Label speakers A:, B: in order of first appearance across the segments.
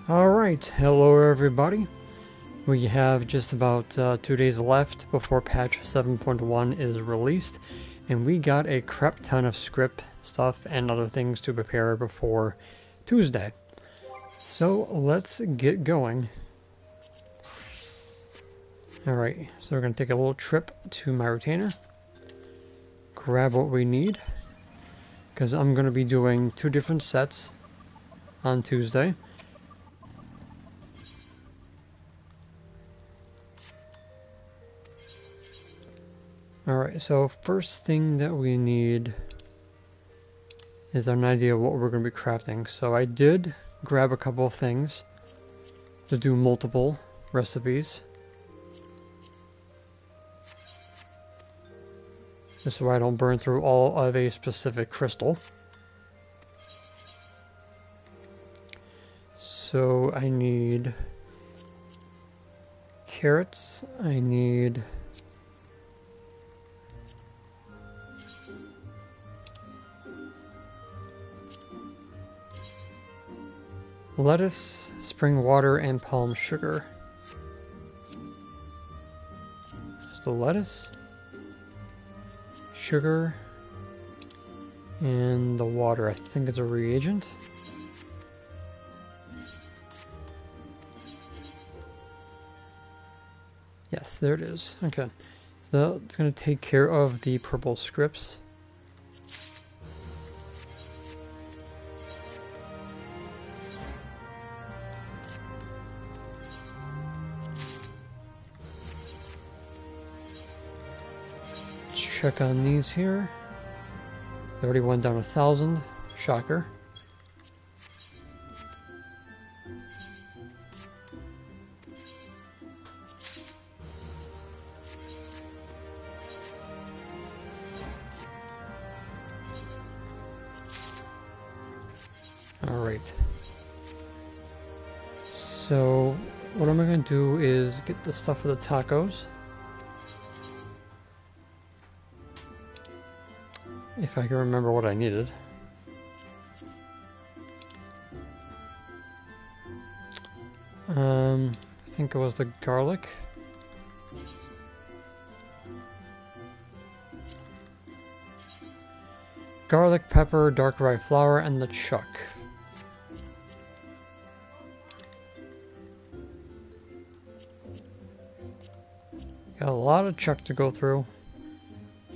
A: Alright, hello everybody. We have just about 2 days left before patch 7.1 is released, and we got a crap ton of script stuff and other things to prepare before Tuesday. So let's get going. Alright, so we're going to take a little trip to my retainer, grab what we need, because I'm going to be doing 2 different sets on Tuesday. Alright, so first thing that we need is an idea of what we're going to be crafting. So I did grab a couple of things to do multiple recipes. This way I don't burn through all of a specific crystal. So I need carrots, I need lettuce, spring water, and palm sugar. Just the lettuce, sugar, and the water. I think it's a reagent. Yes, there it is. Okay. So it's going to take care of the purple scripts. Check on these here. They already went down 1,000. Shocker. Alright. So, what I'm going to do is get the stuff for the tacos. If I can remember what I needed. I think it was the garlic. Garlic, pepper, dark rye flour, and the chuck. Got a lot of chuck to go through.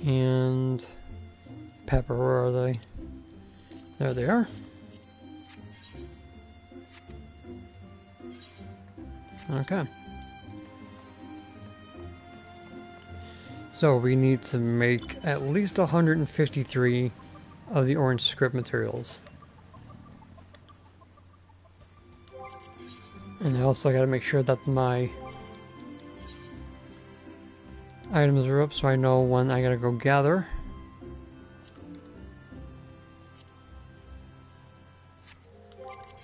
A: And pepper, where are they? There they are. Okay. So we need to make at least 153 of the orange script materials. And I also gotta make sure that my items are up so I know when I gotta go gather.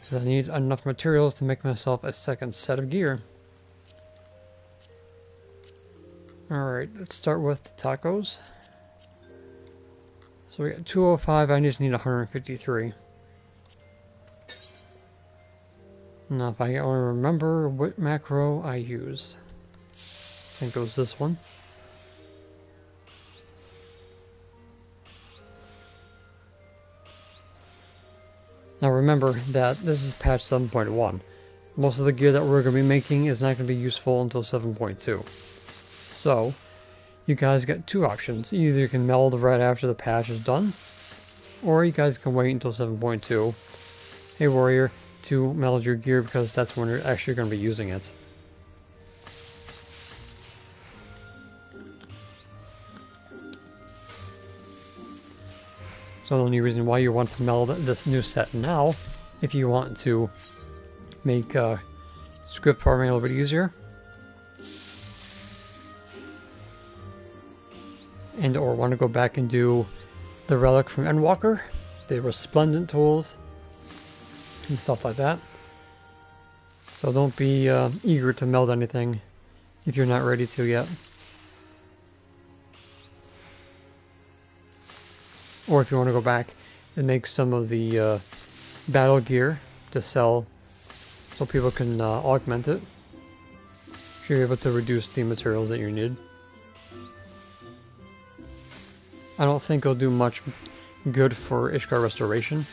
A: I need enough materials to make myself a second set of gear. Alright, let's start with the tacos. So we got 205, I just need 153. Now if I want to remember what macro I used. I think it was this one. Now remember that this is patch 7.1. Most of the gear that we're going to be making is not going to be useful until 7.2. So, you guys get 2 options. Either you can meld right after the patch is done, or you guys can wait until 7.2, hey warrior, to meld your gear because that's when you're actually going to be using it. So the only reason why you want to meld this new set now, if you want to make script farming a little bit easier, and or want to go back and do the relic from Endwalker, the resplendent tools, and stuff like that. So don't be eager to meld anything if you're not ready to yet. Or if you want to go back and make some of the battle gear to sell so people can augment it. You're able to reduce the materials that you need. I don't think it'll do much good for Ishgard restoration,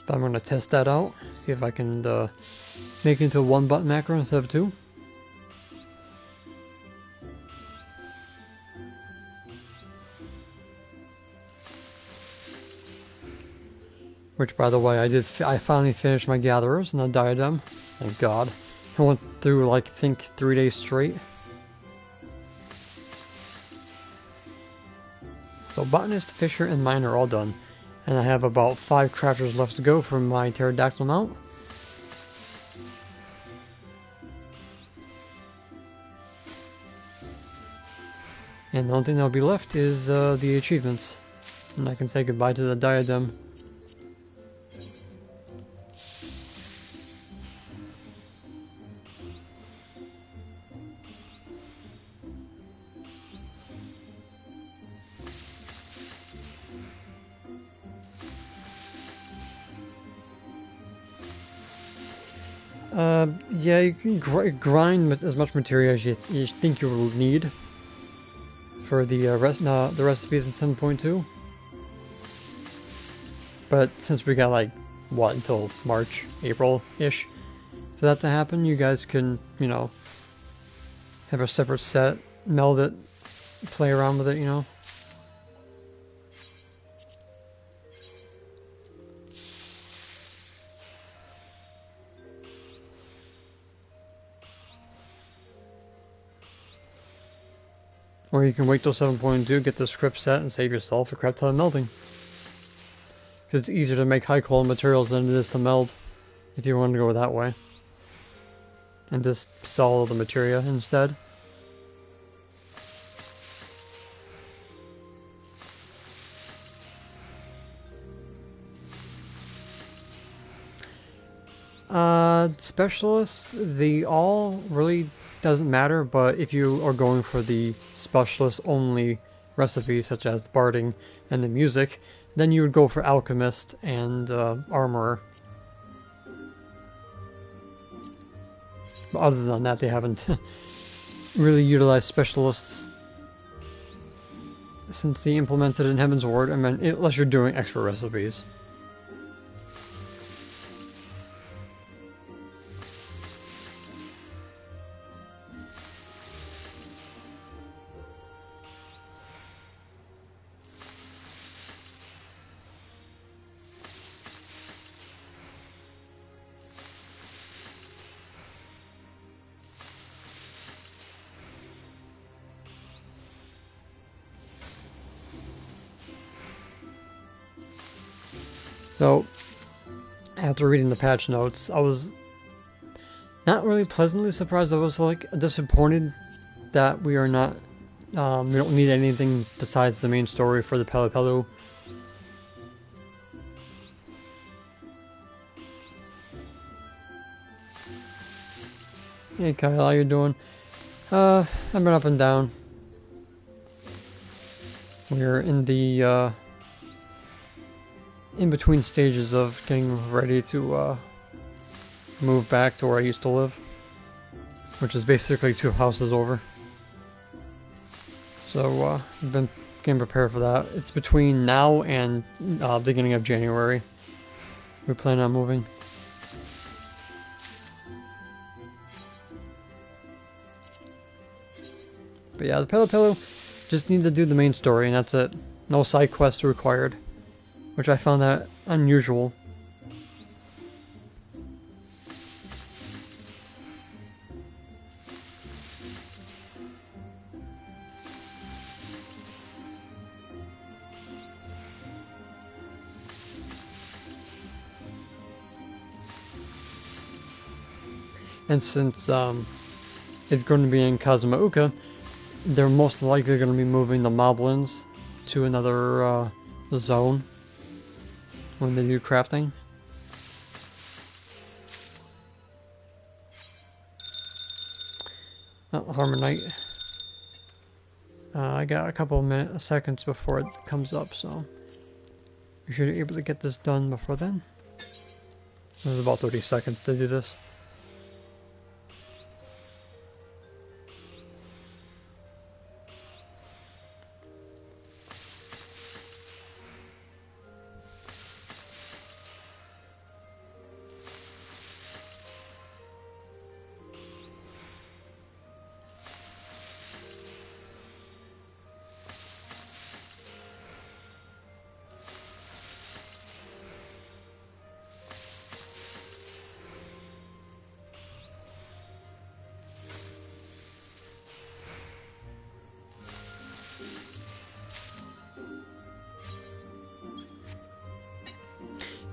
A: but I'm going to test that out, see if I can make it into a 1-button macro instead of 2. Which, by the way, I finally finished my gatherers and the diadem. Thank God. I went through, like, I think 3 days straight. So botanist, fisher, and miner are all done. And I have about 5 crafters left to go for my pterodactyl mount. And the only thing that'll be left is the achievements. And I can say goodbye to the diadem. Yeah, you can grind as much material as you think you will need for the recipes in 10.2. But since we got like, what, until March, April-ish for that to happen, you guys can, you know, have a separate set, meld it, play around with it, you know. Or you can wait till 7.2, get the script set, and save yourself a crap ton of melding. Because it's easier to make high quality materials than it is to meld, if you want to go that way. And just sell the materia instead. Specialists, they all really doesn't matter, but if you are going for the specialist only recipes such as the barding and the music, then you would go for alchemist and armorer. But other than that, they haven't really utilized specialists since they implemented it in Heaven's Ward. I mean, unless you're doing extra recipes. So, after reading the patch notes, I was not really pleasantly surprised. I was like disappointed that we are not, we don't need anything besides the main story for the Pelipelu. Hey Kyle, how you doing? I've been up and down. We're in the in between stages of getting ready to move back to where I used to live, which is basically 2 houses over. So I've been getting prepared for that. It's between now and beginning of January. We plan on moving. But yeah, the Pelipelu just need to do the main story and that's it. No side quests required. Which I found that unusual. And since it's going to be in Kazuma Uka, they're most likely going to be moving the moblins to another zone when they do crafting. Oh, Harmonite. I got a couple of seconds before it comes up, so we should be able to get this done before then. There's about 30 seconds to do this.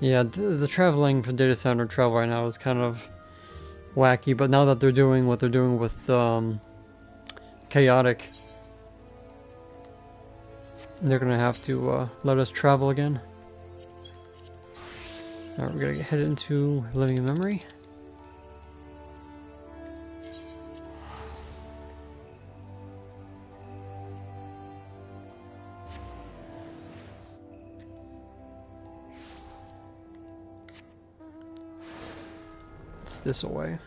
A: Yeah, the traveling for data center travel right now is kind of wacky, but now that they're doing what they're doing with Chaotic, they're gonna have to let us travel again. Alright, we're gonna head into Living in Memory. It's this away.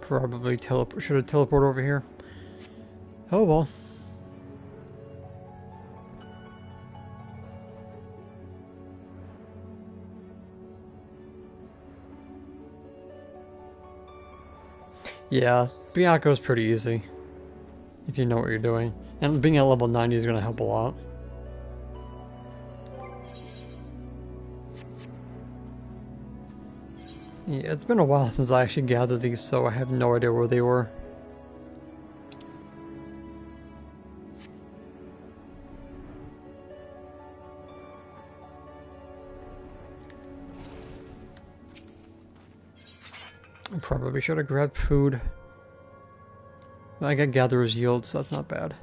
A: Probably should have teleported over here. Oh well. Yeah, Bianco is pretty easy if you know what you're doing, and being at level 90 is going to help a lot. Yeah, it's been a while since I actually gathered these, so I have no idea where they were. I probably should have grabbed food. I got Gatherer's Yield, so that's not bad.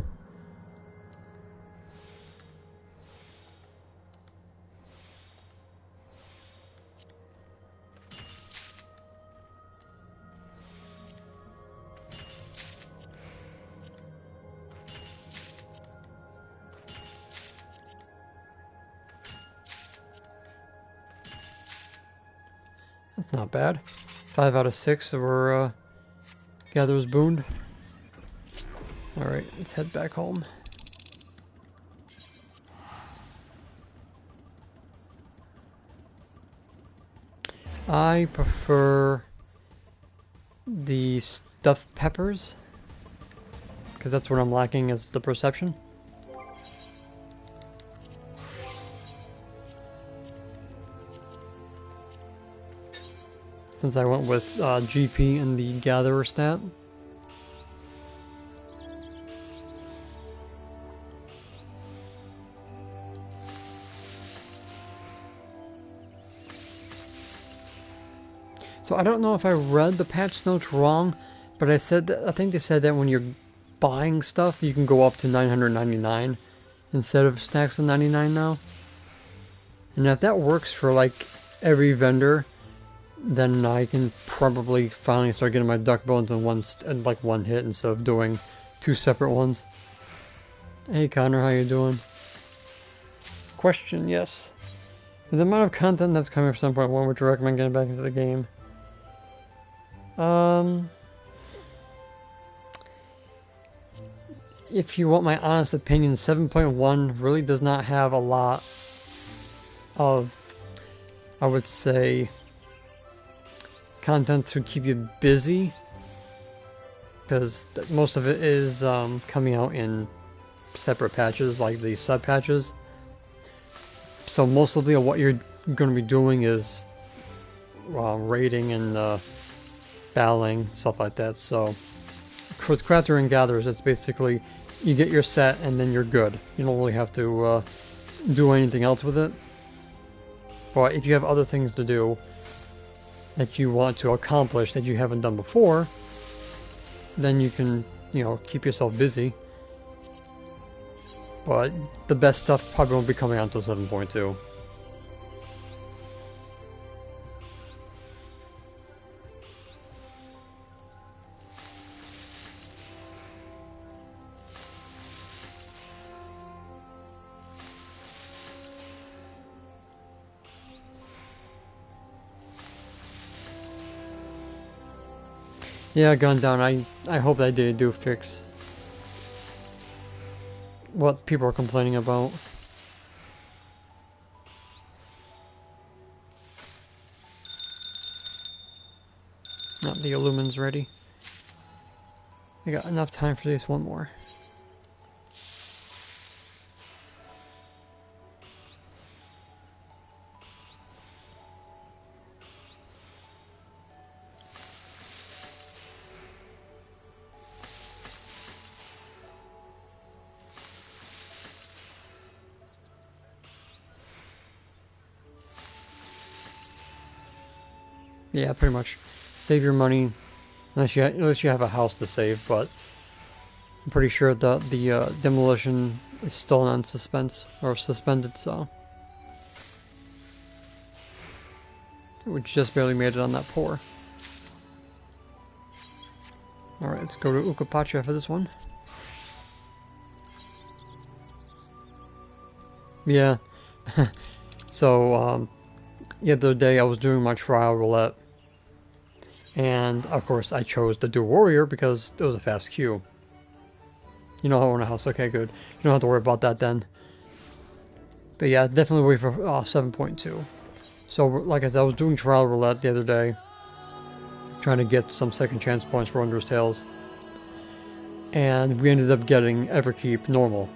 A: That's not bad. 5 out of 6 were Gatherer's Boon. Alright, let's head back home. I prefer the stuffed peppers, because that's what I'm lacking, is the perception. Since I went with GP and the Gatherer stat. So I don't know if I read the patch notes wrong, but I think they said that when you're buying stuff, you can go up to 999 instead of stacks of 99 now. And if that works for like every vendor, then I can probably finally start getting my duck bones in one hit instead of doing 2 separate ones. Hey Connor, how you doing? Question, yes. The amount of content that's coming from 7.1, would you recommend getting back into the game? If you want my honest opinion, 7.1 really does not have a lot of, I would say, content to keep you busy, because most of it is coming out in separate patches, like the sub patches. So mostly what you're going to be doing is raiding and battling, stuff like that. So with Crafter and Gatherers, it's basically you get your set and then you're good. You don't really have to do anything else with it. But if you have other things to do that you want to accomplish that you haven't done before, then you can, you know, keep yourself busy. But the best stuff probably won't be coming out until 7.2. Yeah, Gundown, I hope that they do fix what people are complaining about. Not the Illumin's ready. I got enough time for this one more. Yeah, pretty much. Save your money, unless you have a house to save. But I'm pretty sure that the demolition is still on suspense or suspended. So we just barely made it on that pour. All right, let's go to Ukapacha for this one. Yeah. So the other day I was doing my trial roulette. And, of course, I chose to do Warrior because it was a fast queue. You know how I own a house. Okay, good. You don't have to worry about that then. But yeah, definitely wait for 7.2. So, like I said, I was doing Trial Roulette the other day. Trying to get some second chance points for Wondrous Tales. And we ended up getting Everkeep normal.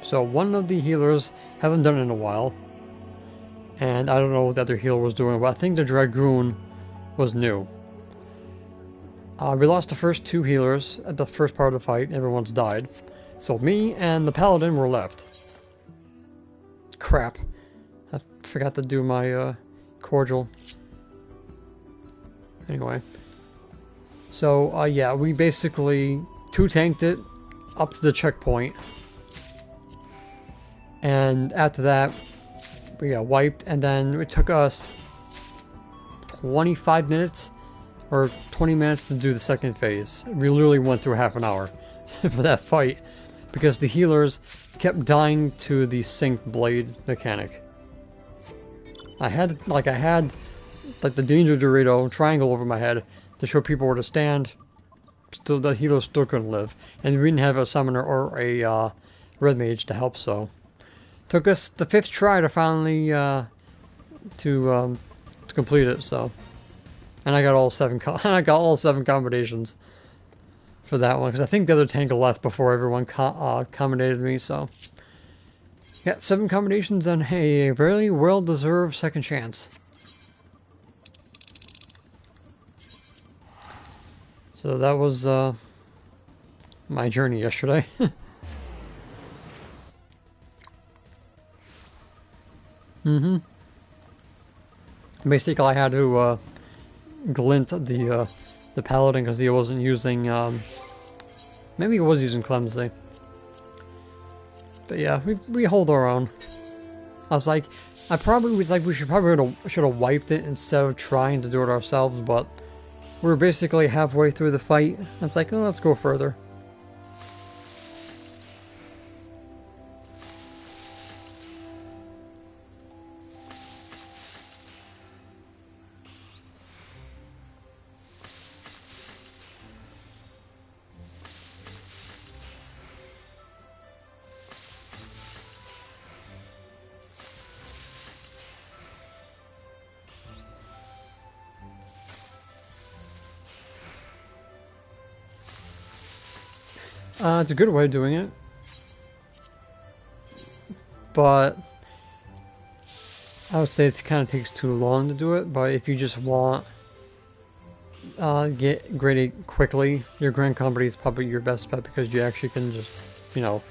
A: So, one of the healers haven't done it in a while. And I don't know what the other healer was doing, but I think the Dragoon was new. We lost the first two healers at the first part of the fight. Everyone's died. So me and the Paladin were left. Crap. I forgot to do my cordial. Anyway. So, yeah, we basically two-tanked it up to the checkpoint. And after that, we got wiped. And then it took us 25 minutes or 20 minutes to do the second phase. We literally went through half an hour for that fight because the healers kept dying to the sync blade mechanic. I had like the danger Dorito triangle over my head to show people where to stand. Still, the healers still couldn't live, and we didn't have a summoner or a red mage to help. So, took us the 5th try to finally to complete it. So. And I got all 7 combinations for that one because I think the other tank left before everyone accommodated me. So yeah, 7 combinations and a very well-deserved second chance. So that was my journey yesterday. Basically, I had to glint the Paladin because he wasn't using maybe he was using Clumsy, but yeah, we hold our own. I was like, we should have wiped it instead of trying to do it ourselves, but we were basically halfway through the fight. I was like, oh, let's go further. It's a good way of doing it, but I would say it kind of takes too long to do it. But if you just want get graded quickly, your Grand Company is probably your best bet because you actually can just, you know,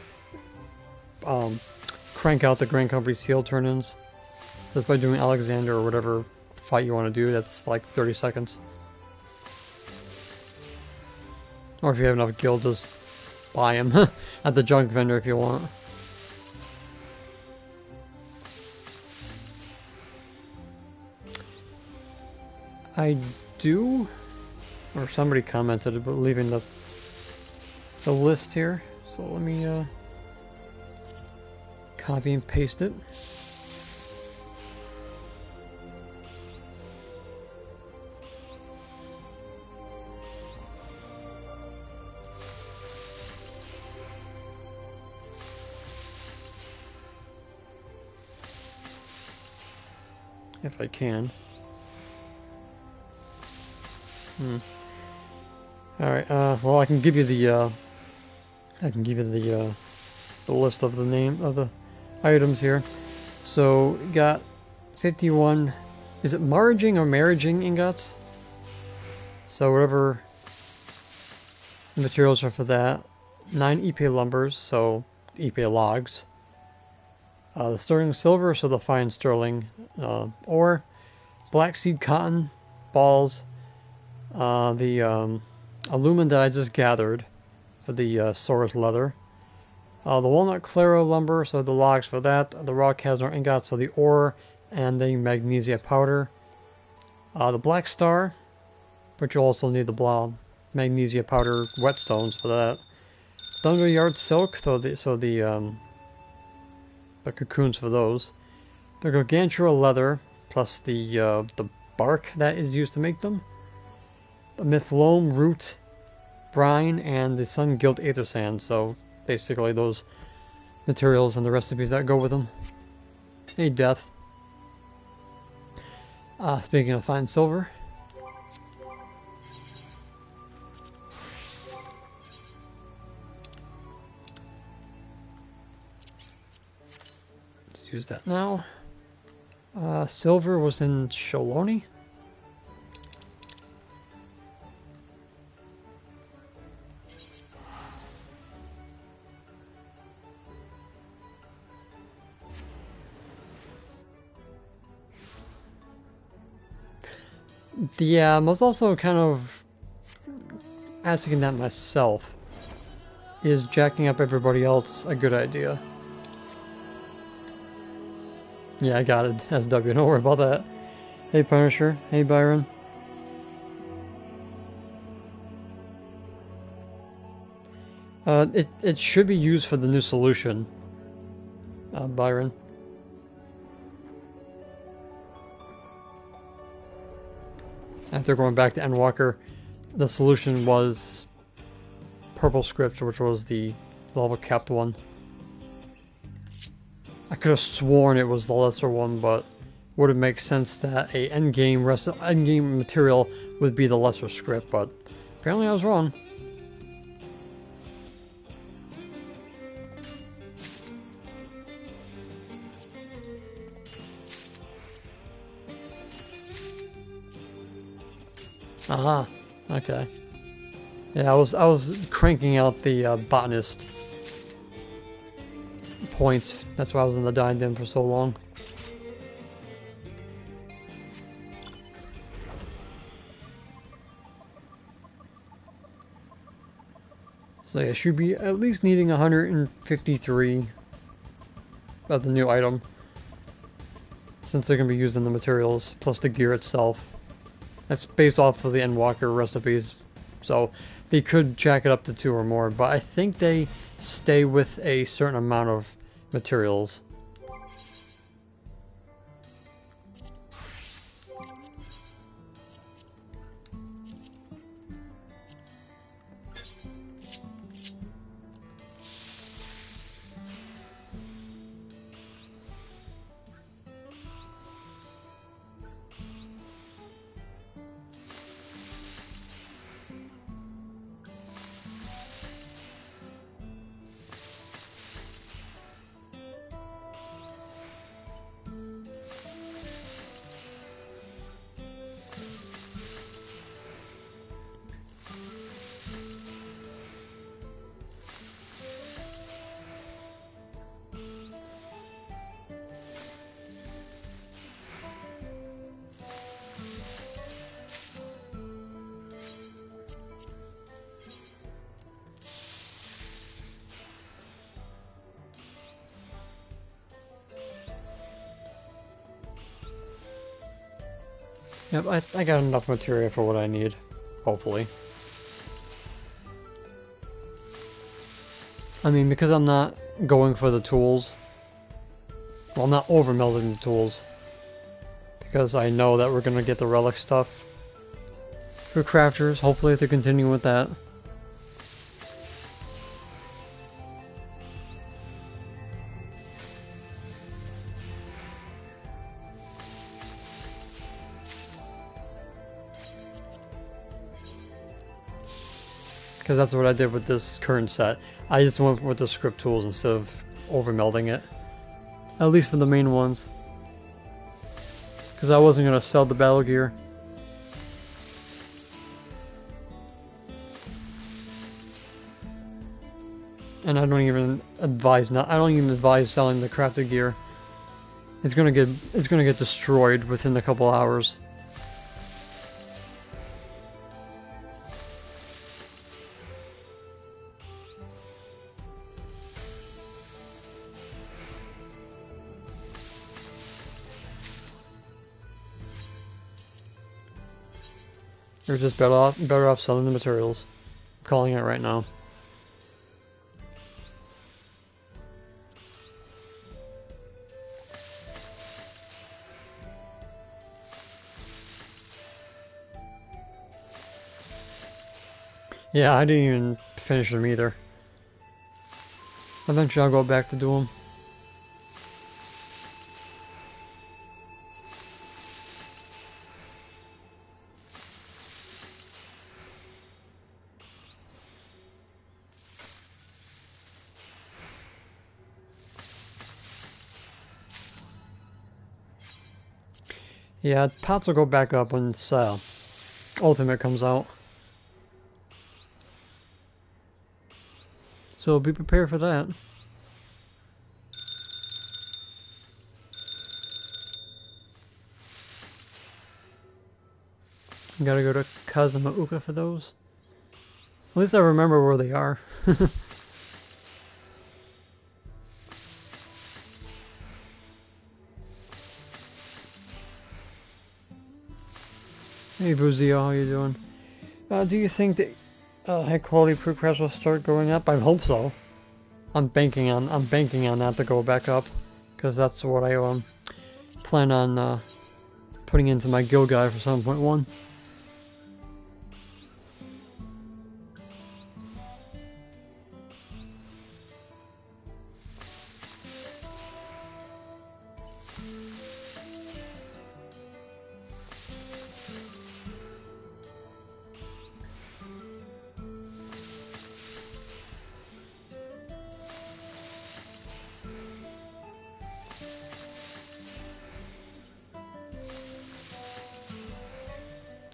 A: crank out the Grand Company seal turn-ins just by doing Alexander or whatever fight you want to do. That's like 30 seconds. Or if you have enough gil, just buy them at the junk vendor if you want. I do, or somebody commented about leaving the list here. So let me copy and paste it. If I can. Alright, well I can give you the the list of the name of the items here. So got 51, is it maraging or maraging ingots? So whatever materials are for that. 9 epee lumbers, so epee logs. The sterling silver, so the fine sterling ore. Black seed cotton balls. The aluminum that I just gathered for the Saurus leather. The walnut claro lumber, so the logs for that. The raw Kaznar ingots, so the ore and the magnesia powder. The black star, but you'll also need the magnesia powder whetstones for that. Thunderyard silk, so the cocoons for those. The gargantua leather, plus the bark that is used to make them. The mythlome root brine and the sun gilt aether sand, so basically those materials and the recipes that go with them. Hey, Death. Speaking of fine silver, let's use that now. Silver was in Sholoni. Yeah, I was also kind of asking that myself. Is jacking up everybody else a good idea? Yeah, I got it, SW, don't worry about that. Hey Punisher, hey Byron. It should be used for the new solution, Byron. After going back to Endwalker, the solution was Purple Script, which was the level capped one. I could have sworn it was the lesser one, but would it make sense that a endgame material would be the lesser script, but apparently I was wrong. Aha, okay. Yeah, I was cranking out the botanist points. That's why I was in the Dying Den for so long. So yeah, should be at least needing 153 of the new item, since they're going to be using the materials, plus the gear itself. That's based off of the Endwalker recipes, so they could jack it up to 2 or more, but I think they stay with a certain amount of materials. Yep, I got enough material for what I need. Hopefully. I mean, because I'm not going for the tools. Well, I'm not over melting the tools. Because I know that we're going to get the relic stuff for crafters. Hopefully if they continue with that. Because that's what I did with this current set. I just went with the script tools instead of over melding it. At least for the main ones. Because I wasn't going to sell the battle gear. And I don't even advise selling the crafted gear. It's gonna get destroyed within a couple hours. You're just better off selling the materials. I'm calling it right now. Yeah, I didn't even finish them either. Eventually I'll go back to do them. Yeah, pots will go back up when Ultimate comes out. So be prepared for that. Gotta go to Kazumauka for those. At least I remember where they are. Hey Buzio, how you doing? Do you think that high quality crew crash will start going up? I hope so. I'm banking on that to go back up, because that's what I plan on putting into my guild guide for 7.1.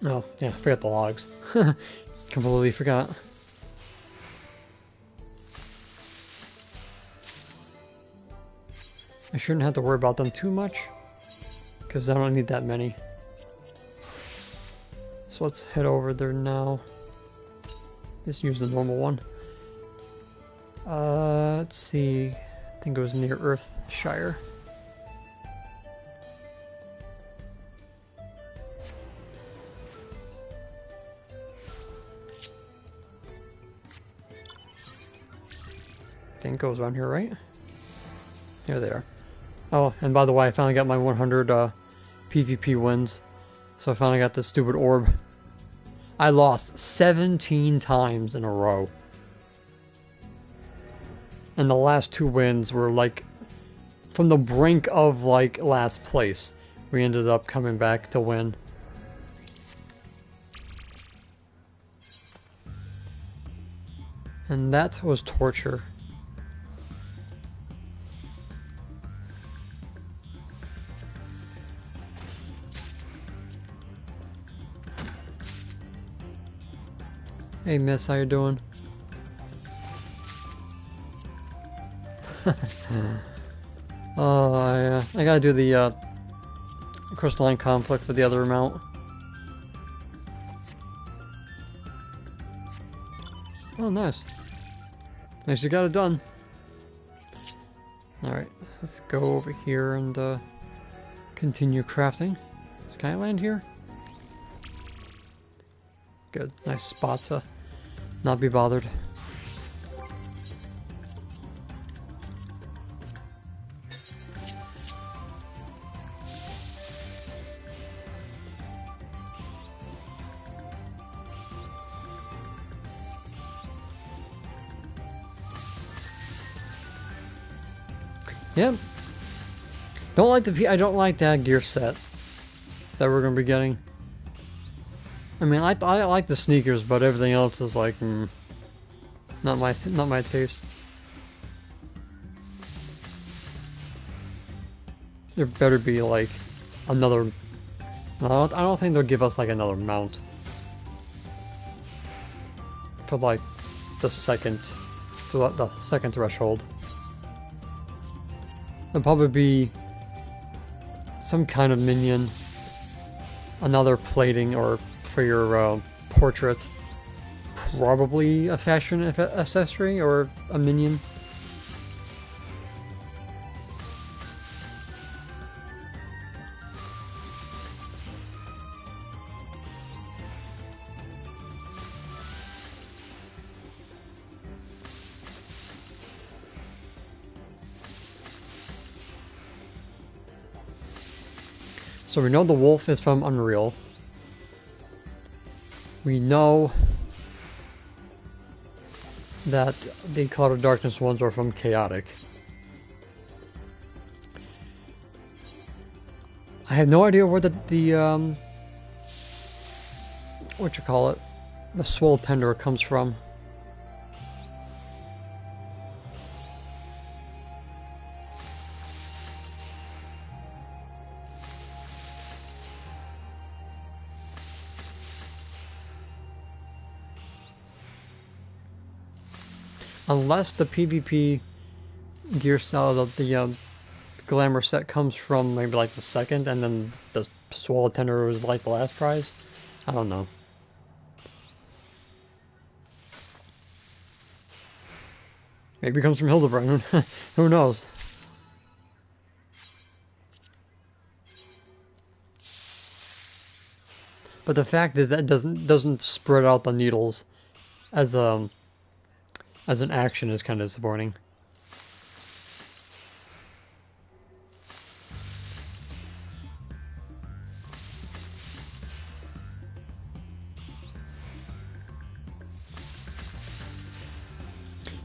A: Oh, yeah, forget the logs. Completely forgot. I shouldn't have to worry about them too much, because I don't need that many. So let's head over there now. Just use the normal one. Let's see. I think it was near Earthshire. I think it goes around here, right? Here they are. Oh, and by the way, I finally got my 100 PvP wins. So I finally got this stupid orb. I lost 17 times in a row. And the last 2 wins were like from the brink of like last place. We ended up coming back to win. And that was torture. Hey miss, how you doing? Oh, I gotta do the crystalline conflict for the other amount. Oh, nice. Nice, you got it done. Alright, let's go over here and continue crafting. Can I land here? Good. Nice spot to not be bothered. Yep. I don't like that gear set that we're gonna be getting. I mean, I like the sneakers, but everything else is like, not my taste. There better be like another. No, I don't think they'll give us like another mount for like the second threshold. There'll probably be some kind of minion, another plating, or for your portrait, probably a fashion accessory or a minion. So we know the wolf is from Unreal. We know that the Cloud of Darkness ones are from Chaotic. I have no idea where the what you call it, the Swole Tender comes from. Unless the PvP gear style of the glamour set comes from maybe like the second, and then the Swallow Tender was like the last prize. I don't know. Maybe it comes from Hildebrand. Who knows? But the fact is that doesn't spread out the needles as an action is kind of disappointing.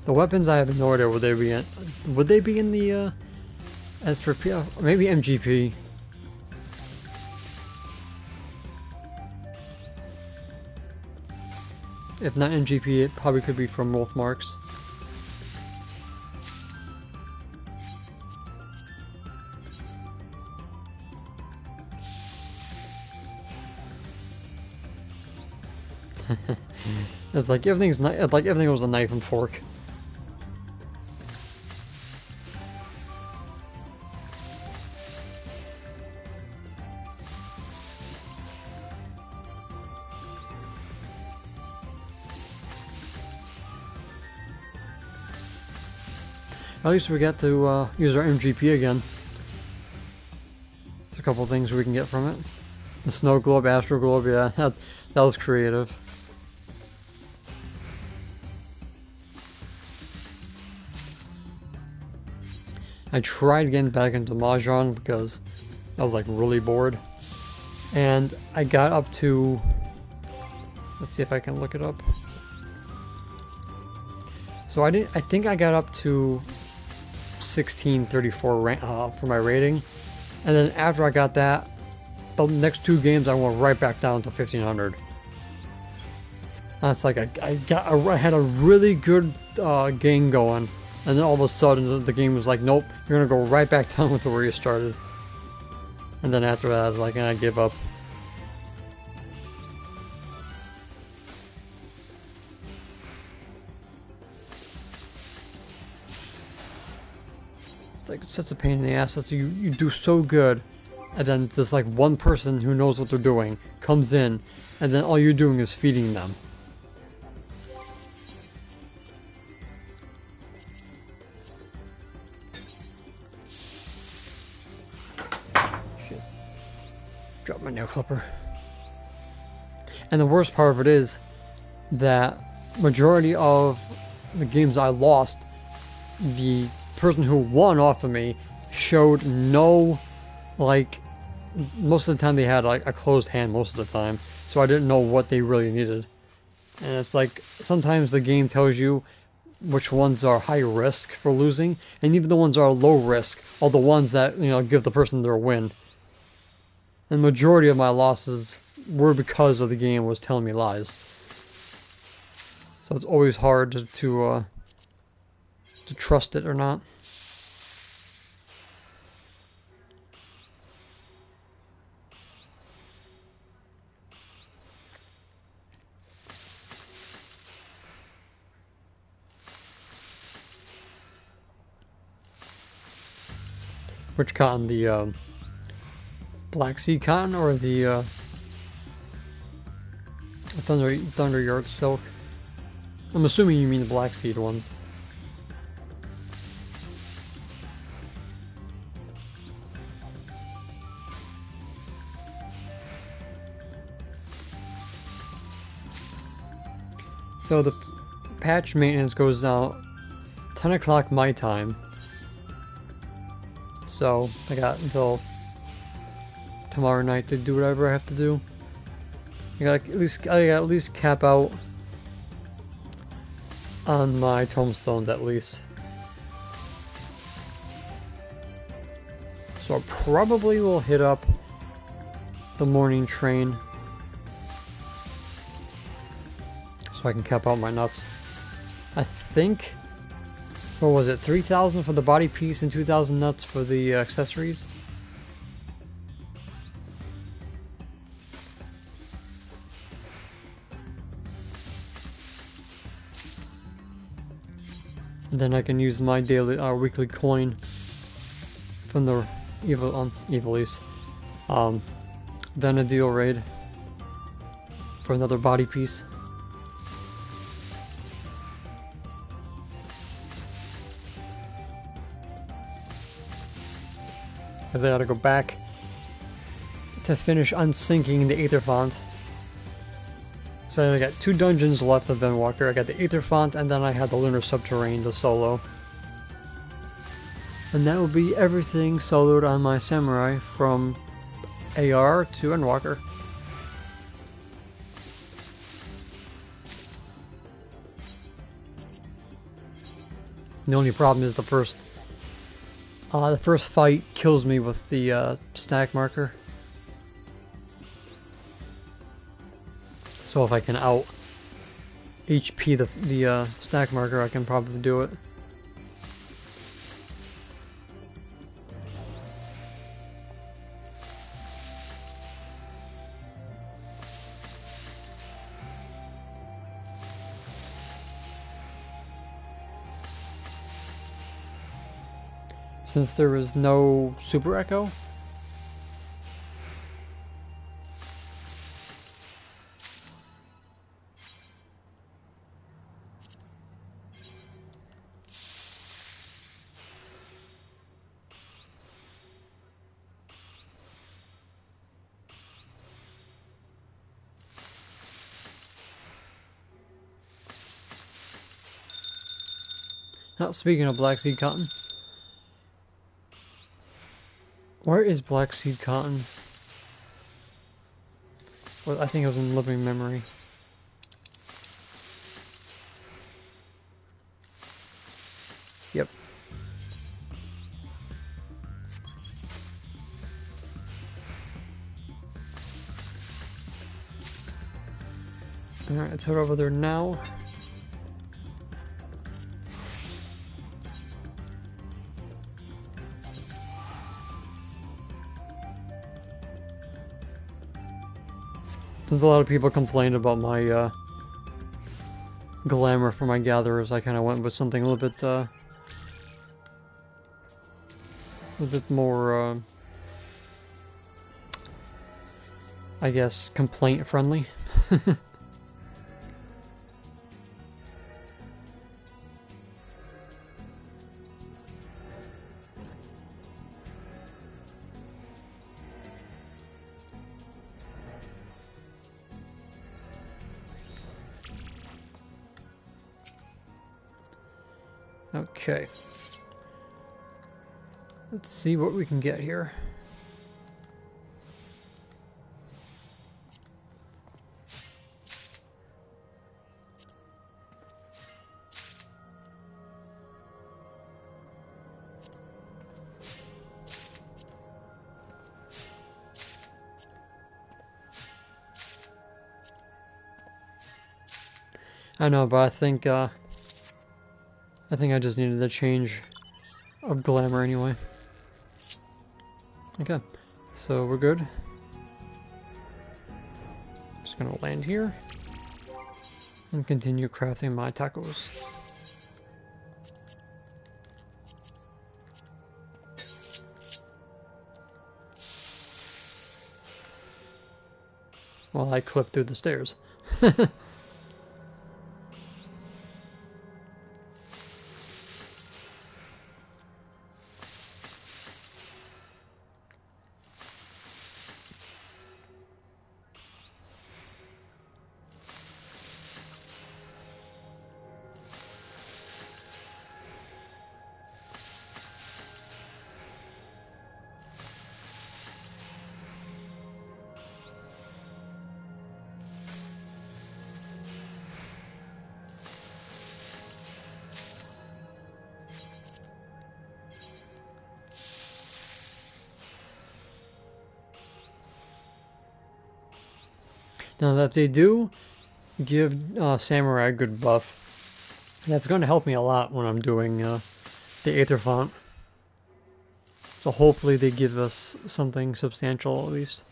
A: The weapons, I have no idea would they be in. Would they be in the as for maybe MGP? If not MGP, it probably could be from Wolfmarks. It's like everything's like everything was a knife and fork. At least we got to use our MGP again. There's a couple things we can get from it. The Snow Globe, Astro Globe, yeah, that was creative. I tried getting back into Mahjong because I was like really bored. And I got up to, let's see if I can look it up. So I think I got up to 1634 for my rating. And then after I got that, the next two games I went right back down to 1500. That's like I had a really good game going. And then all of a sudden the game was like, nope, you're gonna go right back down to where you started. And then after that I was like, I give up. It's like such a pain in the ass that you do so good, and then there's like one person who knows what they're doing comes in, and then all you're doing is feeding them. Drop my nail clipper. And the worst part of it is that majority of the games I lost, the person who won off of me showed no, like, most of the time they had like a closed hand most of the time, so I didn't know what they really needed. And it's like sometimes the game tells you which ones are high risk for losing, and even the ones that are low risk are the ones that, you know, give the person their win. And the majority of my losses were because of the game was telling me lies. So it's always hard to trust it or not. Which cotton? The Black Sea cotton or the Thunder Yard silk? I'm assuming you mean the Black Seed ones. So the patch maintenance goes out 10 o'clock my time. So I got until tomorrow night to do whatever I have to do. I gotta at least cap out on my tombstones at least. So I probably will hit up the morning train so I can cap out my nuts. I think, what was it, 3,000 for the body piece and 2,000 nuts for the accessories? And then I can use my daily weekly coin from the Evilise Vanadil raid for another body piece. Because I gotta go back to finish unsinking the Aether Font. So I got 2 dungeons left of Venwalker. I got the Aether Font, and then I had the Lunar Subterrane, the solo. And that will be everything soloed on my Samurai from AR to Endwalker. The only problem is the first fight kills me with the stack marker. So if I can out HP the stack marker, I can probably do it. Since there is no Super Echo, now speaking of Black Seed Cotton, where is Black Seed Cotton? Well, I think it was in Living Memory. Yep. Alright, let's head over there now. Since a lot of people complained about my glamour for my gatherers, I kind of went with something a little bit more, I guess, complaint friendly. Okay. Let's see what we can get here. I know, but I think I just needed a change of glamour anyway. Okay, so we're good. Just gonna land here and continue crafting my tacos. While I clip through the stairs. Now that they do give Samurai a good buff, that's going to help me a lot when I'm doing the Aether font. So hopefully they give us something substantial at least.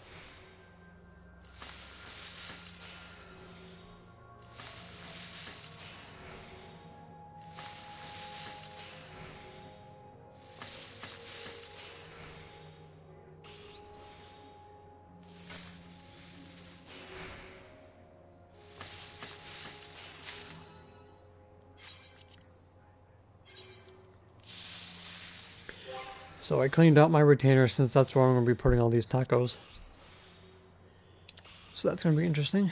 A: So I cleaned out my retainer since that's where I'm going to be putting all these tacos. So that's going to be interesting.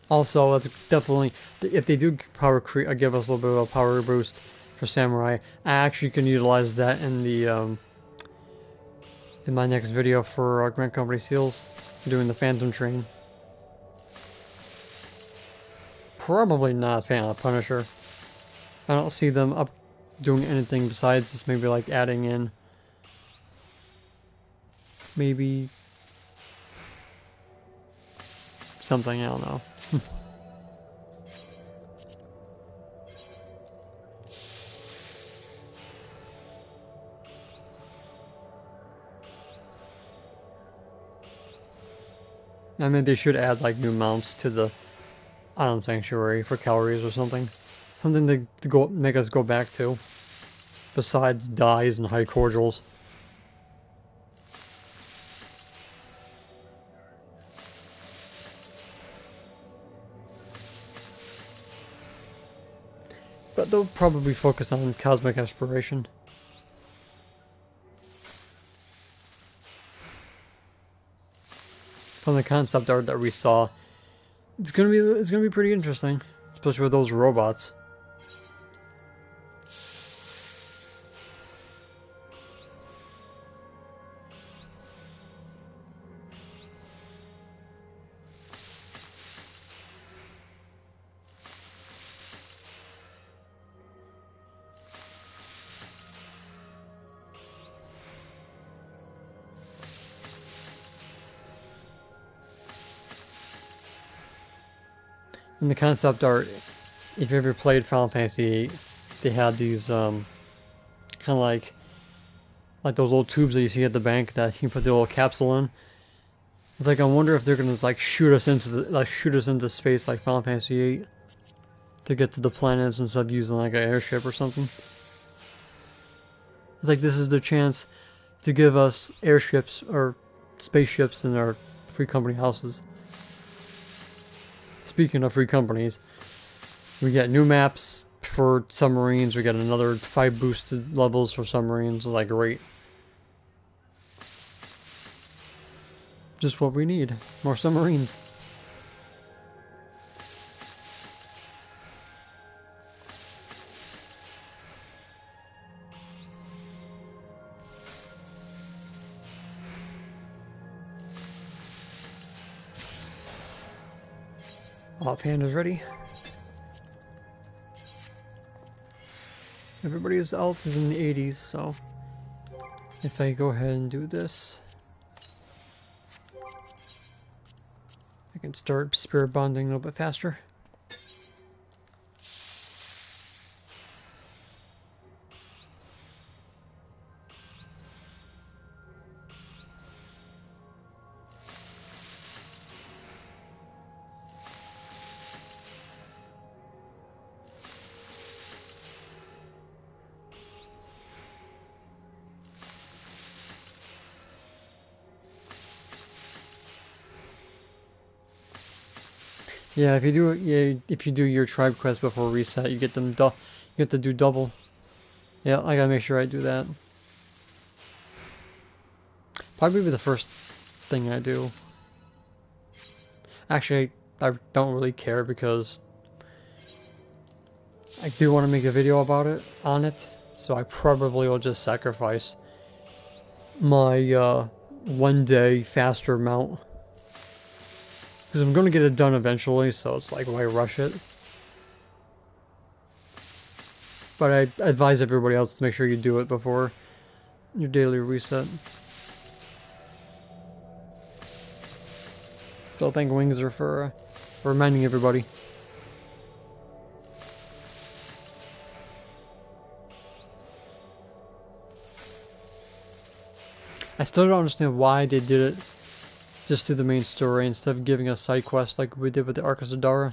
A: Also, that's definitely, if they do give us a little bit of a power boost for Samurai, I actually can utilize that in the in my next video for Grand Company Seals, doing the Phantom Train. Probably not a fan of Punisher. I don't see them up doing anything besides just maybe like adding in maybe something, I don't know. I mean, they should add like new mounts to the Island Sanctuary for calories or something. Something to go make us go back to. Besides dyes and high cordials. But they'll probably focus on cosmic aspiration. From the concept art that we saw, it's gonna be pretty interesting, especially with those robots. In the concept art, if you ever played Final Fantasy VIII, they had these kind of like those little tubes that you see at the bank that you put the little capsule in. It's like I wonder if they're gonna like shoot us into space like Final Fantasy VIII to get to the planets instead of using like an airship or something. It's like this is the chance to give us airships or spaceships in our free company houses. Speaking of free companies, we get new maps for submarines. We get another 5 boosted levels for submarines. Like, great. Just what we need. More submarines. Panda's ready. Everybody's else is in the 80s, so if I go ahead and do this, I can start spirit bonding a little bit faster. Yeah, if you do your tribe quest before reset, you get them. You get to do double. Yeah, I gotta make sure I do that. Probably be the first thing I do. Actually, I don't really care because I do want to make a video about it on it, so I probably will just sacrifice my 1 day faster mount. Because I'm going to get it done eventually, so it's like, why rush it? But I advise everybody else to make sure you do it before your daily reset. So thank Wingzer for reminding everybody. I still don't understand why they did it just through the main story instead of giving us side quests like we did with the Ark of Zadara.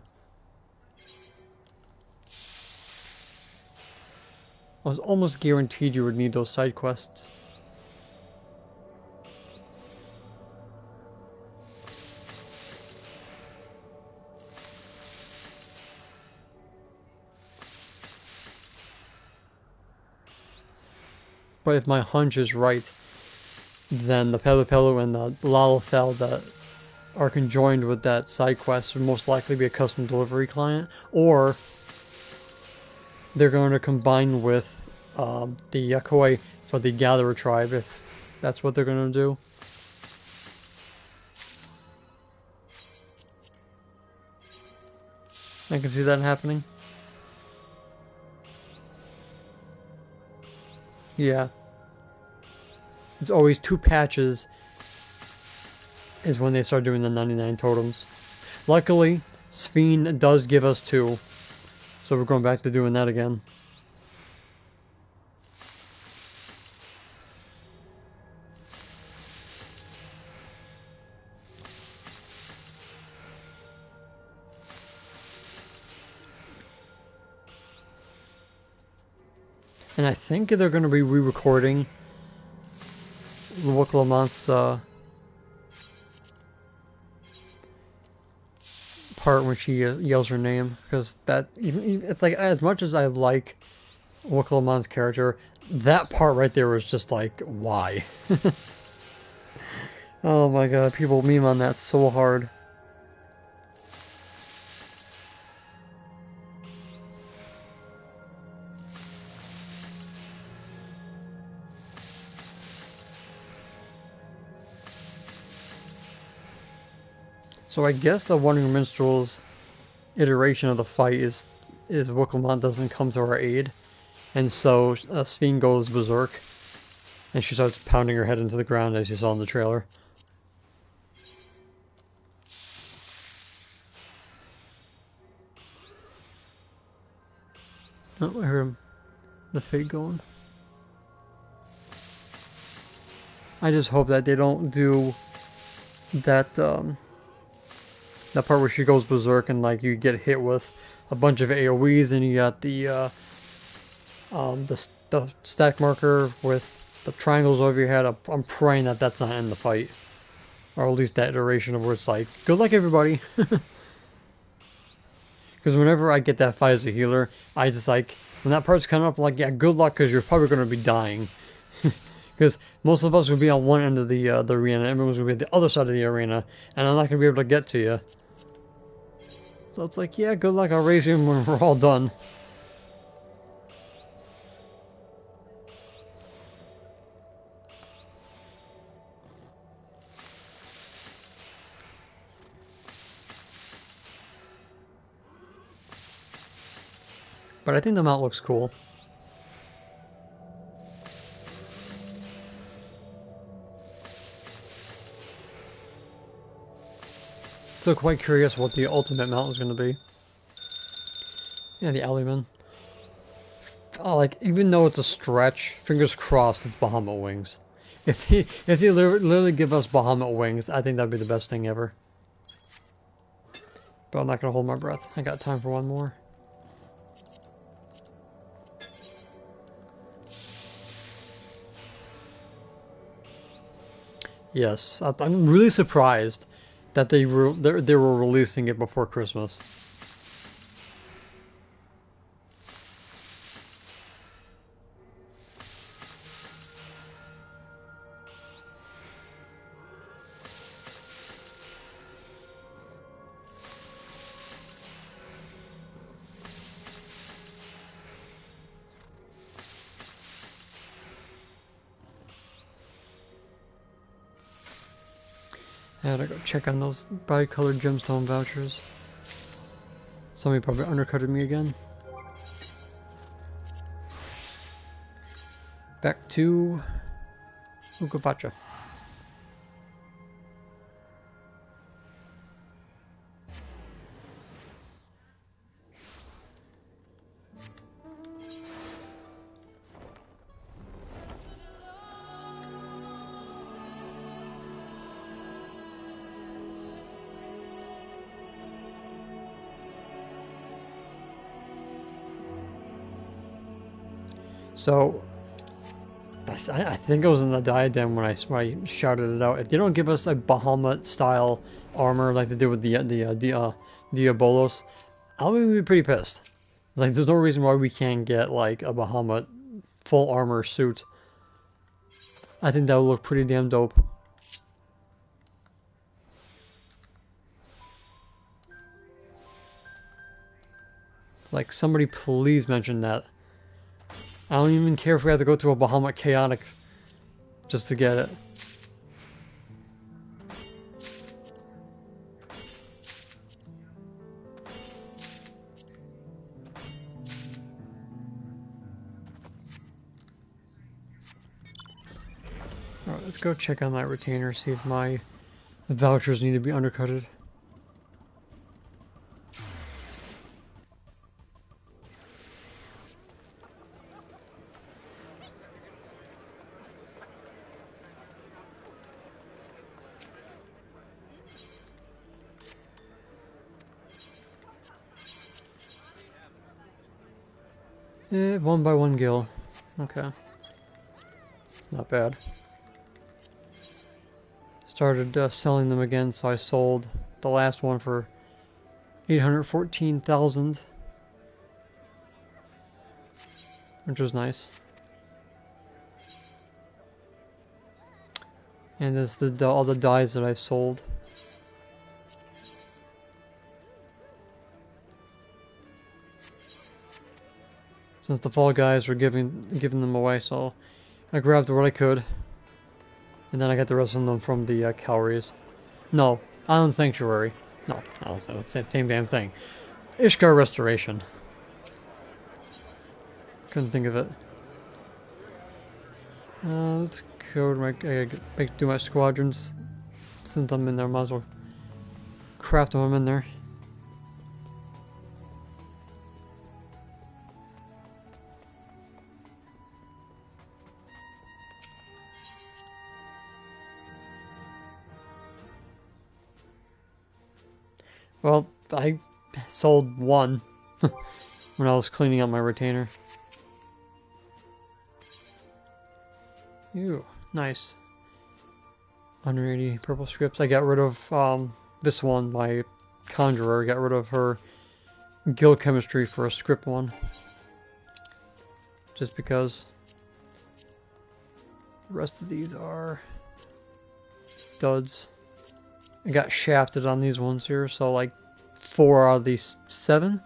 A: I was almost guaranteed you would need those side quests. But if my hunch is right, then the Pelu Pelu and the Lalafell that are conjoined with that side quest would most likely be a custom delivery client, or they're going to combine with the Yakoi for the Gatherer tribe, if that's what they're going to do. I can see that happening. Yeah. It's always 2 patches is when they start doing the 99 totems. Luckily, Sphene does give us 2, so we're going back to doing that again. And I think they're going to be re-recording Wookalamont's part when she yells her name, because that it's like, as much as I like Wookalamont's character, that part right there was just like, why? Oh my god, people meme on that so hard. So I guess the Wandering Minstrel's iteration of the fight is Wookalamont doesn't come to our aid, and so Sphene goes berserk, and she starts pounding her head into the ground as you saw in the trailer. Oh, I heard the Fate going. I just hope that they don't do that that part where she goes berserk and like you get hit with a bunch of AoEs and you got the stack marker with the triangles over your head. I'm praying that that's not in the fight, or at least that iteration of where it's like, good luck everybody. Because whenever I get that fight as a healer, I just like, when that part's coming up, I'm like, yeah, good luck, because you're probably going to be dying. Because most of us will be on one end of the arena, everyone's going to be at the other side of the arena, and I'm not going to be able to get to you. So it's like, yeah, good luck, I'll raise you when we're all done. But I think the mount looks cool. So quite curious what the ultimate mount is going to be. Yeah, the Alliman. Oh, like, even though it's a stretch, fingers crossed it's Bahamut wings. If they literally give us Bahamut wings, I think that'd be the best thing ever. But I'm not going to hold my breath. I got time for one more. Yes, I'm really surprised that they were releasing it before Christmas. I gotta go check on those bi-colored gemstone vouchers. Somebody probably undercutted me again. Back to Ukapatra. So, I think it was in the diadem when I shouted it out. If they don't give us a Bahamut style armor like they did with the Diabolos, I'll be pretty pissed. Like, there's no reason why we can't get like a Bahamut full armor suit. I think that would look pretty damn dope. Like, somebody please mention that. I don't even care if we have to go to a Bahamut Chaotic just to get it. Alright, let's go check on that retainer, see if my vouchers need to be undercutted. One by one gil. Okay. Not bad. Started selling them again, so I sold the last one for 814,000, which was nice. And this is all the dies that I sold. Since the fall guys were giving them away, so I grabbed what I could, and then I got the rest of them from the Calories. No, Island Sanctuary. No, it's the same damn thing. Ishgard Restoration. Couldn't think of it. Let's go to do my squadrons. Since I'm in there, might as well craft them in there. Well, I sold one when I was cleaning up my retainer. Ew, nice. 180 purple scripts. I got rid of this one, my Conjurer. Got rid of her guild chemistry for a script one. Just because the rest of these are duds. I got shafted on these ones here, so like 4 out of these 7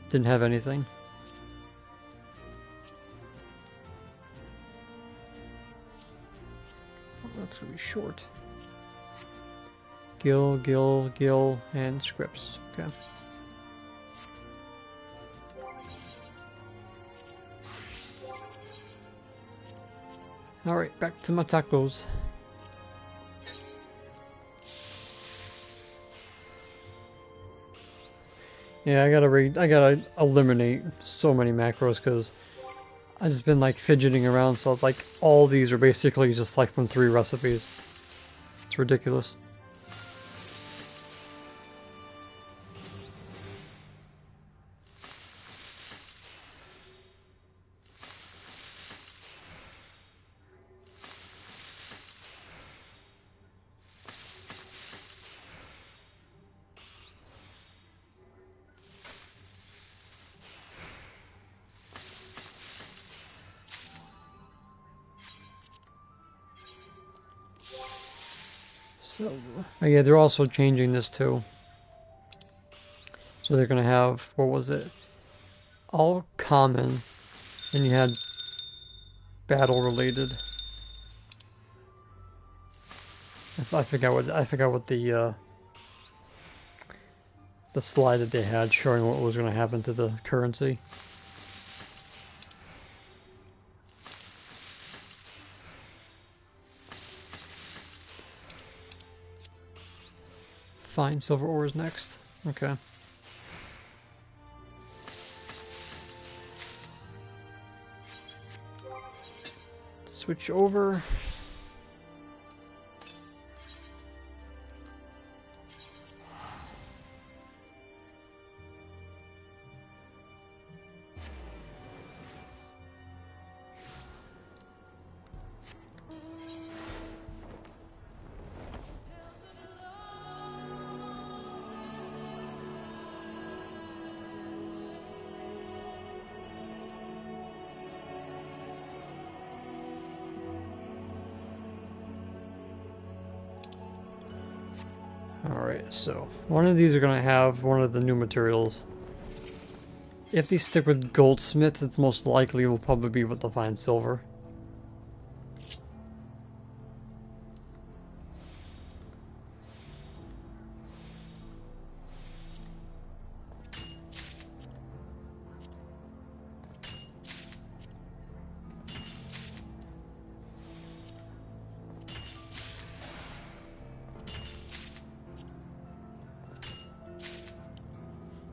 A: didn't have anything. That's gonna be short. Gil, and scripts. Okay. Alright, back to my tacos. Yeah, I gotta eliminate so many macros because I've just been like fidgeting around, so it's like all these are basically just like from 3 recipes. It's ridiculous. So, oh yeah, they're also changing this too. So they're gonna have, what was it? All common, and you had battle related. I forgot what the slide that they had showing what was gonna happen to the currency. Fine, silver ores next. Okay. Switch over. Alright, so one of these are going to have one of the new materials. If they stick with goldsmith, it's most likely will probably be with the fine silver.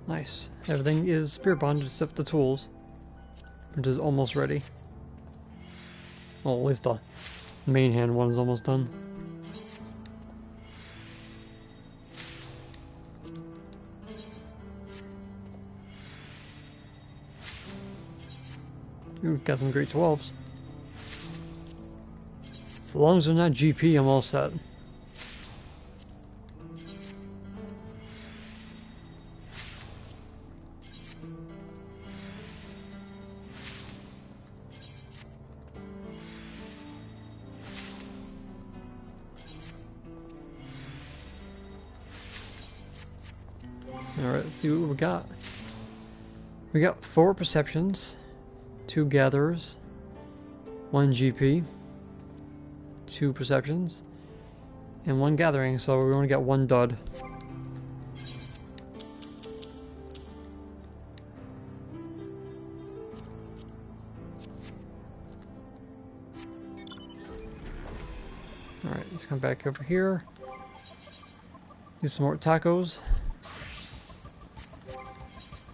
A: Nice. Everything is spear bonded except the tools, which is almost ready. Well, at least the main hand one is almost done. Ooh, got some great 12s. As long as they're not GP, I'm all set. Alright, let's see what we got. We got 4 perceptions, 2 gatherers, 1 GP, 2 perceptions, and 1 gathering, so we only got 1 dud. Alright, let's come back over here. Do some more tacos.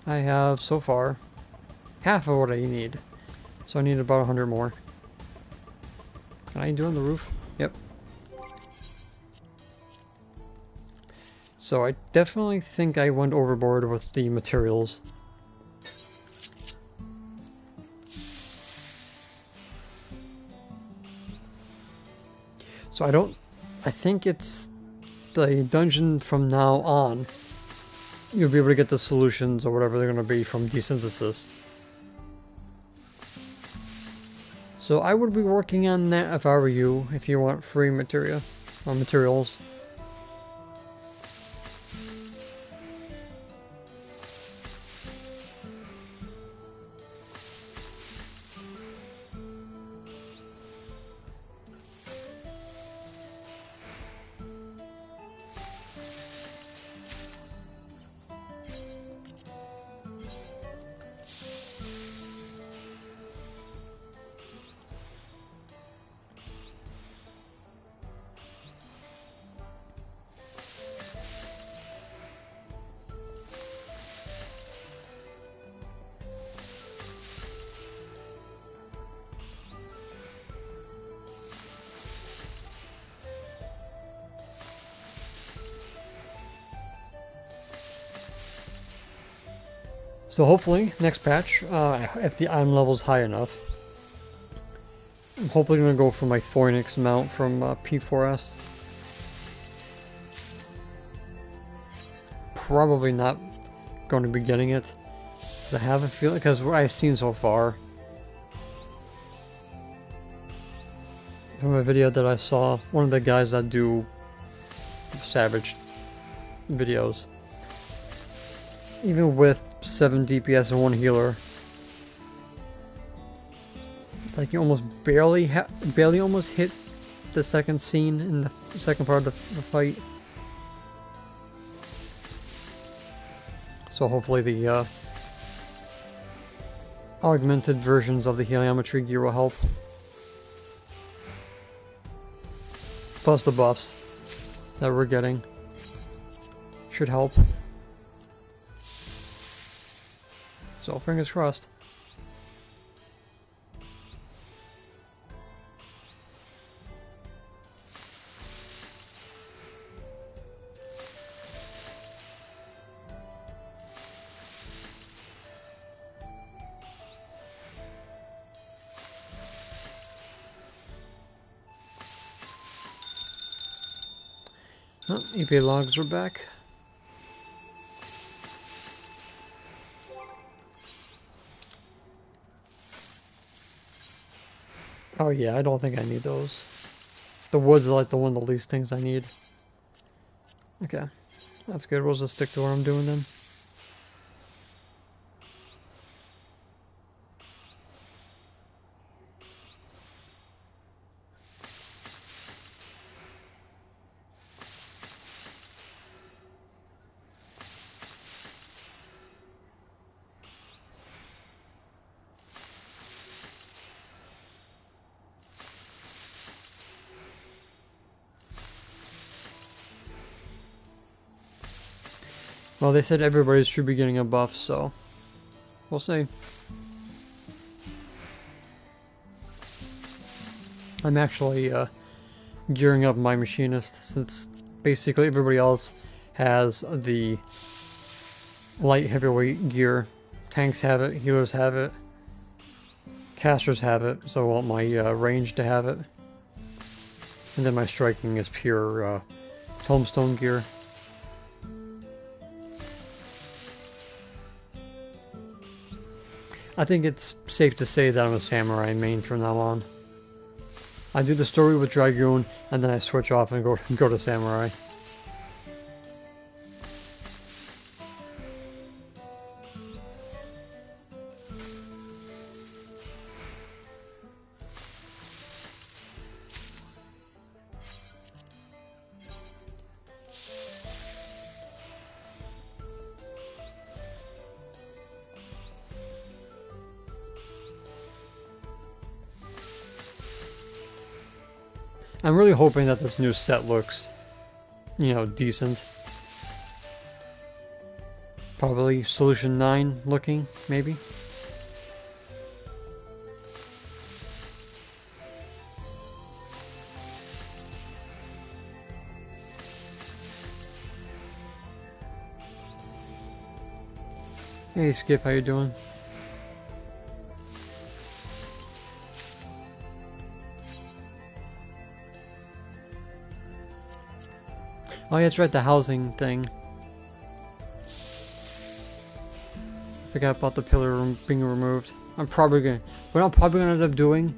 A: I have, so far, half of what I need. So I need about 100 more. Can I do it on the roof? Yep. So I definitely think I went overboard with the materials. So I think it's the dungeon from now on. You'll be able to get the solutions or whatever they're going to be from desynthesis. So I would be working on that if I were you, if you want free material or materials. So hopefully, next patch, if the item level is high enough, I'm hopefully going to go for my Phoenix mount from P4S. Probably not going to be getting it. I have a feeling, because what I've seen so far, from a video that I saw, one of the guys that do Savage videos, even with 7 DPS and 1 healer, it's like you almost barely almost hit the second scene in the second part of the fight. So hopefully the augmented versions of the heliometry gear will help. Plus the buffs that we're getting should help. So fingers crossed. Oh, EP logs are back. Oh yeah, I don't think I need those. The woods are like one of the least things I need. Okay, that's good. We'll just stick to what I'm doing then. Well, they said everybody should be getting a buff, so we'll see. I'm actually gearing up my machinist, since basically everybody else has the light heavyweight gear. Tanks have it, healers have it, casters have it, so I want my range to have it. And then my striking is pure tombstone gear. I think it's safe to say that I'm a samurai main from now on. I do the story with Dragoon, and then I switch off and go to samurai. I'm really hoping that this new set looks, you know, decent. Probably Solution 9 looking, maybe. Hey Skip, how you doing? Oh yeah, that's right, the housing thing. Forgot about the pillar being removed. What I'm probably gonna end up doing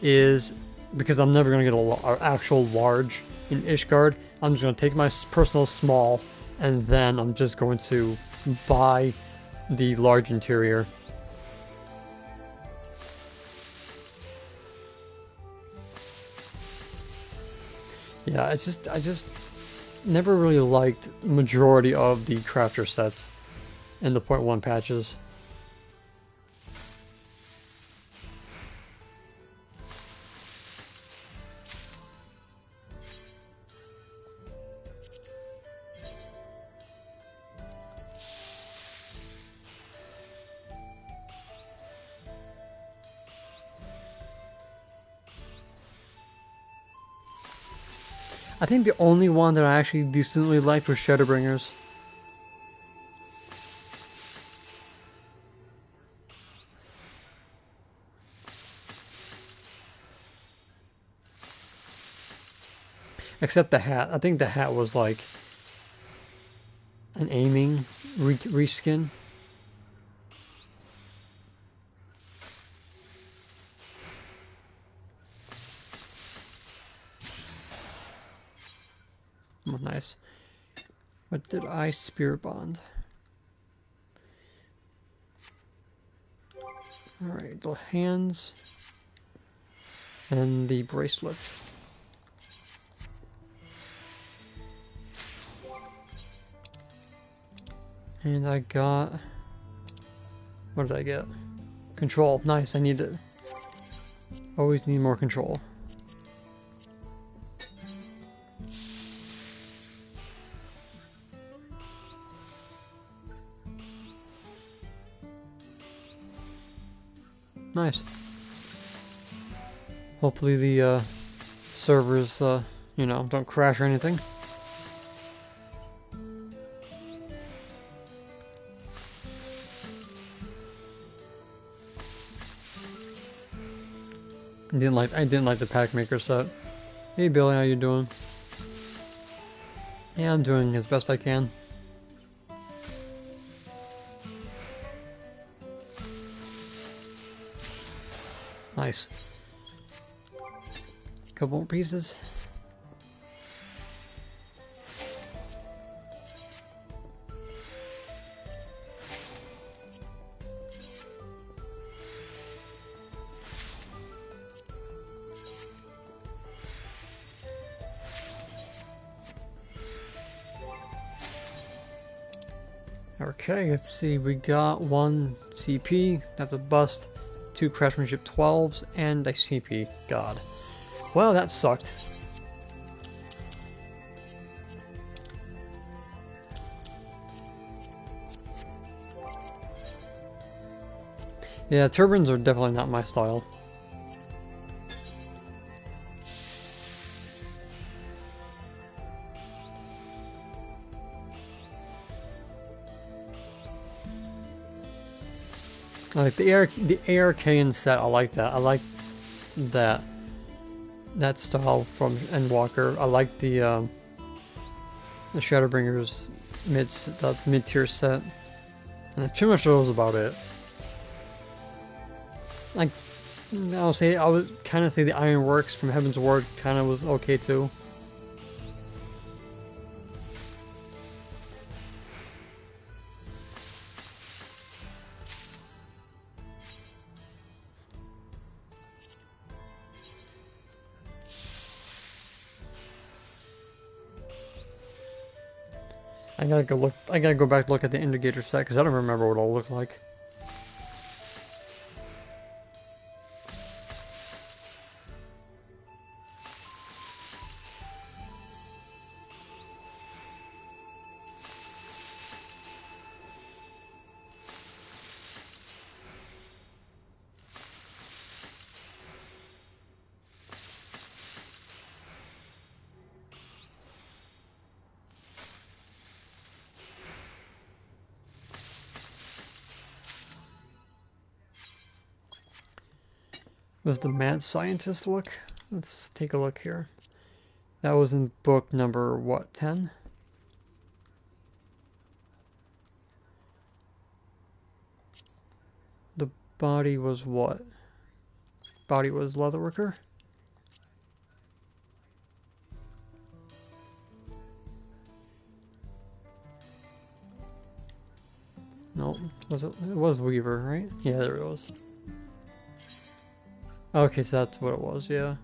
A: is, because I'm never gonna get an actual large in Ishgard, I'm just gonna take my personal small, and then I'm just going to buy the large interior. Yeah, I just never really liked majority of the crafter sets in the 0.1 patches. I think the only one that I actually decently liked was Shadowbringers. Except the hat. I think the hat was like an aiming reskin. Oh, nice. What did I Spirit Bond? Alright, the hands and the bracelet. And I got... What did I get? Control. Nice, I need it. Always need more control. Nice. Hopefully the servers, you know, don't crash or anything. I didn't like the pack maker set. Hey Billy, how you doing? Yeah, I'm doing as best I can. Nice. Couple more pieces. Okay, let's see. We got 1 CP. That's a bust. 2 craftsmanship 12s and a CP. God. Well, that sucked. Yeah, turbines are definitely not my style. I like the ARKN set. I like that. I like that style from Endwalker. I like the Shadowbringers mid-tier set. And pretty much that was about it. Like, I would kind of say the Ironworks from Heaven's Ward kind of was okay too. I gotta go back and look at the indicator set because I don't remember what it all looked like. Was the mad scientist look? Let's take a look here. That was in book number, what, 10? The body was what? Body was leatherworker? No, was it? It was Weaver, right? Yeah, there it was. Okay, so that's what it was, yeah.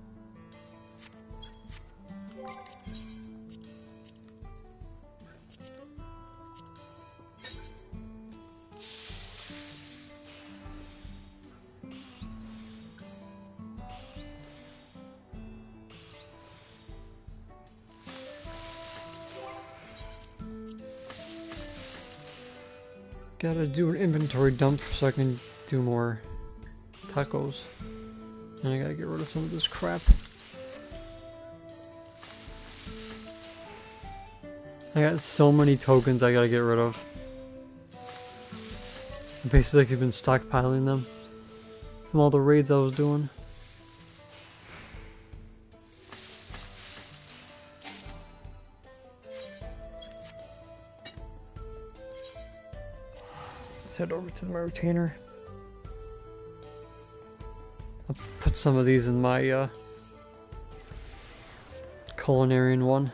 A: Gotta do an inventory dump so I can do more tacos. And I gotta get rid of some of this crap. I got so many tokens I gotta get rid of. Basically, I've been stockpiling them from all the raids I was doing. head over to my retainer. I'll put some of these in my culinarian one.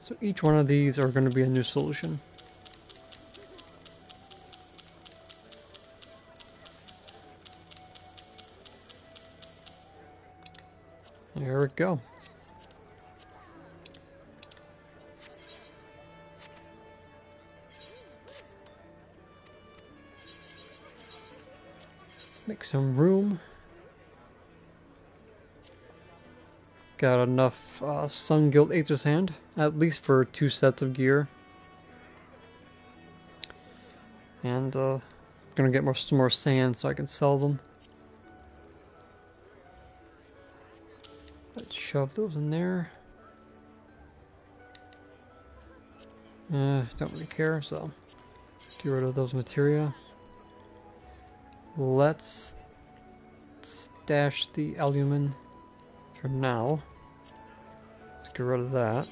A: So each one of these are going to be a new solution. There we go. Make some room. Got enough Sun Guild Aether's Hand, at least for 2 sets of gear. And gonna get some more sand so I can sell them. Let's shove those in there. Don't really care, so get rid of those materia. Let's stash the alumen for now. Let's get rid of that.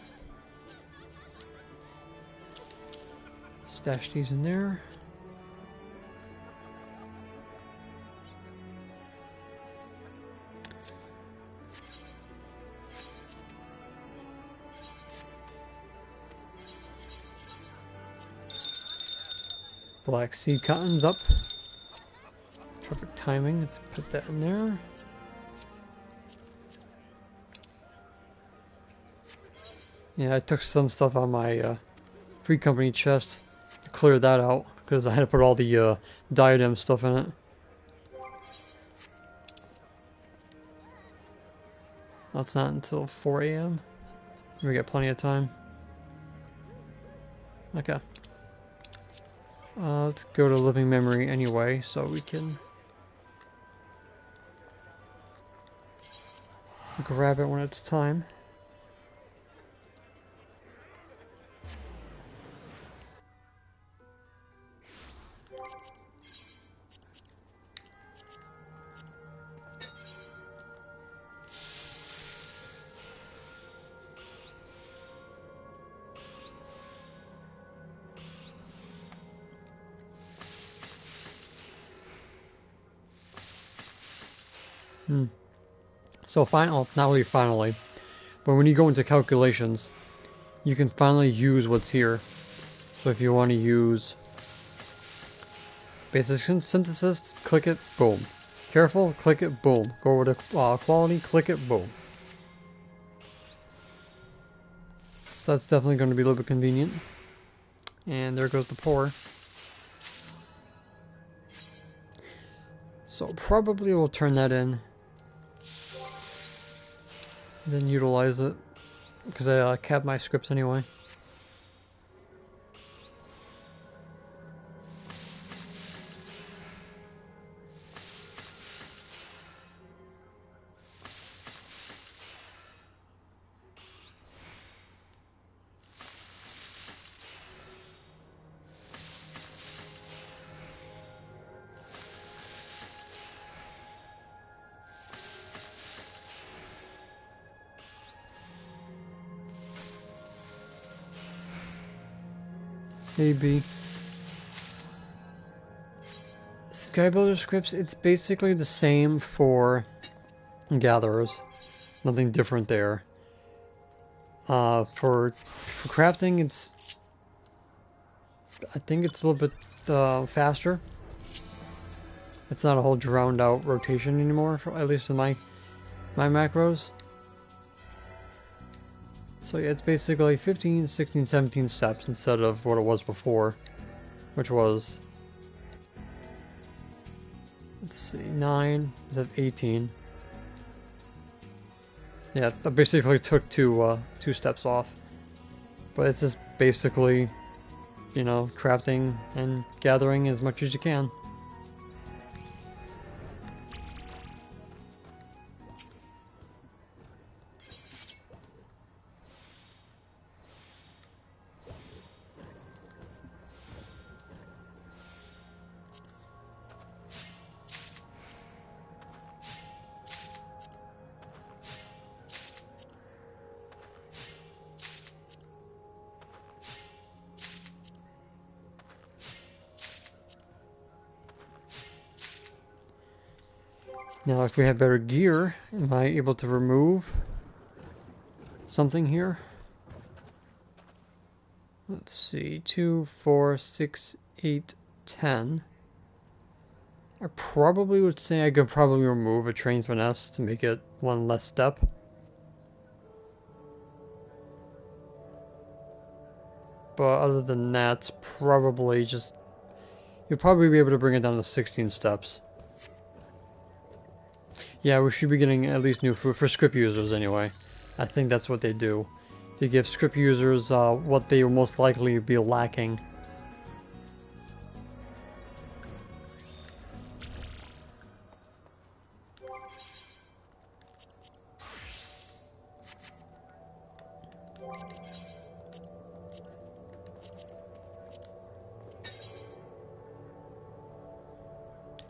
A: Stash these in there. Black seed cotton's up. Perfect timing. Let's put that in there. Yeah, I took some stuff on my free company chest to clear that out because I had to put all the diadem stuff in it. That's not until 4 a.m. We got plenty of time. Okay. Let's go to living memory anyway, so we can grab it when it's time. So not really finally, but when you go into calculations, you can finally use what's here. So if you want to use basic synthesis, click it, boom. Careful, click it, boom. Go over to quality, click it, boom. So that's definitely going to be a little bit convenient. And there goes the pour. So probably we'll turn that in. Then utilize it. Because I capped my scripts anyway. Maybe. Skybuilder scripts, it's basically the same for gatherers. Nothing different there. For crafting, I think it's a little bit faster. It's not a whole drowned out rotation anymore, at least in my macros. So yeah, it's basically 15, 16, 17 steps instead of what it was before, which was, let's see, 9 instead of 18. Yeah, I basically took two steps off. But it's just basically, you know, crafting and gathering as much as you can. Now, if we have better gear, am I able to remove something here? Let's see, 2, 4, 6, 8, 10. I probably would say I could probably remove a train finesse to make it one less step. But other than that, probably just... You'll probably be able to bring it down to 16 steps. Yeah, we should be getting at least new food for script users anyway. I think that's what they do. They give script users what they will most likely be lacking.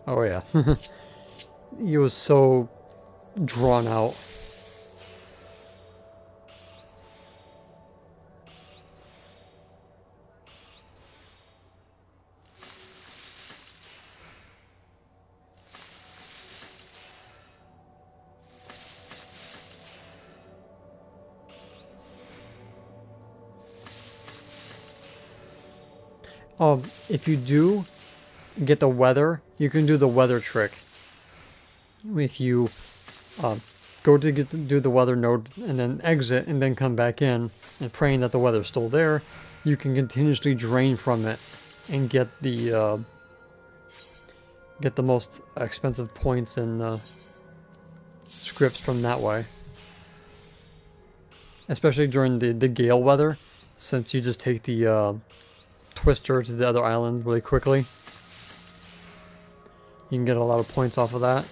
A: Oh yeah. He was so drawn out. If you do get the weather, you can do the weather trick. If you go to do the weather node and then exit and then come back in and praying that the weather's still there, you can continuously drain from it and get the most expensive points and scripts from that way. Especially during the gale weather, since you just take the twister to the other island really quickly. You can get a lot of points off of that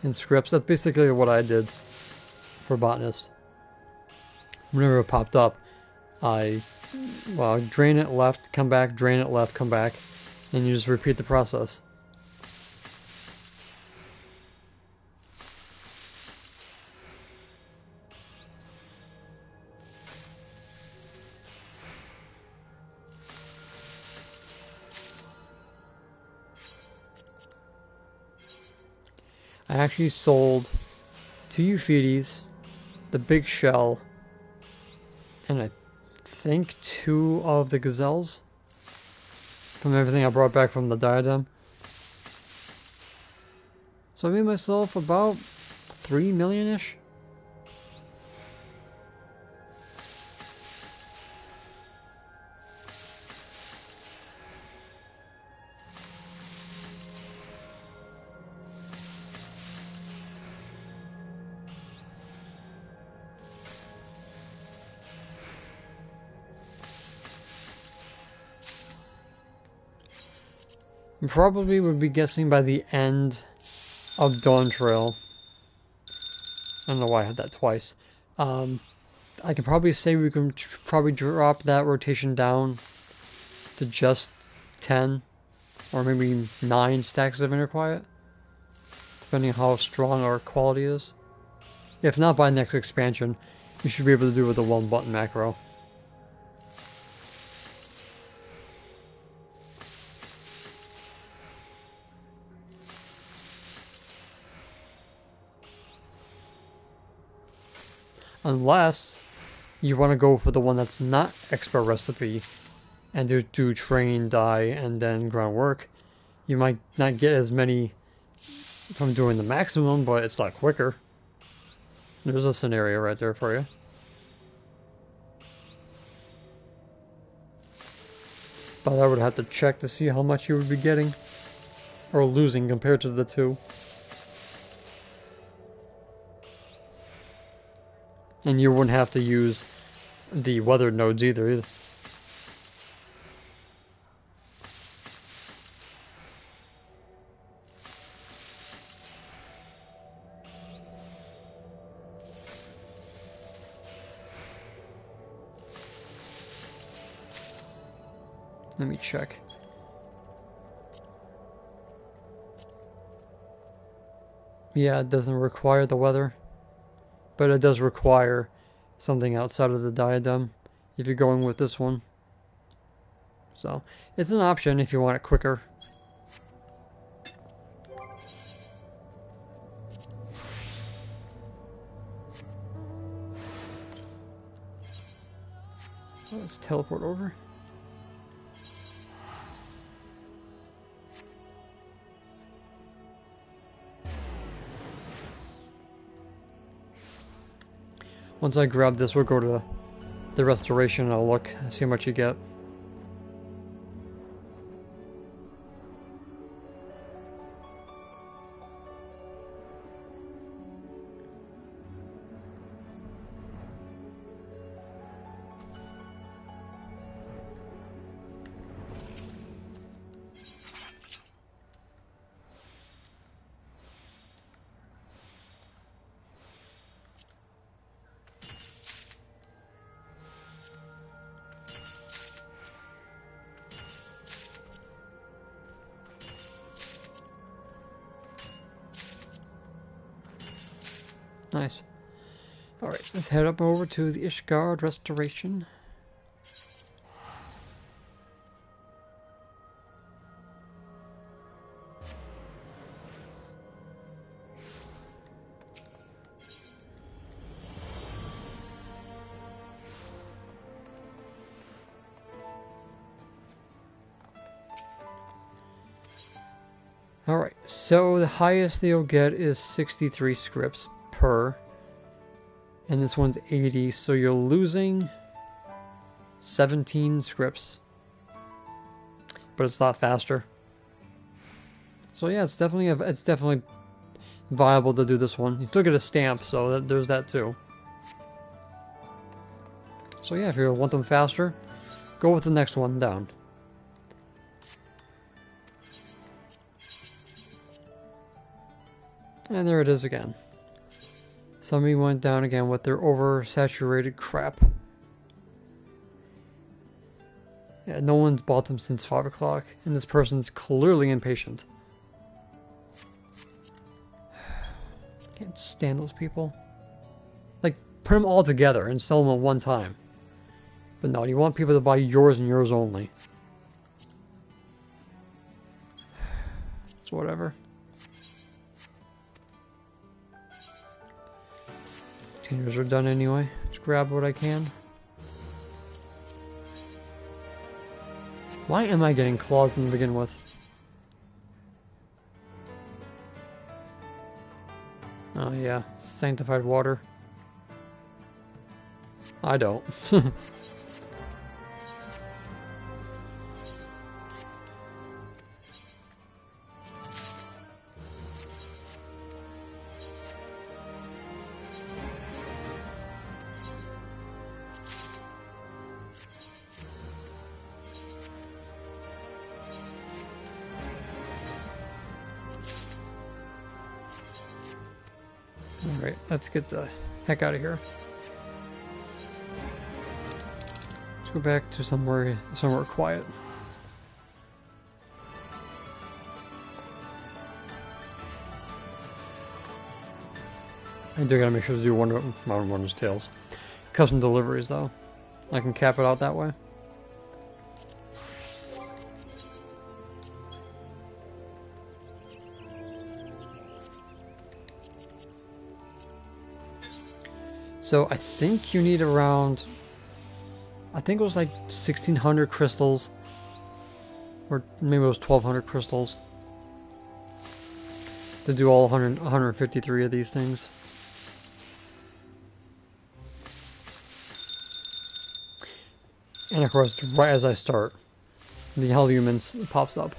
A: in scripts. That's basically what I did for Botanist. Whenever it popped up, I drain it left, come back, drain it left, come back, and you just repeat the process. I actually sold 2 Euphides, the big shell, and I think 2 of the gazelles from everything I brought back from the diadem. So I made myself about 3 million-ish. Probably would be guessing by the end of Dawntrail. I don't know why I had that twice. I can probably say we can probably drop that rotation down to just 10 or maybe 9 stacks of Inner Quiet, depending on how strong our quality is. If not by next expansion, you should be able to do it with a 1-button macro. Unless you want to go for the one that's not expert recipe and do train, die, and then groundwork. You might not get as many from doing the maximum, but it's a lot quicker. There's a scenario right there for you. But I would have to check to see how much you would be getting or losing compared to the 2. And you wouldn't have to use the weather nodes either. Let me check. Yeah, it doesn't require the weather, but it does require something outside of the diadem if you're going with this one. So it's an option if you want it quicker. Let's teleport over. Once I grab this, we'll go to the restoration and I'll look and see how much you get. Nice. Alright, let's head up over to the Ishgard Restoration. Alright, so the highest that you'll get is 63 scripts per. And this one's 80, so you're losing 17 scripts. But it's a lot faster. So yeah, it's definitely viable to do this one. You still get a stamp, so there's that too. So yeah, if you want them faster, go with the next one down. And there it is again. Somebody went down again with their oversaturated crap. Yeah, no one's bought them since 5 o'clock, and this person's clearly impatient. Can't stand those people. Like, put them all together and sell them at one time. But no, you want people to buy yours and yours only. So whatever. Containers are done anyway. Just grab what I can. Why am I getting claws to begin with? Oh yeah, sanctified water. I don't. Alright, let's get the heck out of here. Let's go back to somewhere quiet. I do gotta make sure to do Wonder's Tales. Custom deliveries though. I can cap it out that way. So I think you need around, I think it was like 1,600 crystals, or maybe it was 1,200 crystals to do all 153 of these things. And of course, right as I start, the Hellhumans pops up.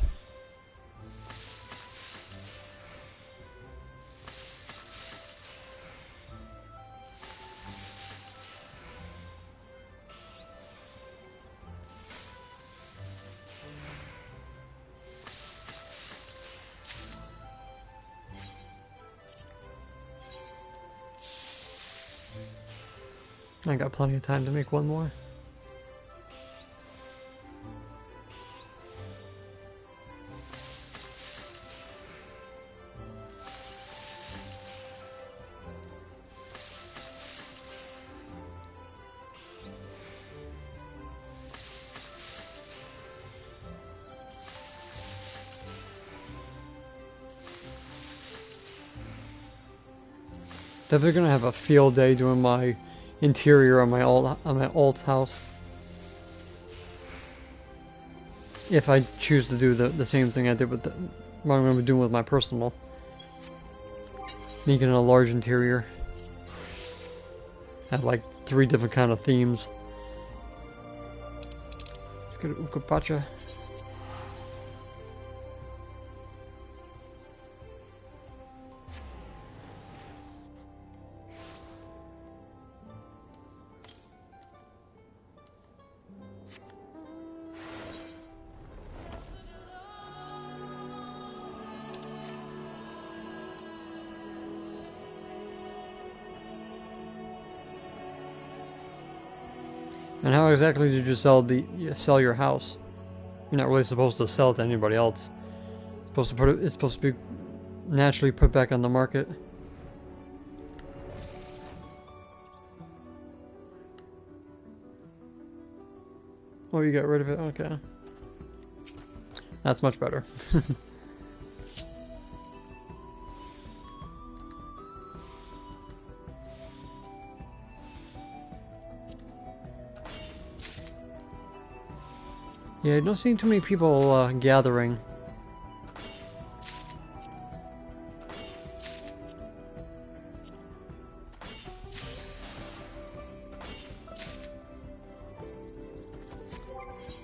A: I got plenty of time to make one more. Definitely gonna have a field day doing my interior on my old house. if I choose to do the same thing I did with what I'm going to be doing with my personal. Making a large interior. Have like 3 different kind of themes. Let's go to Ukapacha. And how exactly did you sell your house? You're not really supposed to sell it to anybody else. It's supposed to be naturally put back on the market. Oh, you got rid of it? Okay. That's much better. Yeah, I don't see too many people gathering.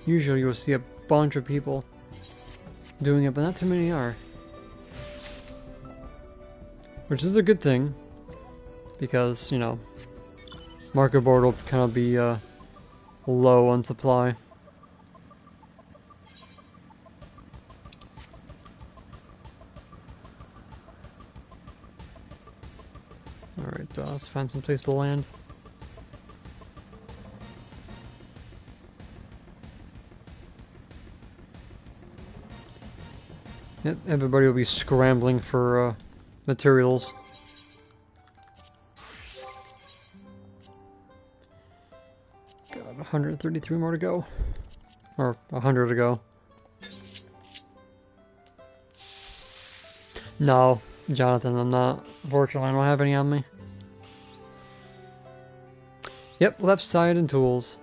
A: Usually you'll see a bunch of people doing it, but not too many are. Which is a good thing, because, you know, market board will kind of be low on supply. Alright, let's find some place to land. Yep, everybody will be scrambling for materials. Got 133 more to go. Or 100 to go. No, Jonathan, I'm not. Unfortunately, I don't have any on me. Yep, left side and tools.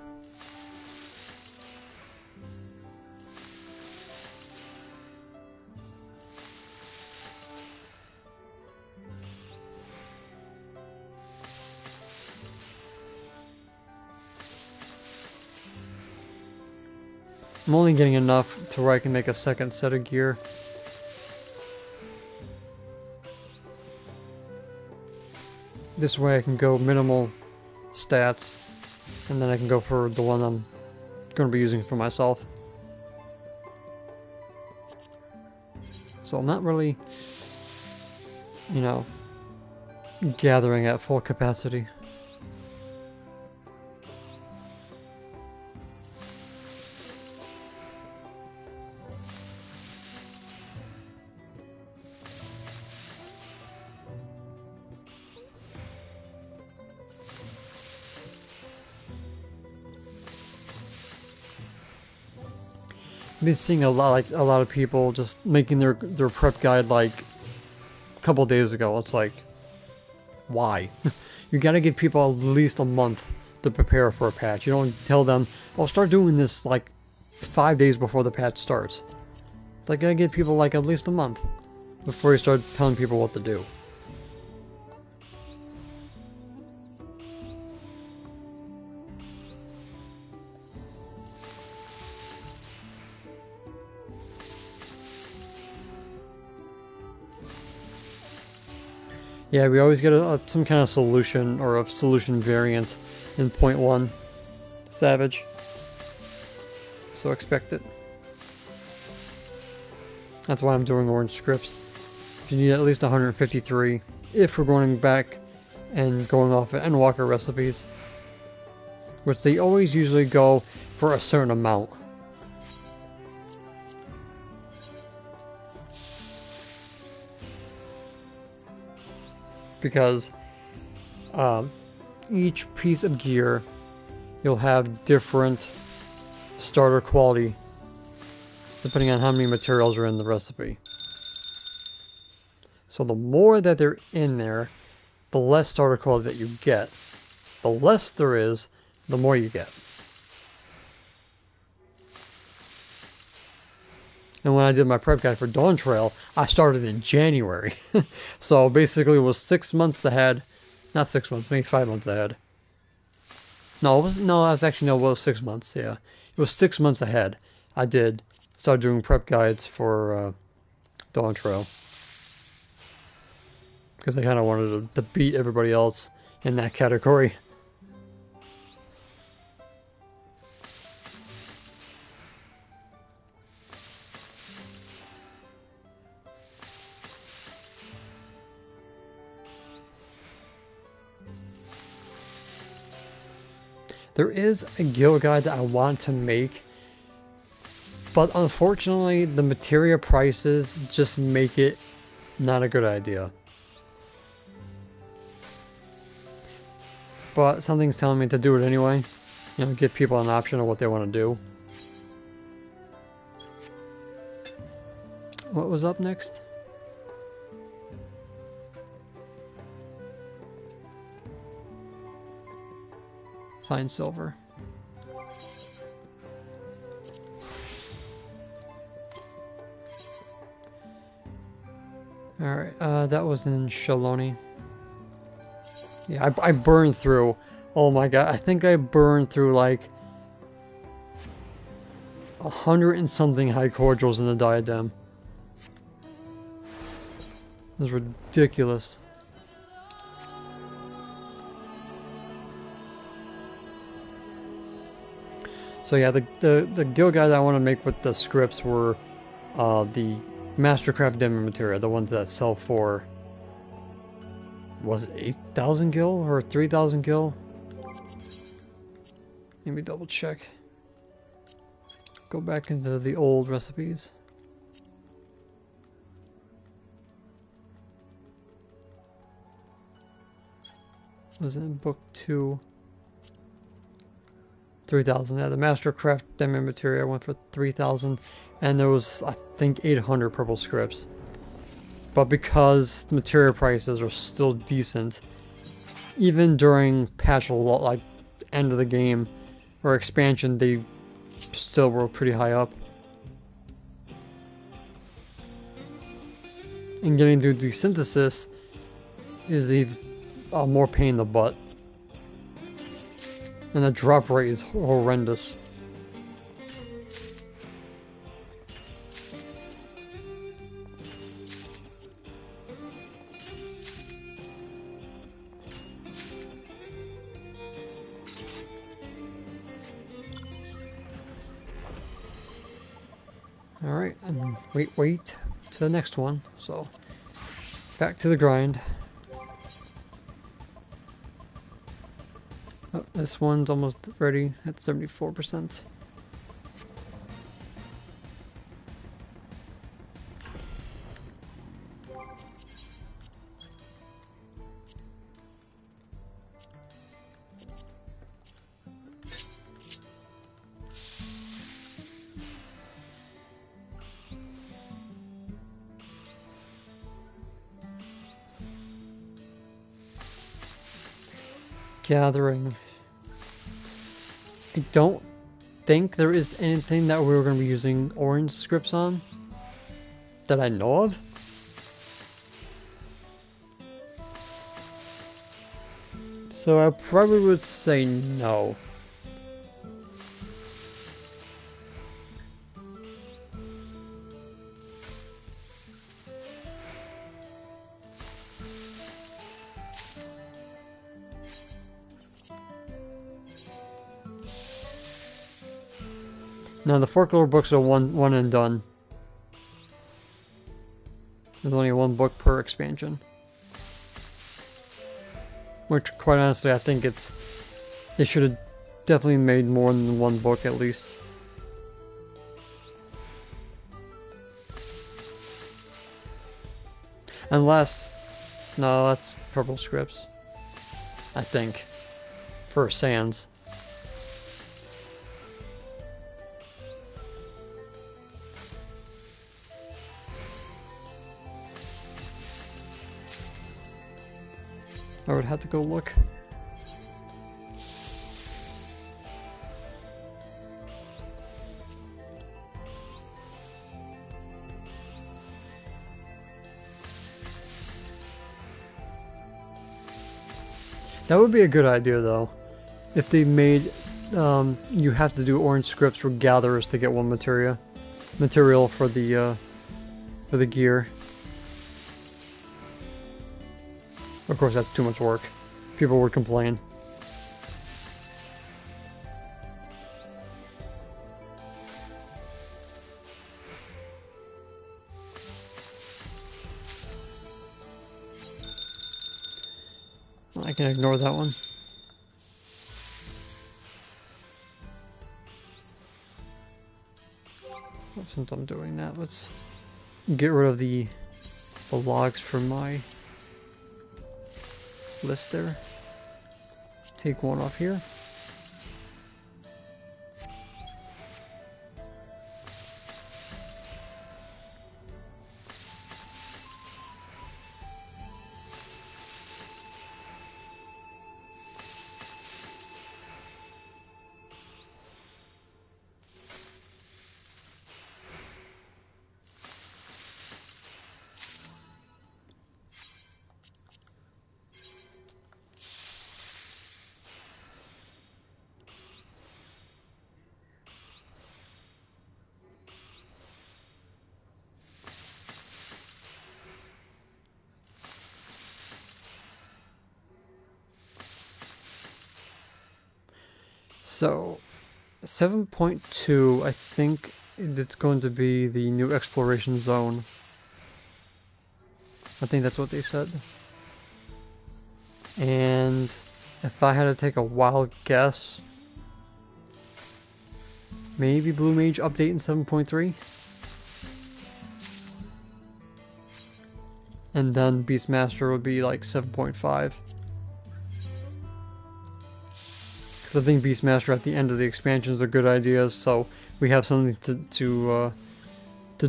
A: I'm only getting enough to where I can make a second set of gear. This way I can go minimal stats, and then I can go for the one I'm going to be using for myself. So I'm not really, you know, gathering at full capacity. I've been seeing a lot of people just making their prep guide like a couple days ago. It's like, why? You gotta give people at least a month to prepare for a patch. You don't tell them, "Oh, start doing this like 5 days before the patch starts." It's like, gotta give people like at least a month before you start telling people what to do. Yeah, we always get some kind of solution or a solution variant in 0.1 Savage. So expect it. That's why I'm doing orange scripts. You need at least 153 if we're going back and going off of Endwalker recipes, which they always usually go for a certain amount. Because each piece of gear, you'll have different starter quality depending on how many materials are in the recipe. So the more that they're in there, the less starter quality that you get. The less there is, the more you get. And when I did my prep guide for Dawntrail, I started in January. So basically it was 6 months ahead. Not 6 months, maybe 5 months ahead. No, I was actually, no, it was 6 months, yeah. It was 6 months ahead. I did start doing prep guides for Dawntrail. Because I kind of wanted to beat everybody else in that category. There is a guild guide that I want to make, but unfortunately the materia prices just make it not a good idea. But something's telling me to do it anyway. You know, give people an option of what they want to do. What was up next? Find silver. Alright, that was in Shaloni. Yeah, I burned through. Oh my god, I think I burned through like 100 and something high cordials in the diadem. It was ridiculous. So yeah, the guild guides I want to make with the scripts were the Mastercraft demo materia, the ones that sell for, was it 8,000 gil or 3,000 gil? Let me double check. Go back into the old recipes. Was it in book 2? 3,000. Yeah, the Mastercraft demo materia went for 3,000, and there was, I think, 800 purple scripts. But because the materia prices are still decent, even during patch like end of the game or expansion, they still were pretty high up. And getting through desynthesis is even more pain in the butt. And the drop rate is horrendous. Alright, and wait to the next one. So, back to the grind. Oh, this one's almost ready at 74%. Gathering. I don't think there is anything that we're going to be using orange scripts on that I know of. So I probably would say no. Now the folklore books are one and done. There's only one book per expansion. Which, quite honestly, I think they should have definitely made more than one book at least. Unless, no, that's purple scripts. I think. For Sans. I would have to go look. That would be a good idea, though. If they made, you have to do orange scripts for gatherers to get one material for the gear. Of course, that's too much work. People would complain. I can ignore that one. Since I'm doing that, let's get rid of the logs from my list there. Take one off here. So, 7.2, I think it's going to be the new exploration zone. I think that's what they said. And if I had to take a wild guess, maybe Blue Mage update in 7.3? And then Beastmaster would be like 7.5. Because I think Beastmaster at the end of the expansion is a good idea, so we have something to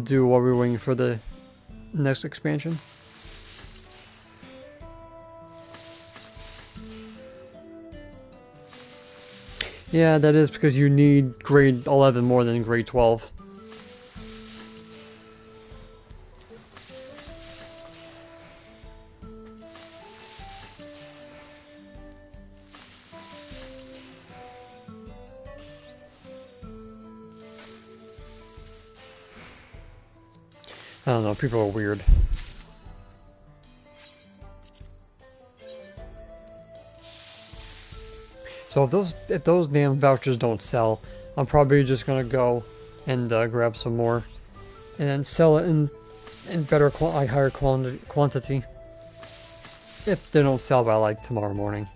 A: do while we're waiting for the next expansion. Yeah, that is because you need grade 11 more than grade 12. I don't know, people are weird. So if those damn vouchers don't sell, I'm probably just gonna go and grab some more, and then sell it in better higher quantity. If they don't sell by like tomorrow morning.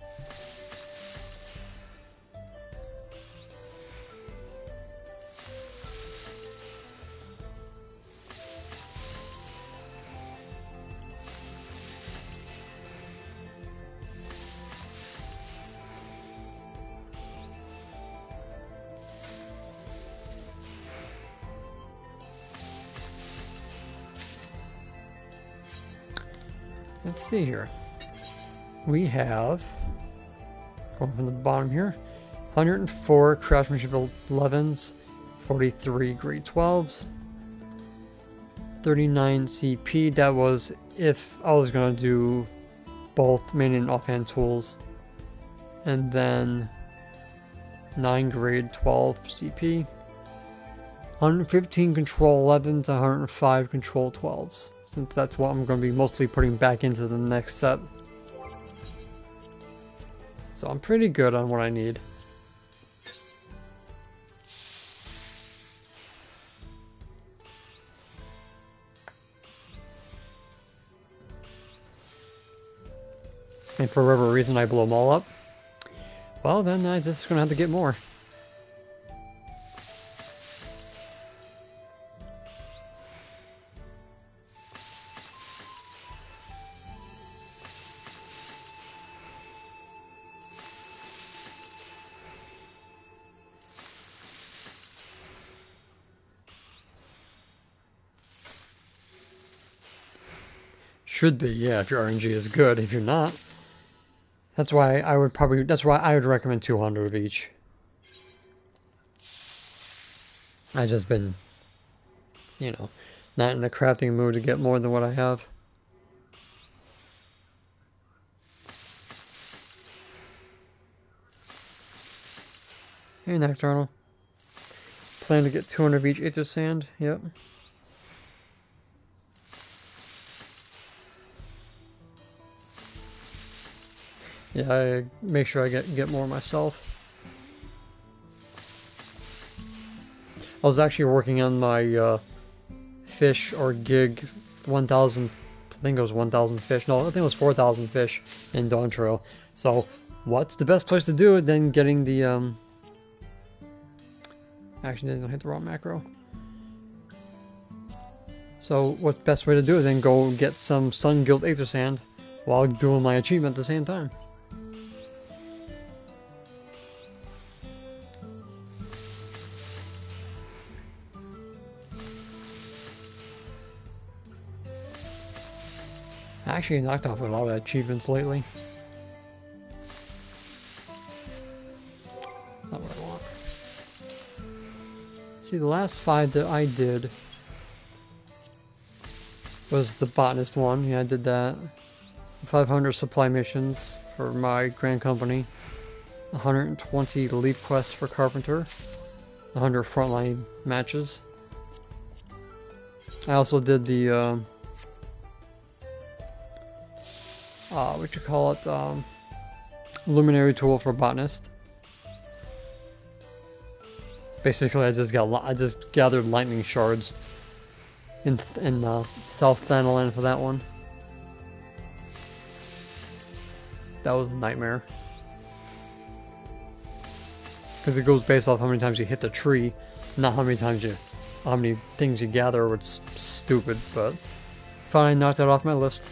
A: Let's see here. We have, going from the bottom here, 104 craftsmanship 11s, 43 grade 12s, 39 CP. That was if I was going to do both main and offhand tools. And then 9 grade 12 CP. 115 control 11s, 105 control 12s. Since that's what I'm going to be mostly putting back into the next set. So I'm pretty good on what I need. And for whatever reason I blow them all up, well then I'm just going to have to get more. Should be, yeah, if your RNG is good. If you're not, that's why I would recommend 200 of each. I just been, not in the crafting mood to get more than what I have. Hey, Nocturnal. Plan to get 200 of each Aether Sand. Yep. Yeah, I make sure I get more myself. I was actually working on my fish or gig 1,000. I think it was 1,000 fish. No, I think it was 4,000 fish in Dawntrail. So, what's the best place to do it than getting the Actually, didn't hit the wrong macro. So, what's the best way to do it then go get some Sun Guild Aether Sand while doing my achievement at the same time. I actually knocked off a lot of achievements lately. That's not what I want. See, the last 5 that I did was the Botanist one. Yeah, I did that. 500 supply missions for my Grand Company. 120 Leap quests for Carpenter. 100 frontline matches. I also did the what you call it, Luminary tool for Botanist. Basically, I just gathered lightning shards in South Thanalan for that one. That was a nightmare. Because it goes based off how many times you hit the tree, not how many things you gather, which is stupid, but finally knocked that off my list.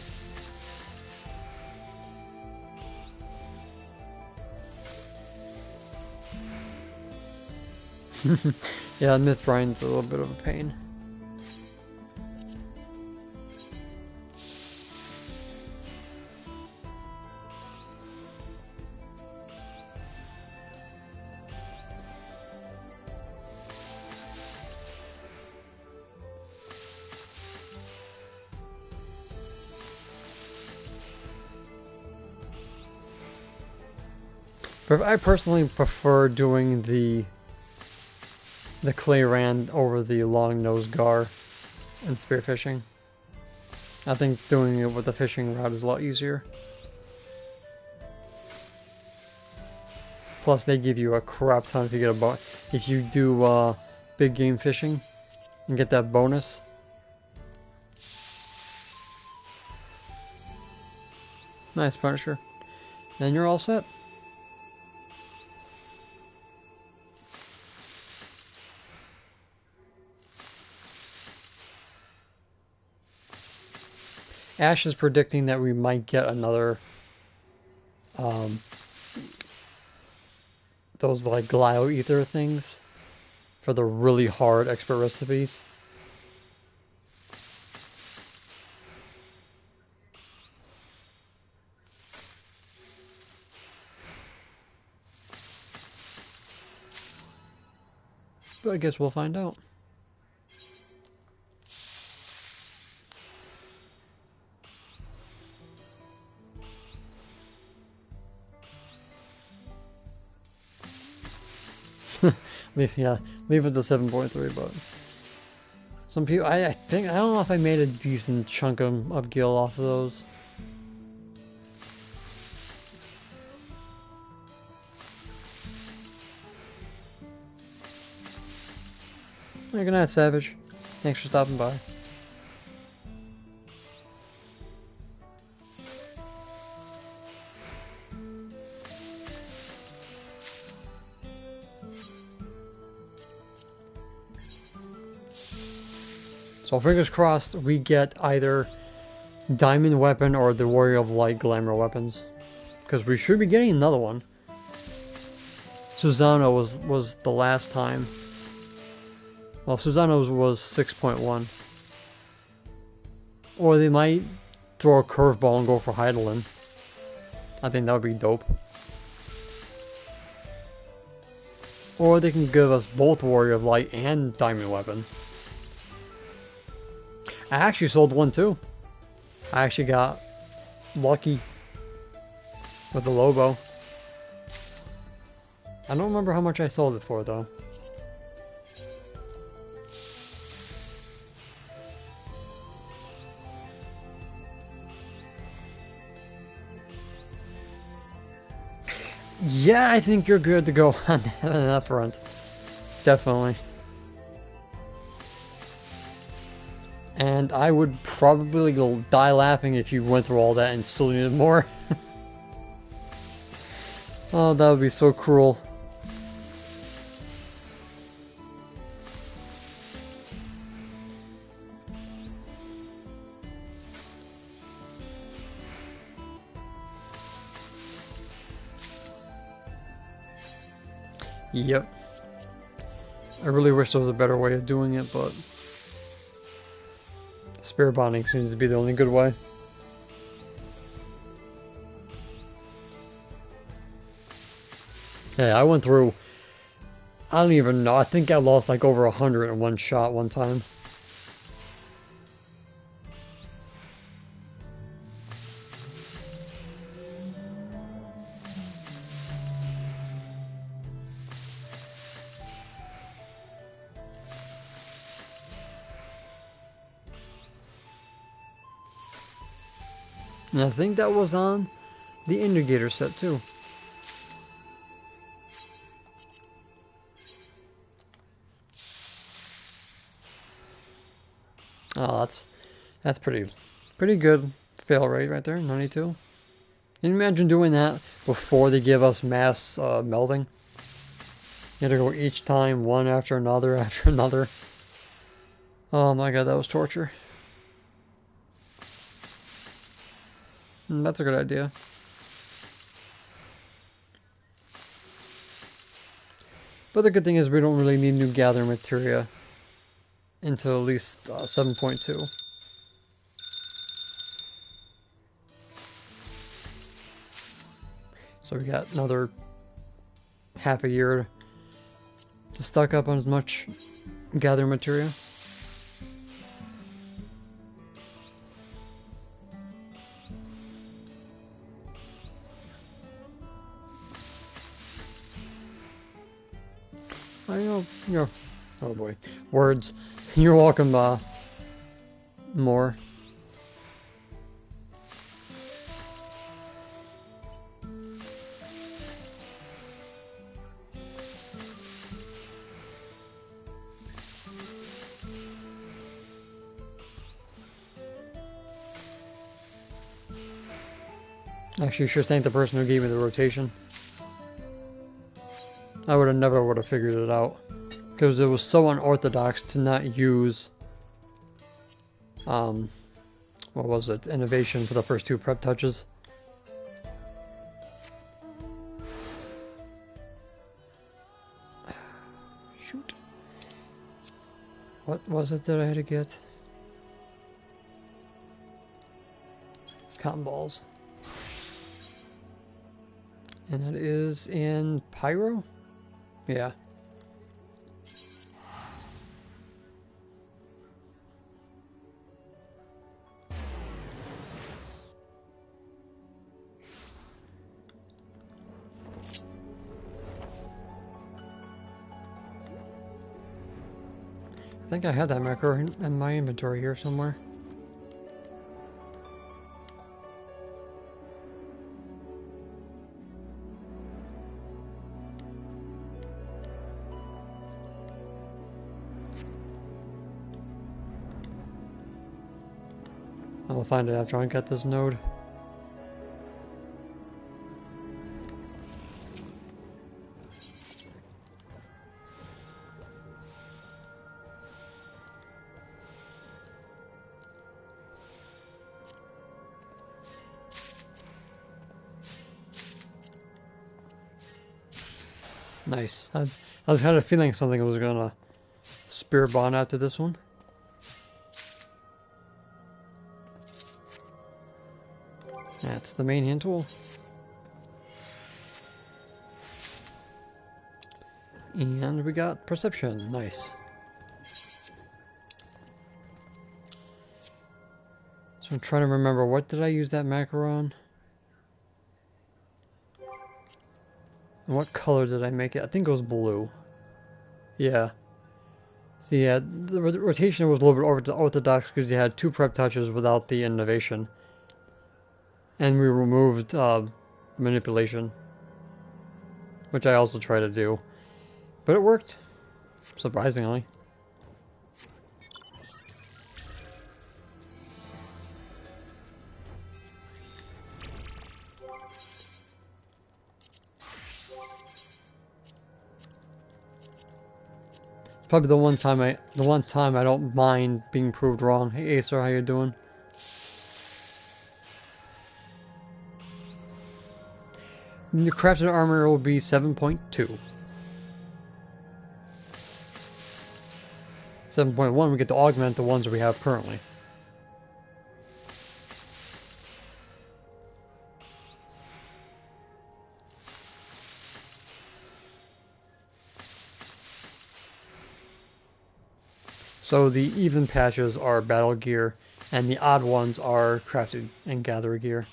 A: Yeah, Myth Brine's a little bit of a pain. I personally prefer doing the clay rand over the long nose gar and spearfishing. I think doing it with the fishing rod is a lot easier. Plus, they give you a crap ton if you get if you do big game fishing and get that bonus. Nice, Punisher. Then you're all set. Ash is predicting that we might get another those like Glio Ether things for the really hard expert recipes. But I guess we'll find out. leave it to 7.3, but some people, I think, I don't know if I made a decent chunk of gil off of those. Hey, good night, Savage. Thanks for stopping by. So fingers crossed we get either Diamond Weapon or the Warrior of Light Glamour weapons. Because we should be getting another one. Susano was the last time. Well, Susano's was 6.1. Or they might throw a curveball and go for Heidelin. I think that would be dope. Or they can give us both Warrior of Light and Diamond Weapon. I actually sold one too. I actually got lucky with the Lobo. I don't remember how much I sold it for, though. Yeah, I think you're good to go on that front. Definitely. And I would probably die laughing if you went through all that and still needed more. Oh, that would be so cruel. Yep. I really wish there was a better way of doing it, but spirit bonding seems to be the only good way. Yeah, I went through, I don't even know, I think I lost like over 100 in one shot one time. And I think that was on the indicator set too. Oh, that's pretty good fail rate right there, 92. Can you imagine doing that before they give us mass melding? You had to go each time, one after another after another. Oh my god, that was torture. That's a good idea. But the good thing is we don't really need new gathering materia until at least 7.2. So we got another half a year to stock up on as much gathering materia. I know, oh boy, words. You're welcome, more. Actually, you should thank the person who gave me the rotation. I never would have figured it out. Because it was so unorthodox to not use, what was it, innovation for the first two prep touches. Shoot. What was it that I had to get? Cotton balls. And that is in Pyro? Yeah. I think I had that macro in my inventory here somewhere. I'll find it after I get this node. Nice. I was kind of feeling something was gonna spirit bond after this one. That's the main hand tool. And we got perception. Nice. So I'm trying to remember, what did I use that macro on? And what color did I make it? I think it was blue. Yeah. See, yeah, the rotation was a little bit orthodox because you had 2 prep touches without the innovation. And we removed manipulation, which I also try to do. But it worked, surprisingly. It's probably the one time I don't mind being proved wrong. Hey Acer, how you doing? The crafted armor will be 7.2. 7.1 we get to augment the ones that we have currently. So the even patches are battle gear, and the odd ones are crafted and gather gear.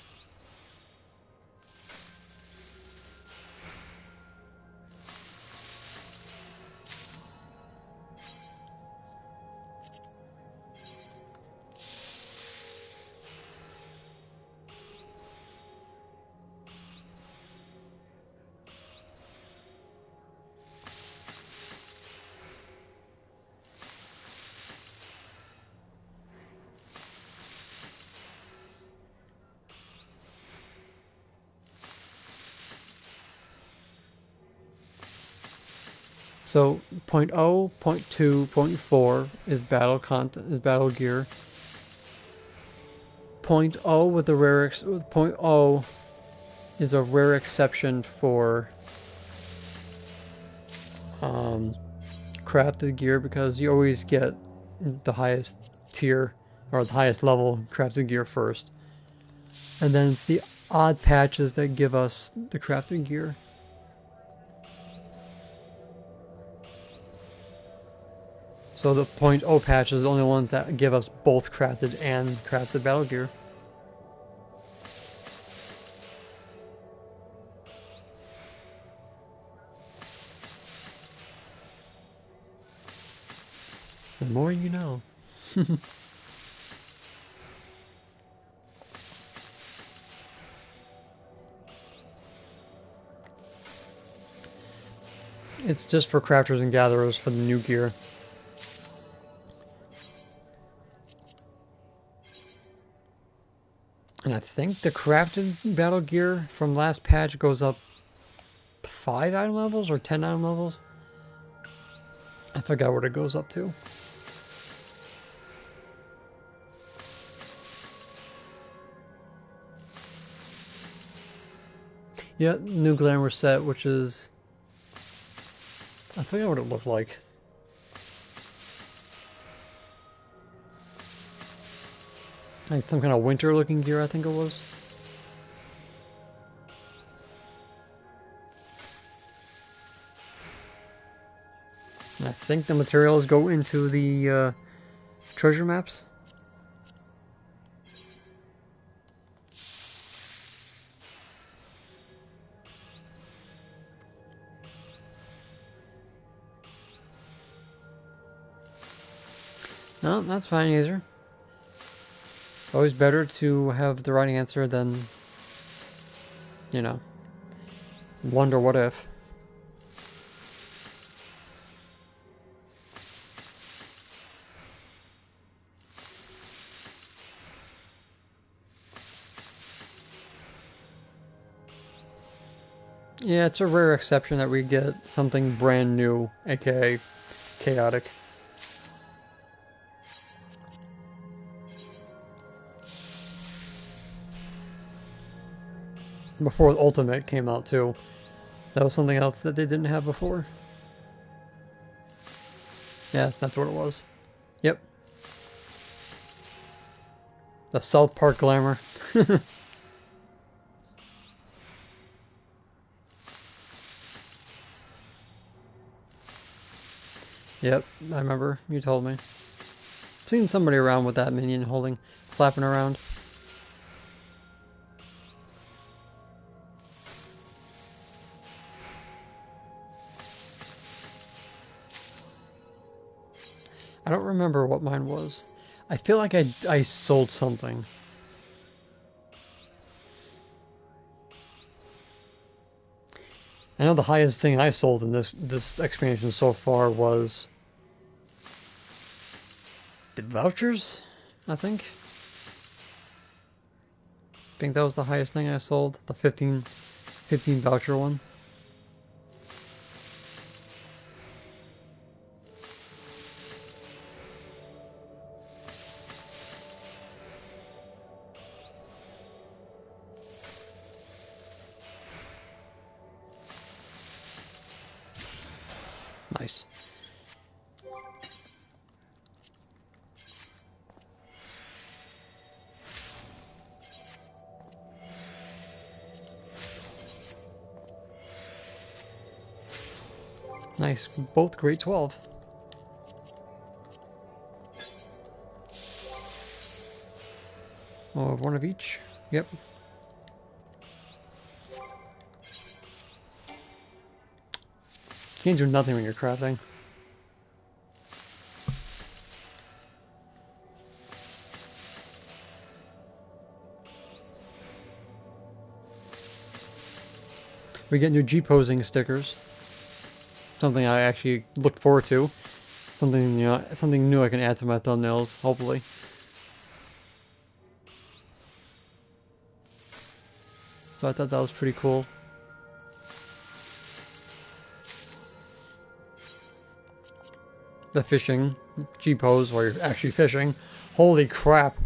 A: So 0.0, 0.2, 0.4 is battle content, is battle gear. 0.0 with the rare 0.0 is a rare exception for crafted gear because you always get the highest tier or the highest level crafted gear first. And then it's the odd patches that give us the crafted gear. So the 0.0 patches are the only ones that give us both crafted and crafted battle gear. The more you know. It's just for crafters and gatherers for the new gear. And I think the crafted battle gear from last patch goes up 5 item levels or 10 item levels. I forgot what it goes up to. Yeah, new glamour set, which is... I forget what it looked like. Like some kind of winter looking gear, I think it was. And I think the materials go into the treasure maps. No, that's fine either. Always better to have the right answer than, you know, wonder what if. Yeah, it's a rare exception that we get something brand new, aka chaotic. Before Ultimate came out too. That was something else that they didn't have before. Yeah, that's what it was. Yep. The South Park glamour. Yep, I remember. You told me. Seen somebody around with that minion holding, flapping around. I don't remember what mine was. I feel like I sold something. I know the highest thing I sold in this expansion so far was the vouchers, I think. I think that was the highest thing I sold, the 15 voucher one. Nice. Nice. Both grade 12. Oh, one of each. Yep. Can't do nothing when you're crafting. We get new G-posing stickers. Something I actually look forward to. Something, you know, something new I can add to my thumbnails, hopefully. So I thought that was pretty cool. The fishing G-pose while you're actually fishing. Holy crap.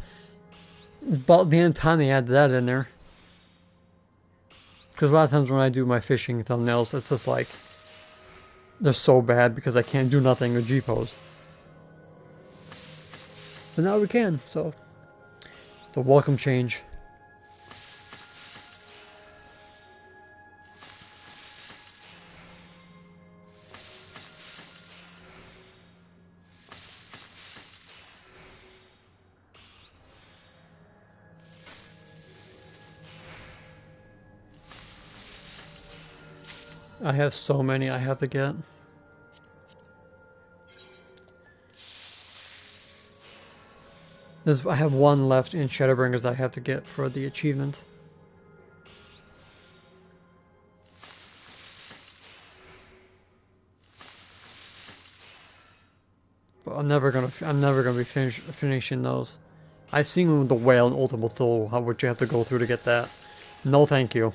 A: About the end time they added that in there. Because a lot of times when I do my fishing thumbnails, it's just like, they're so bad because I can't do nothing with G-pose. But now we can, so it's a welcome change. I have so many I have to get. I have one left in Shadowbringers I have to get for the achievement. But I'm never gonna be finishing those. I've seen the whale and Ultimate Thule, what you have to go through to get that. No, thank you.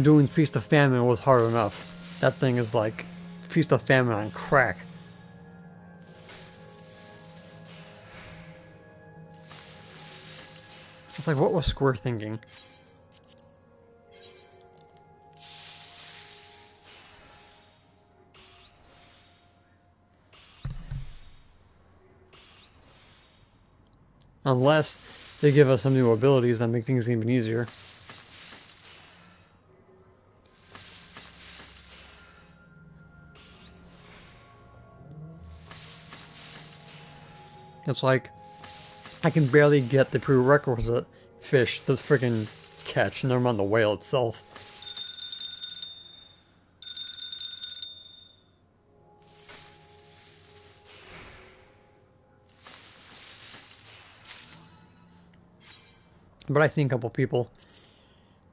A: Doing Feast of Famine was hard enough. That thing is like Feast of Famine on crack. It's like, what was Square thinking? Unless they give us some new abilities that make things even easier. It's like, I can barely get the prerequisite fish to freaking catch, never mind the whale itself. But I've seen a couple people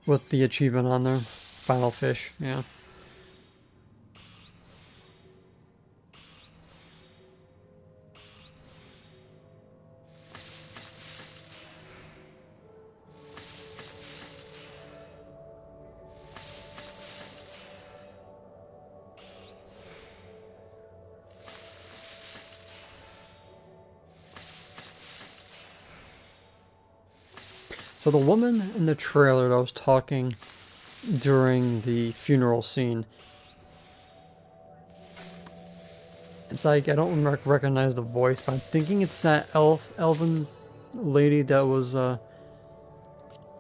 A: with the achievement on their final fish, yeah. So the woman in the trailer that was talking during the funeral scene, it's like, I don't recognize the voice, but I'm thinking it's that elven lady that was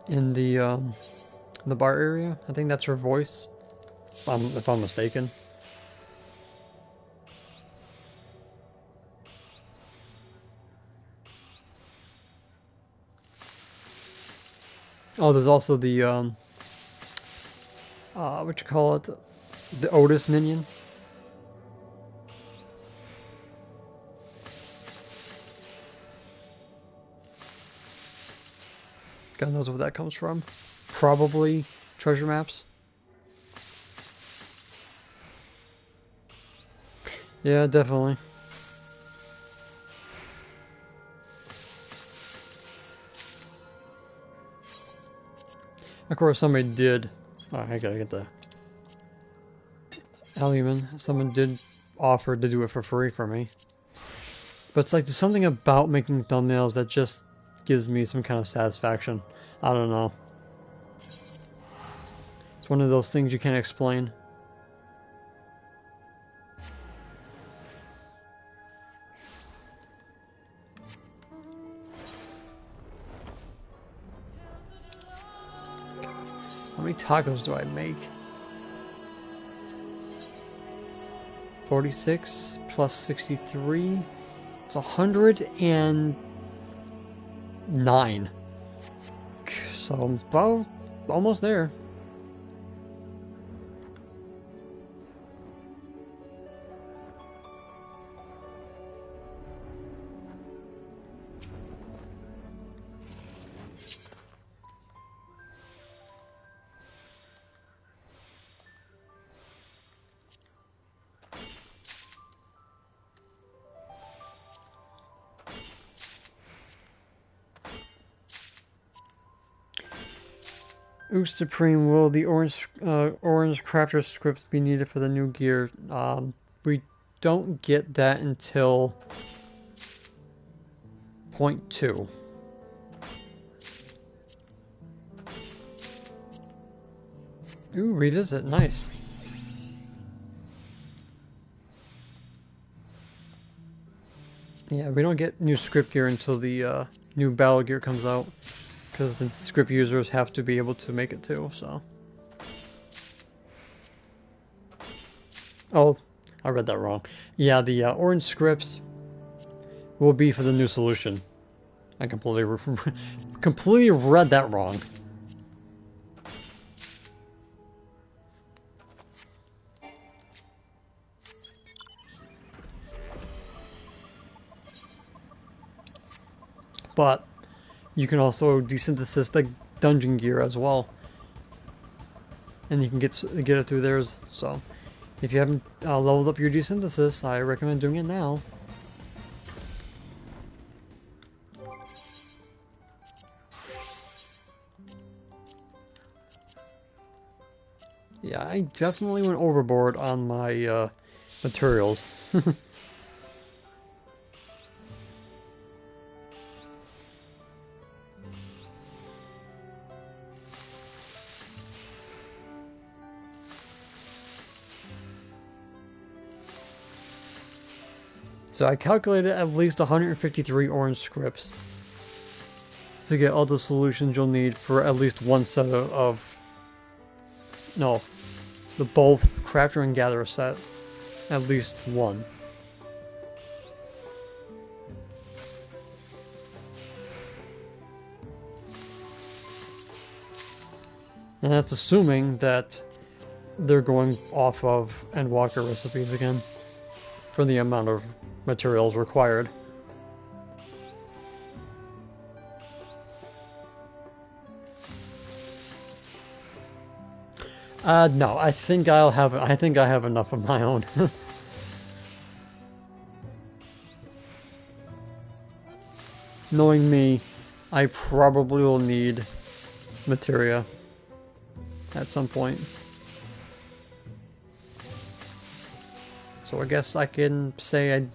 A: in the bar area. I think that's her voice, if I'm mistaken. Oh, there's also the what you call it, The Otis minion. God knows where that comes from. Probably treasure maps. Yeah, definitely. Of course, somebody did. Oh, I gotta get the Alumen. Someone did offer to do it for free for me. But it's like there's something about making thumbnails that just gives me some kind of satisfaction. I don't know. It's one of those things you can't explain. How many tacos do I make? 46 plus 63. It's 109. So I'm about almost there. Ooh, Supreme, will the orange crafter scripts be needed for the new gear? We don't get that until point 2. Ooh, revisit, nice. Yeah, we don't get new script gear until the new battle gear comes out. Because the script users have to be able to make it too, so. Oh, I read that wrong. Yeah, the orange scripts will be for the new solution. I completely read that wrong. But you can also desynthesis the dungeon gear as well, and you can get it through theirs. So, if you haven't leveled up your desynthesis, I recommend doing it now. Yeah, I definitely went overboard on my materials. So I calculated at least 153 orange scripts to get all the solutions you'll need for at least one set no, the both crafter and gatherer set, at least one. And that's assuming that they're going off of Endwalker recipes again for the amount of materials required. No, I think I have enough of my own. Knowing me, I probably will need materia at some point. So I guess I can say I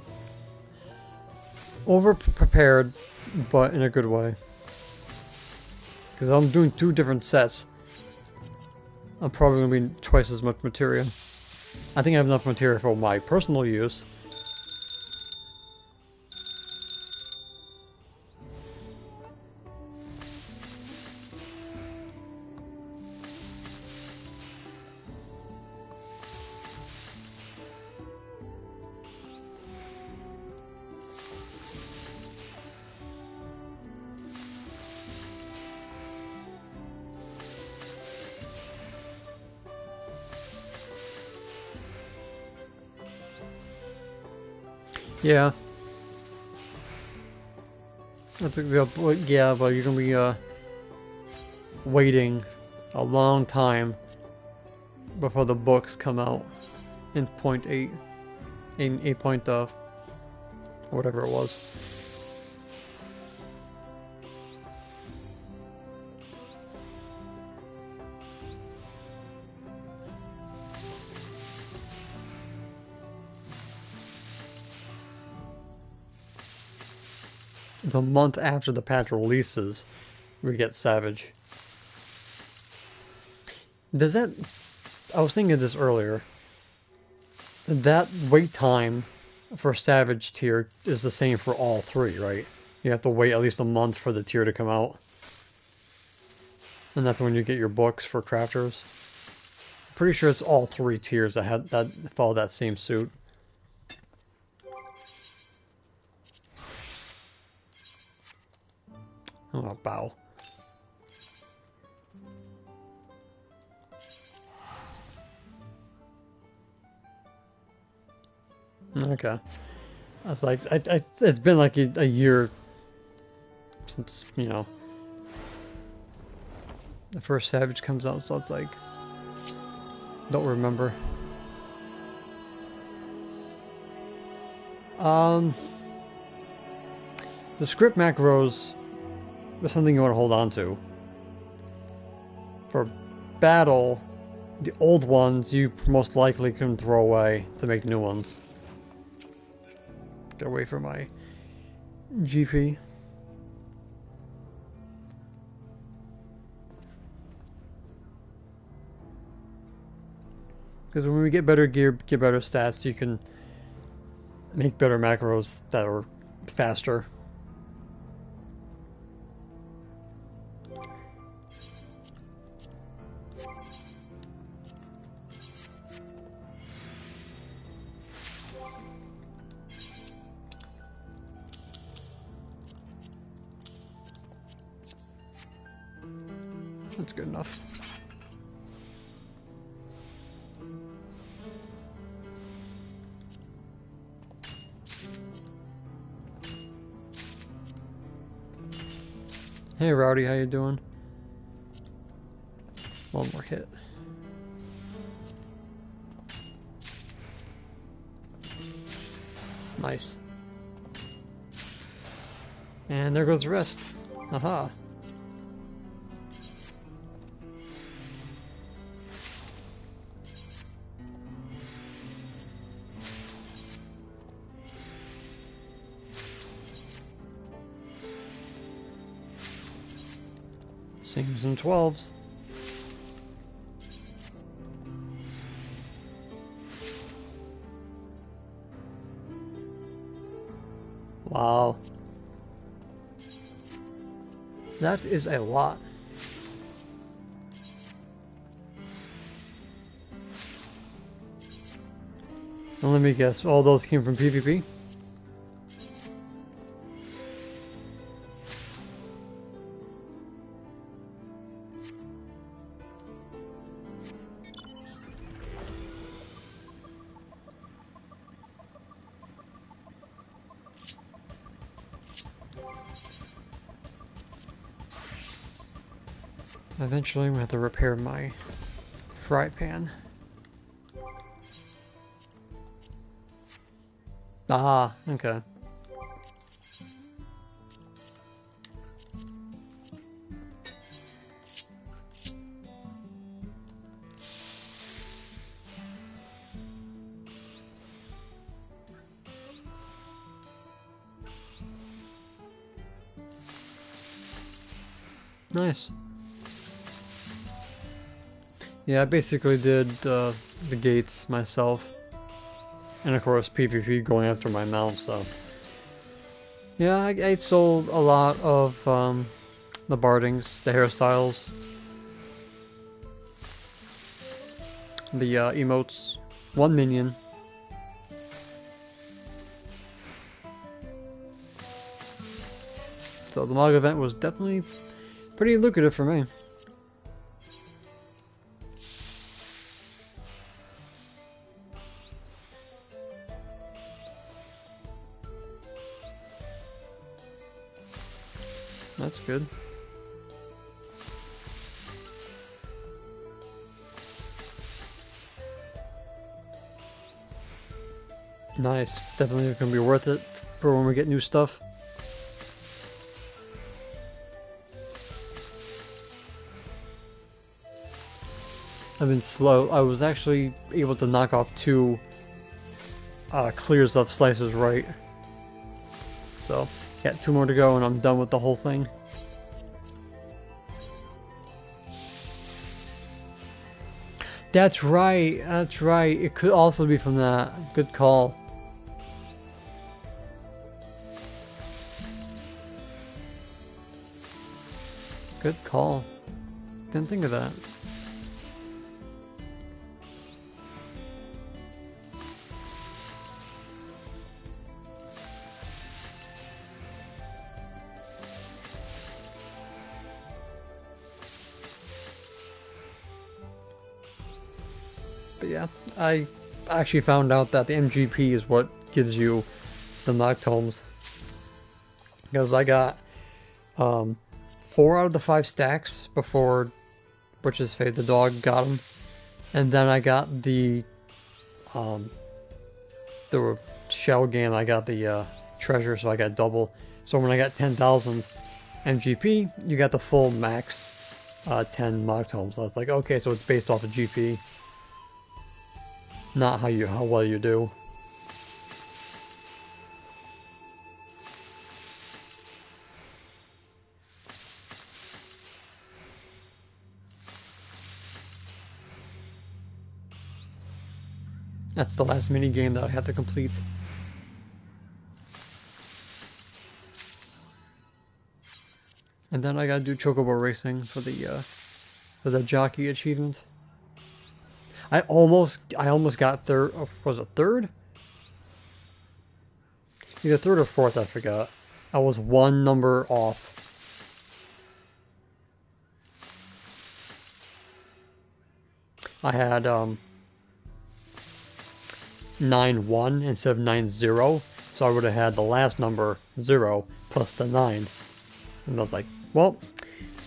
A: over-prepared, but in a good way. Because I'm doing 2 different sets. I'm probably going to be twice as much materia. I think I have enough materia for my personal use. Yeah. Yeah, but you're gonna be waiting a long time before the books come out in point 8, in 8 point whatever it was. It's a month after the patch releases, we get Savage. Does that... I was thinking of this earlier. That wait time for Savage tier is the same for all three, right? You have to wait at least a month for the tier to come out. And that's when you get your books for crafters. I'm pretty sure it's all three tiers that follow that same suit. Oh, bow. Okay. I was like, it's been like a year since, you know, the first Savage comes out, so it's like, don't remember. The script macros is something you want to hold on to. For battle, the old ones you most likely can throw away to make new ones. Get away from my GP. Because when we get better gear, get better stats, you can make better macros that are faster. That's good enough. Hey Rowdy, how you doing? One more hit. Nice. And there goes the rest. Aha. Singles and 12s. Wow. That is a lot. And let me guess, all those came from PvP? Eventually, I'm gonna have to repair my fry pan. Ah, okay. Nice. Yeah, I basically did the gates myself. And of course PvP going after my mount, so... Yeah, I sold a lot of the bardings, the hairstyles, the emotes, one minion. So the Mog event was definitely pretty lucrative for me. That's good. Nice. Definitely gonna be worth it for when we get new stuff. I've been slow. I was actually able to knock off 2 clears of slices right. So, got 2 more to go and I'm done with the whole thing. That's right, that's right. It could also be from that. Good call. Good call. Didn't think of that. But yeah, I actually found out that the MGP is what gives you the Noctomes. Because I got 4 out of the 5 stacks before Butch's Fate, the dog, got them. And then I got the shell game, I got the treasure, so I got double. So when I got 10,000 MGP, you got the full max 10 Noctomes. So I was like, okay, so it's based off of GP. Not how well you do. That's the last mini game that I have to complete. And then I gotta do Chocobo Racing for the jockey achievement. I almost got third. Was it third? Either third or fourth, I forgot. I was 1 number off. I had 9-1 instead of 9-0, so I would have had the last number 0 plus the 9. And I was like, well,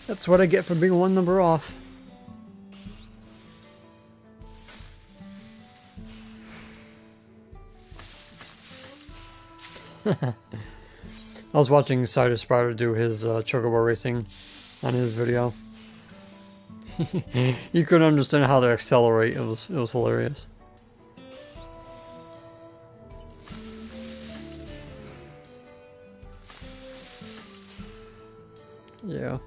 A: that's what I get for being 1 number off. I was watching Cider Spider do his Chocobo Racing on his video. You couldn't understand how to accelerate. It was hilarious. Yeah.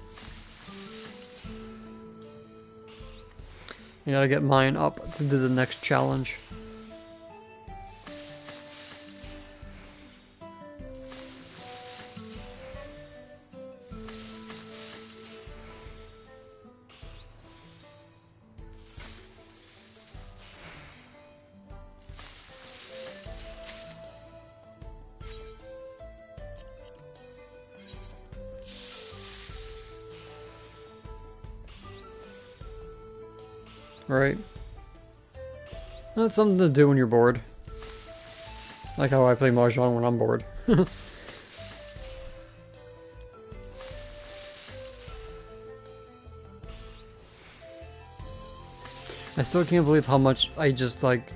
A: I gotta get mine up to do the next challenge. Right. That's something to do when you're bored. Like how I play Mahjong when I'm bored. I still can't believe how much I just like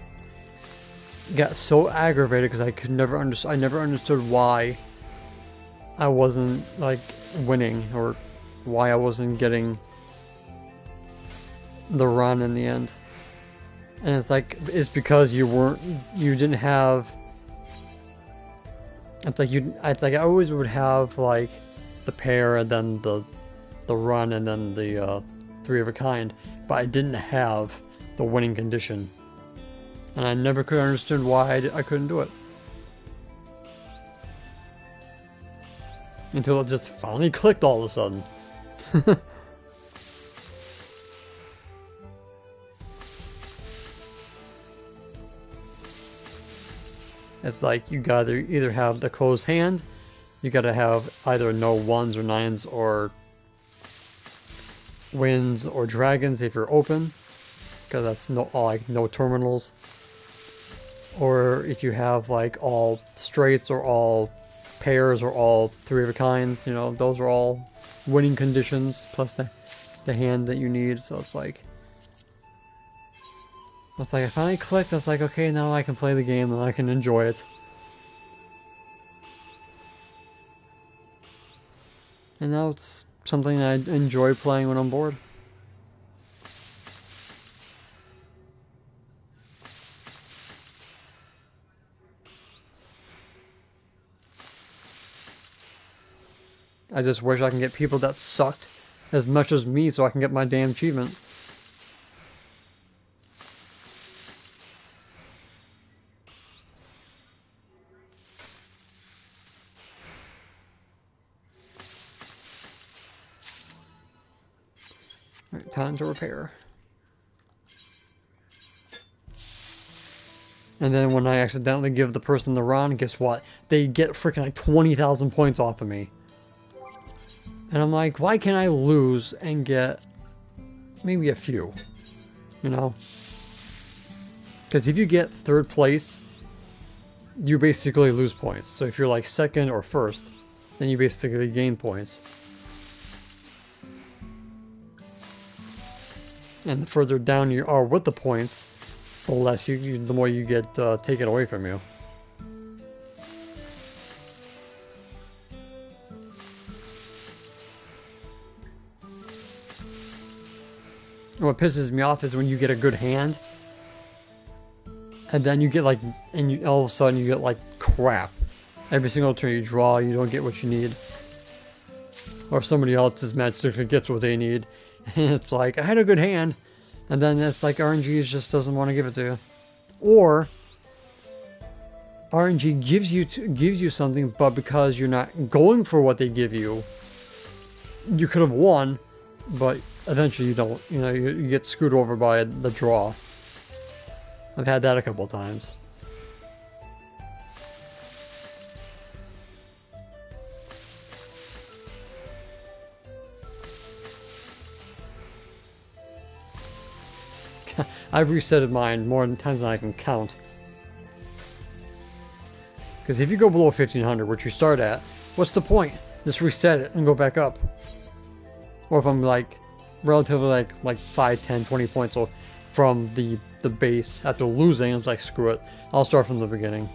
A: got so aggravated because I never understood why I wasn't like winning or why I wasn't getting the run in the end. And it's like, it's because you didn't have, it's like I always would have like the pair and then the run and then the 3 of a kind, but I didn't have the winning condition. And I never could understand why I couldn't do it. Until it just finally clicked all of a sudden. It's like you gotta either have the closed hand, you gotta have either no 1s or 9s or winds or dragons if you're open, because that's no terminals. Or if you have like all straights or all pairs or all 3 of a kinds, you know, those are all winning conditions plus the hand that you need. So it's like I finally clicked. It's like, okay, now I can play the game and I can enjoy it. And now it's something I enjoy playing when I'm bored. I just wish I can get people that sucked as much as me so I can get my damn achievement. Alright, time to repair. And then when I accidentally give the person the run, guess what? They get freaking like 20,000 points off of me. And I'm like, why can't I lose and get maybe a few? You know? Because if you get third place, you basically lose points. So if you're like second or first, then you basically gain points. And the further down you are with the points, the less the more you get taken away from you. And what pisses me off is when you get a good hand, and then you get like, all of a sudden you get like crap. Every single turn you draw, you don't get what you need. Or somebody else's magically gets what they need. And it's like, I had a good hand, and then it's like RNG just doesn't want to give it to you. Or RNG gives you something, but because you're not going for what they give you, you could have won, but eventually you don't. You know, you get screwed over by the draw. I've had that a couple of times. I've resetted mine more times than I can count. Because if you go below 1500, which you start at, what's the point? Just reset it and go back up. Or if I'm like relatively like 5, 10, 20 points from the base after losing, it's like, screw it. I'll start from the beginning.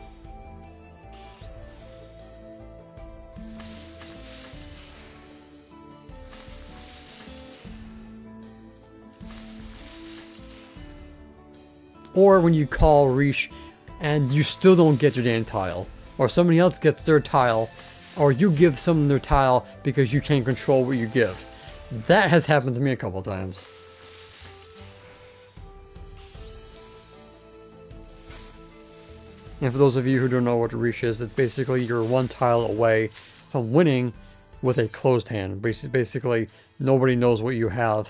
A: Or when you call Reach and you still don't get your damn tile. Or somebody else gets their tile. Or you give someone their tile because you can't control what you give. That has happened to me a couple times. And for those of you who don't know what a Reach is, it's basically you're one tile away from winning with a closed hand. Basically, nobody knows what you have.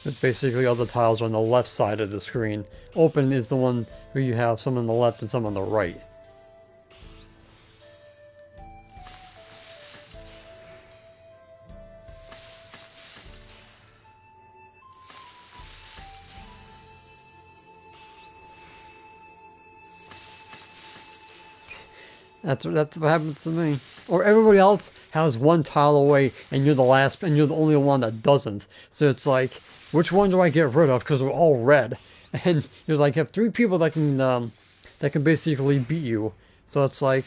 A: It's basically all the tiles are on the left side of the screen. Open is the one where you have some on the left and some on the right. That's what happens to me. Or everybody else has one tile away, and you're the last, and you're the only one that doesn't. So it's like, which one do I get rid of? Because we're all red, and there's like, you have 3 people that can basically beat you. So it's like,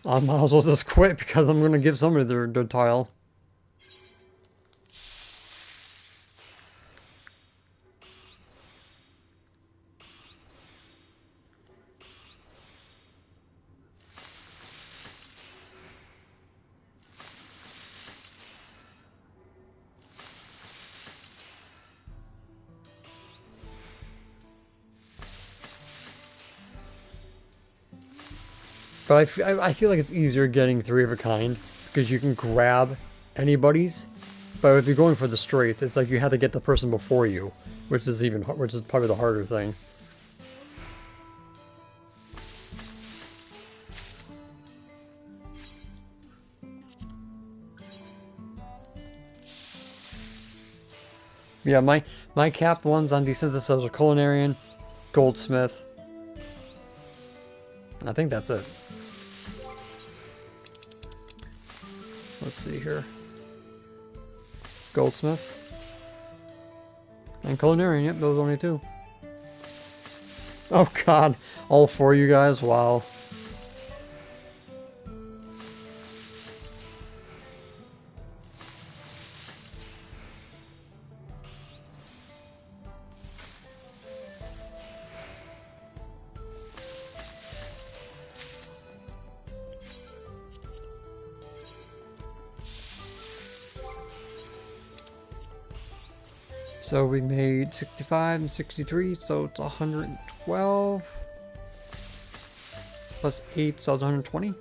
A: I might as well just quit because I'm gonna give somebody their tile. But I feel like it's easier getting 3 of a kind because you can grab anybody's. But if you're going for the straight, it's like you have to get the person before you, which is probably the harder thing. Yeah, my cap ones on Desynthesize are Culinarian, Goldsmith. I think that's it. see here. Goldsmith. And Culinarian, yep, those only two. Oh god, all four of you guys, wow. So we made 65 and 63, so it's 112 plus 8, so it's 120.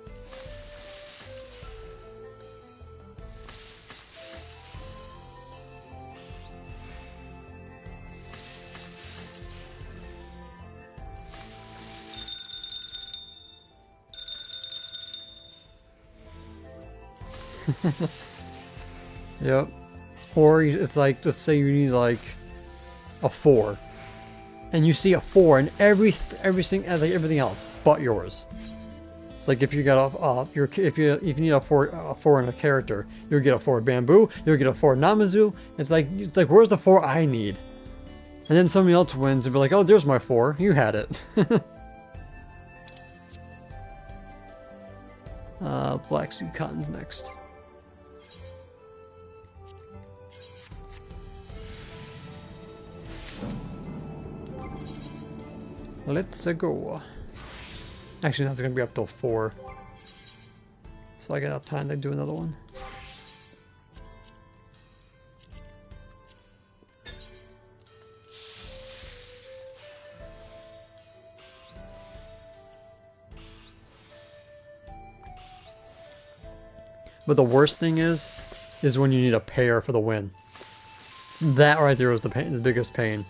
A: Yep. Or it's like, let's say you need like a 4, and you see a 4 in everything like everything else but yours. Like if you got if you need a 4 in a character, you'll get a 4 Bamboo, you'll get a 4 Namazu. It's like where's the 4 I need? And then somebody else wins and be like, oh, there's my 4, you had it. Black Sea Cotton's next. Let's go. Actually, that's gonna be up till 4. So I got enough time to do another one. But the worst thing is when you need a pair for the win. That right there is the pain, the biggest pain.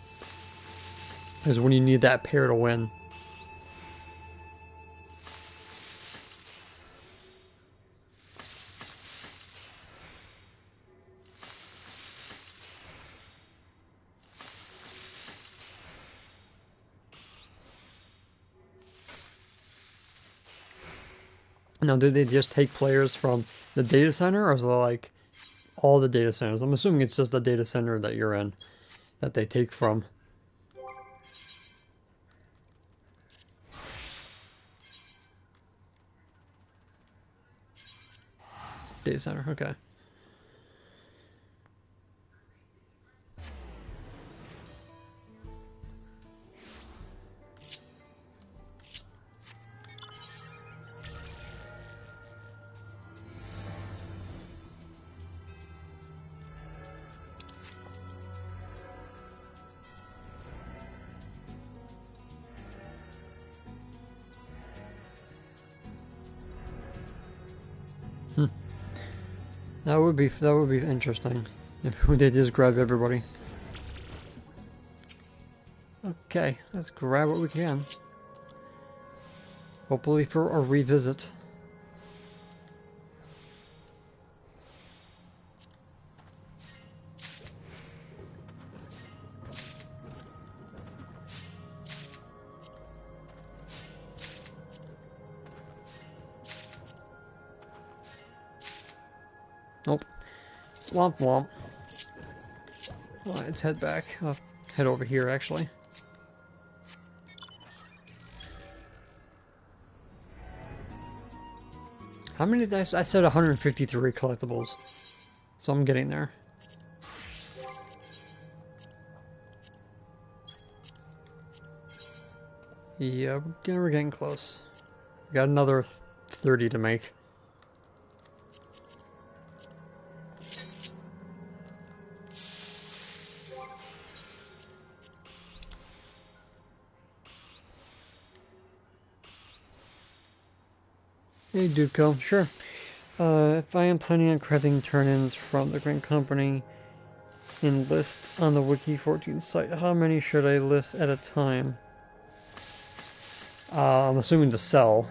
A: Is when you need that pair to win. Now, did they just take players from the data center, or is it like all the data centers? I'm assuming it's just the data center that you're in that they take from. Data center, okay. That would be interesting if they just grab everybody. Okay, let's grab what we can. Hopefully for a revisit. Nope. Womp womp. Alright, let's head back. I'll head over here, actually. How many did I said 153 collectibles. So I'm getting there. Yeah, we're getting close. Got another 30 to make. Hey, Duco, sure. If I am planning on crafting turn-ins from the Green Company in list on the Wiki 14 site, how many should I list at a time? I'm assuming to sell.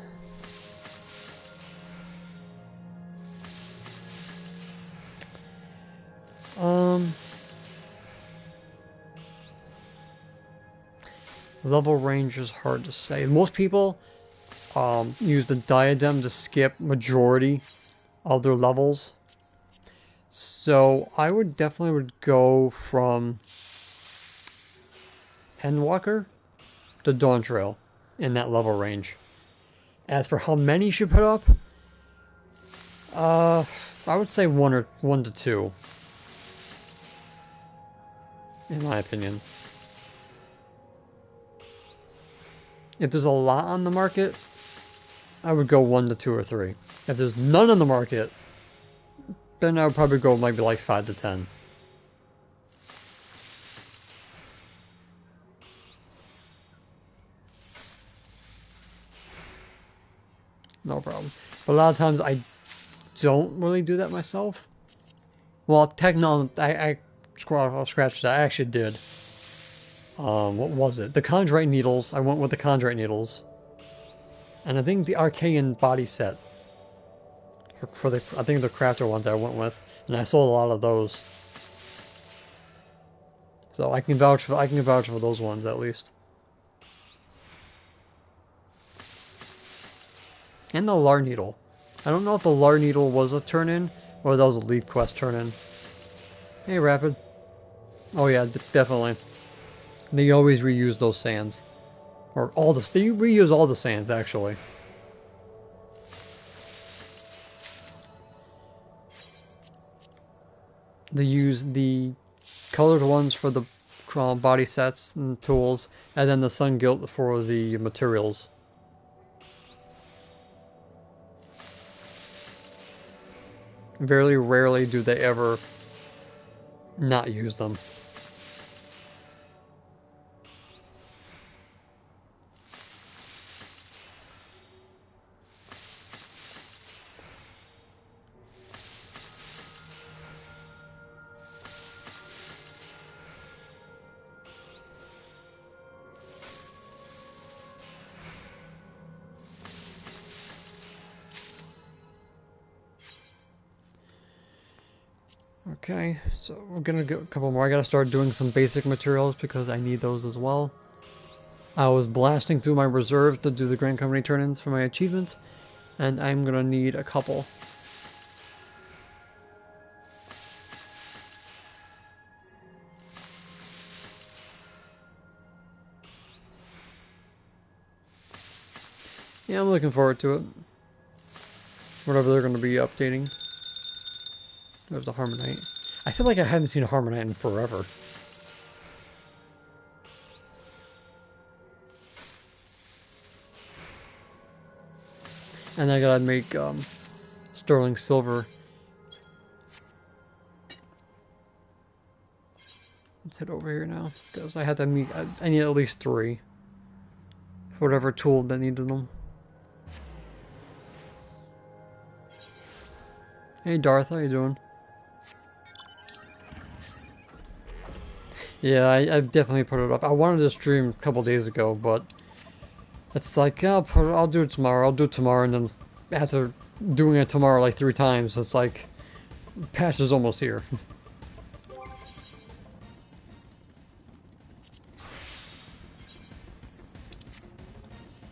A: Level range is hard to say. Most people use the diadem to skip majority of their levels. So I would definitely go from Endwalker to Dawntrail in that level range. As for how many you should put up, I would say one to two, in my opinion. If there's a lot on the market, I would go 1 to 2 or 3. If there's none on the market, then I would probably go maybe like 5 to 10. No problem. But a lot of times I don't really do that myself. Well, technically, I'll scratch that. I actually did. What was it? The Chondrite Needles. I went with the Chondrite Needles. And I think the Archaean body set. For the, I think the crafter ones I went with. And I sold a lot of those. So I can vouch for those ones at least. And the Lar Needle. I don't know if the Lar Needle was a turn-in, or that was a lead quest turn-in. Hey, Rapid. Oh yeah, definitely. They always reuse those sands. Or all the... They reuse all the sands, actually. They use the colored ones for the body sets and tools, and then the sun gilt for the materials. Very rarely do they ever not use them. Okay, so we're gonna go a couple more. I gotta start doing some basic materials because I need those as well. I was blasting through my reserves to do the Grand Company turn-ins for my achievements, and I'm gonna need a couple. Yeah, I'm looking forward to it. Whatever they're gonna be updating. There's the Harmonite. I feel like I haven't seen a Harmonite in forever. And I gotta make sterling silver. Let's head over here now, because I had to meet. I need at least 3 for whatever tool that needed them. Hey Darth, how you doing? Yeah, I've definitely put it up. I wanted to stream a couple days ago, but it's like, I'll do it tomorrow. I'll do it tomorrow, and then after doing it tomorrow like 3 times, it's like, patch is almost here.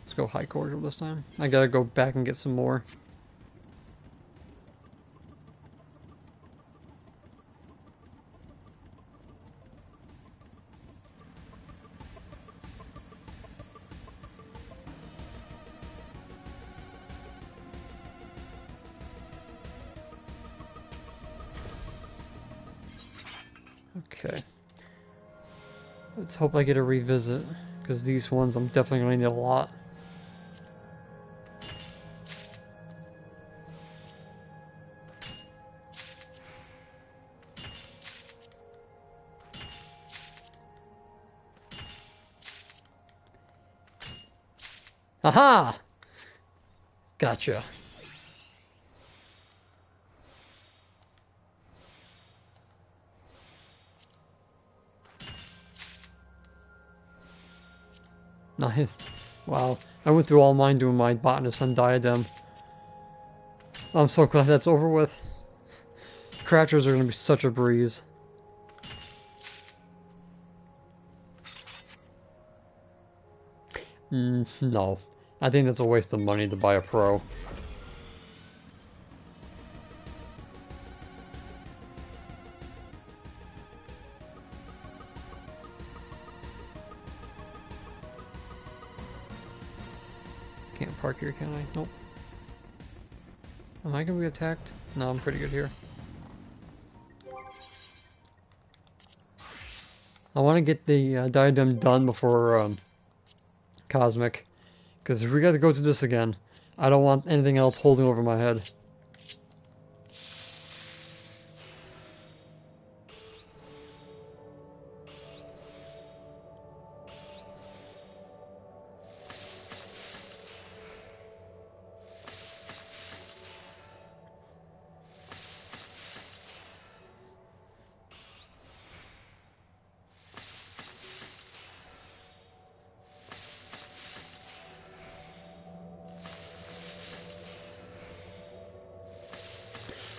A: Let's go high cordial this time. I gotta go back and get some more. Okay. Let's hope I get a revisit, because these ones I'm definitely going to need a lot. Aha! Gotcha. Nice. Wow. I went through all mine doing my botanist and diadem. I'm so glad that's over with. Cratchers are going to be such a breeze. No. I think that's a waste of money to buy a pro. Can't park here, can I? Nope. Am I gonna be attacked? No, I'm pretty good here. I want to get the diadem done before Cosmic, because if we got to go through this again, I don't want anything else holding over my head.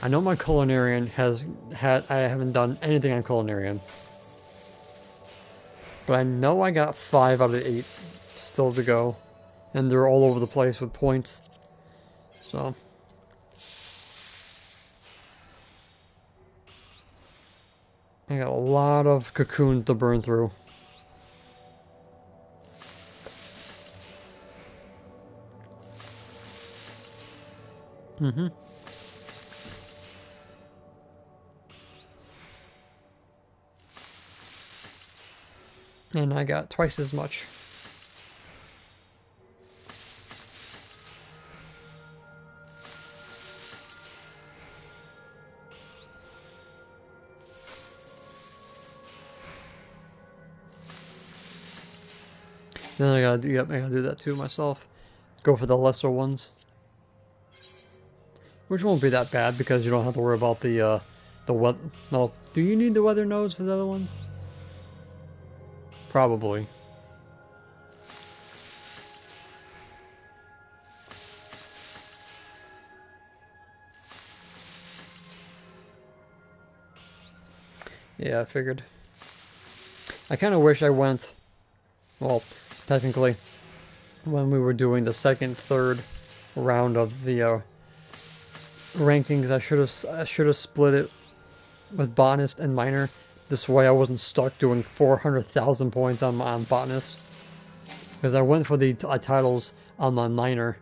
A: I know my Culinarian I haven't done anything on Culinarian. But I know I got 5 out of 8 still to go. And they're all over the place with points. So. I got a lot of cocoons to burn through. Mm-hmm. And I got twice as much. Then I gotta do, yep, I gotta do that too myself. Go for the lesser ones. Which won't be that bad because you don't have to worry about the weather. No, do you need the weather nodes for the other ones? Probably. Yeah, I figured. I kind of wish I went, well, technically, when we were doing the second, third round of the rankings, I should have split it with Botanist and Miner. This way I wasn't stuck doing 400,000 points on Botanist. Because I went for the titles on my Miner.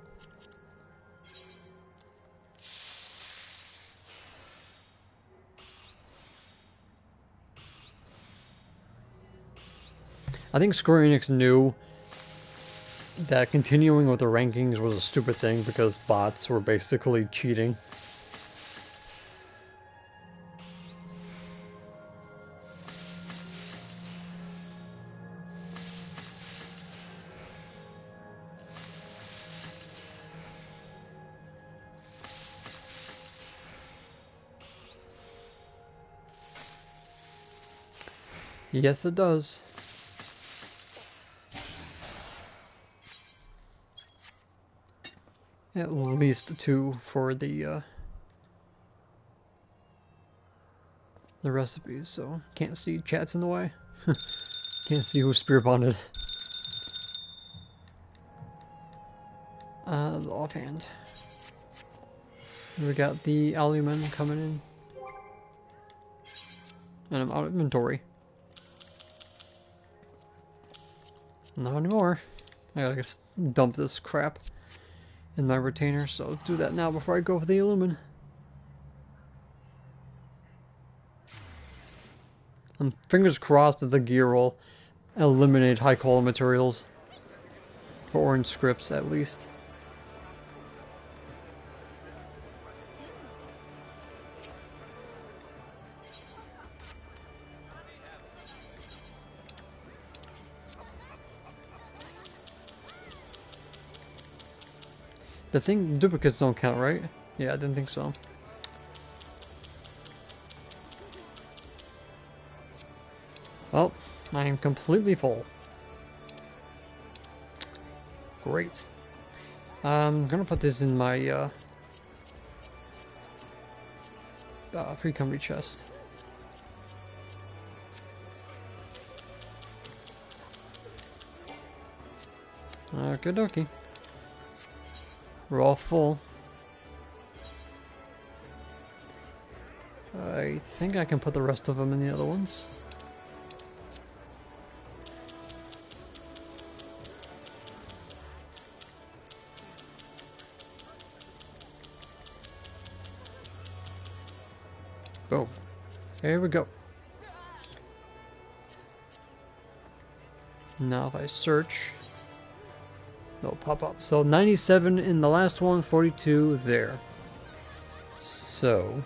A: I think Square Enix knew that continuing with the rankings was a stupid thing because bots were basically cheating. Yes, it does. At least 2 for the recipes, so can't see chat's in the way. Can't see who's spear bonded. The offhand. We got the Alumen coming in. And I'm out of inventory. Not anymore. I gotta just dump this crap in my retainer, so let's do that now before I go for the Illumin. I'm fingers crossed that the gear will eliminate high quality materials. For orange scripts, at least. The thing, duplicates don't count, right? Yeah, I didn't think so. Well, I am completely full. Great. I'm gonna put this in my pre-company chest. Okie dokie. We're all full. I think I can put the rest of them in the other ones. Boom. There we go. Now if I search, it'll pop up. So 97 in the last one, 42 there. So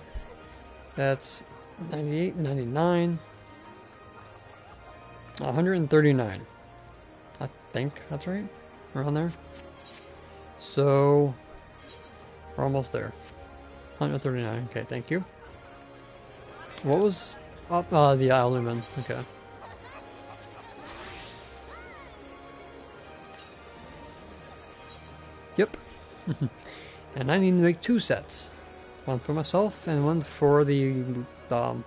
A: that's 98, 99, 139. I think that's right. Around there. So we're almost there. 139. Okay, thank you. What was up? The Alderman. Okay. Yep. And I need to make 2 sets. One for myself and one for the, what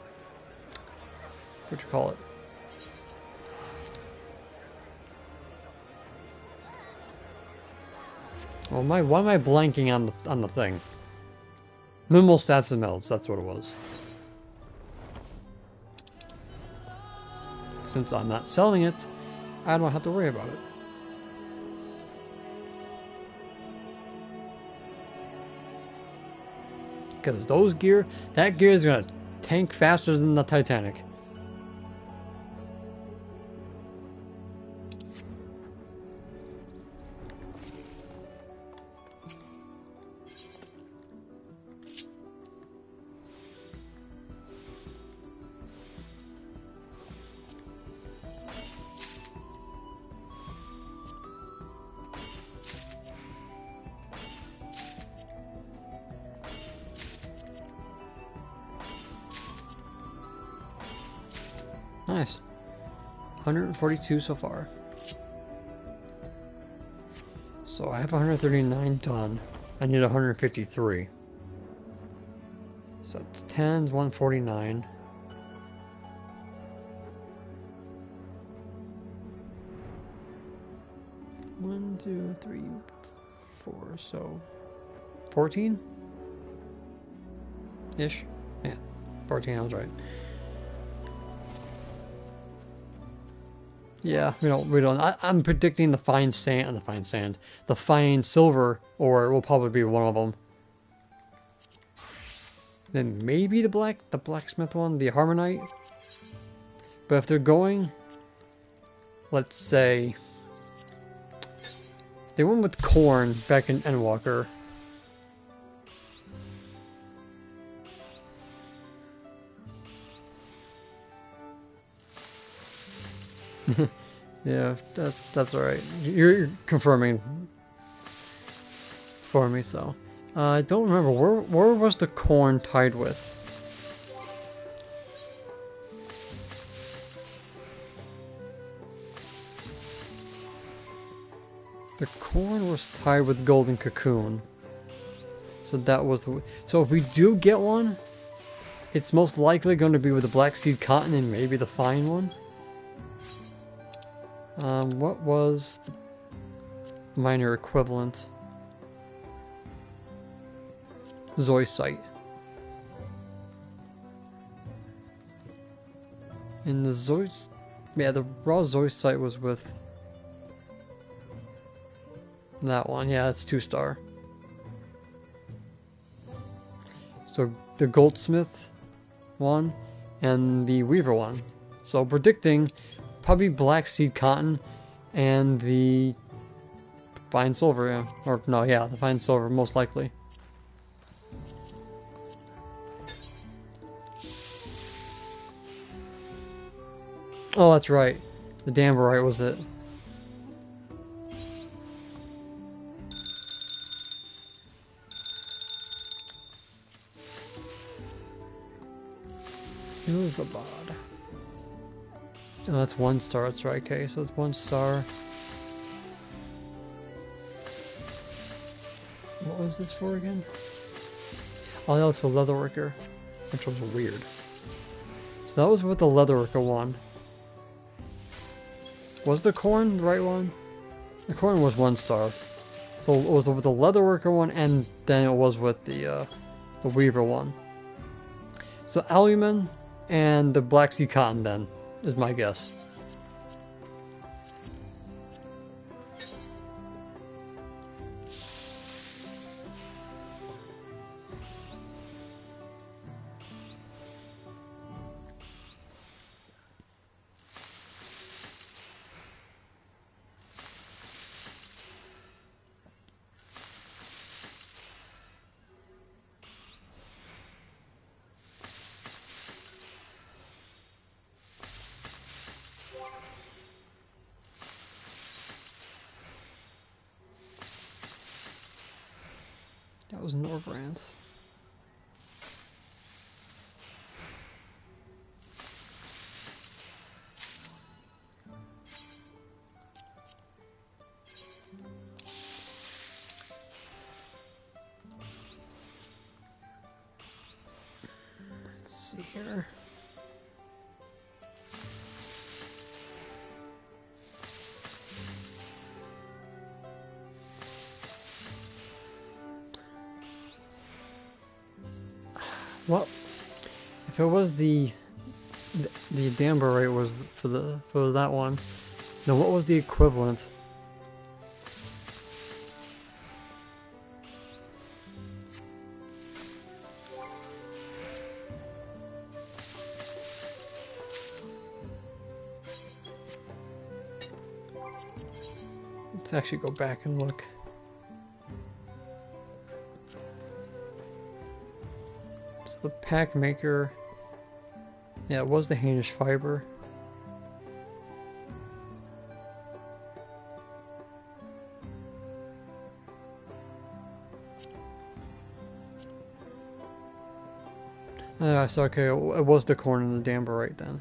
A: you call it? Well, why am I blanking on the thing? Minimal stats and melds, that's what it was. Since I'm not selling it, I don't have to worry about it. Because those gear, that gear is gonna tank faster than the Titanic. Nice. 142 so far. So I have 139 done. I need 153. So it's 10's 149. One, two, three, 4. So 14? Ish. Yeah. 14, I was right. Yeah, we don't. I'm predicting the fine silver ore will probably be one of them. Then maybe the blacksmith one, the harmonite. But if they're going, let's say, they went with corn back in Endwalker. Yeah, that's all right. You're confirming for me, so I don't remember where was the corn tied with. The corn was tied with golden cocoon, so that was the. So if we do get one, it's most likely going to be with the black seed cotton and maybe the fine one. What was the minor equivalent? Zoisite. And the the raw Zoisite was with that one. Yeah, it's 2-star. So the goldsmith one and the weaver one. So predicting probably black seed cotton and the fine silver, yeah. Or no, yeah, the fine silver most likely. Oh, that's right. The Danburite was it. Ilzabad. Oh, that's 1-star, that's right, okay, so it's 1-star. What was this for again? Oh, that was for Leatherworker, which was weird. So that was with the Leatherworker one. Was the corn the right one? The corn was 1-star. So it was with the Leatherworker one, and then it was with the Weaver one. So Alumen and the Black Sea Cotton then, is my guess. was Norbrand. Let's see here. Well, if it was the Dambarite was for that one, then what was the equivalent? Let's actually go back and look. The pack maker, yeah, it was the Hainish fiber. So okay, it was the corn and the Dambarite then.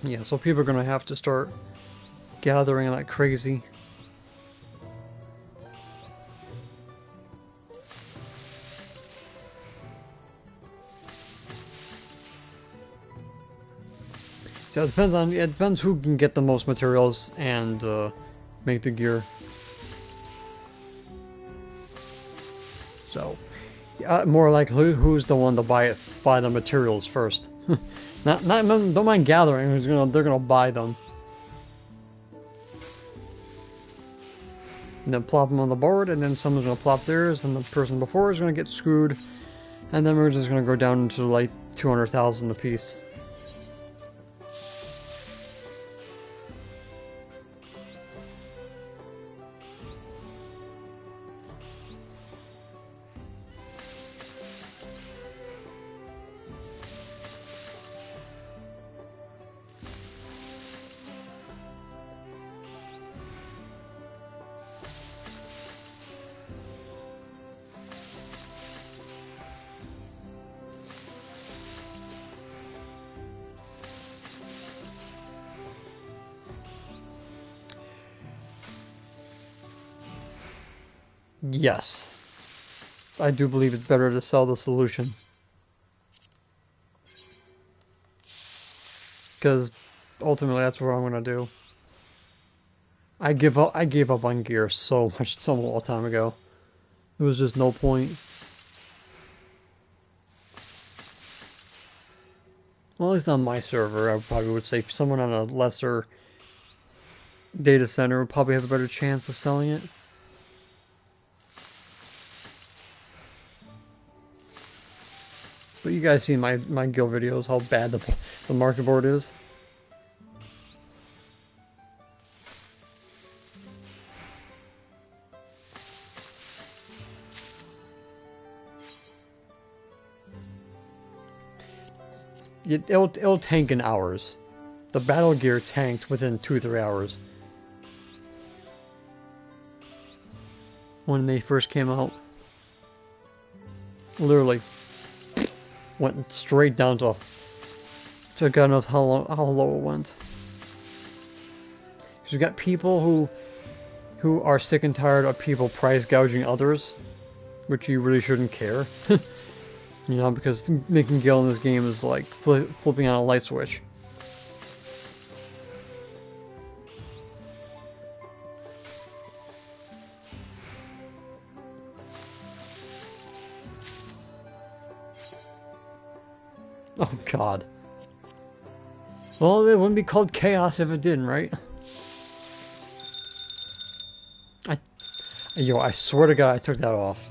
A: Yeah, so people are gonna have to start gathering like crazy. So it depends who can get the most materials and make the gear. So more like who's the one to buy the materials first. Don't mind gathering. They're gonna buy them. And then plop them on the board, and then someone's gonna plop theirs, and the person before is gonna get screwed, and then we're just gonna go down into like 200,000 apiece. Yes. I do believe it's better to sell the solution. Because ultimately that's what I'm gonna do. I gave up on gear so long time ago. There was just no point. Well, at least on my server, I probably would say someone on a lesser data center would probably have a better chance of selling it. But you guys see my guild videos, how bad the market board is. It'll tank in hours. The battle gear tanked within 2-3 hours. When they first came out. Literally. Went straight down to God knows how low it went. Because you got people who are sick and tired of people price gouging others, which you really shouldn't care. You know, because making gil in this game is like flipping on a light switch. Oh god. Well, it wouldn't be called chaos if it didn't, right? I swear to God I took that off.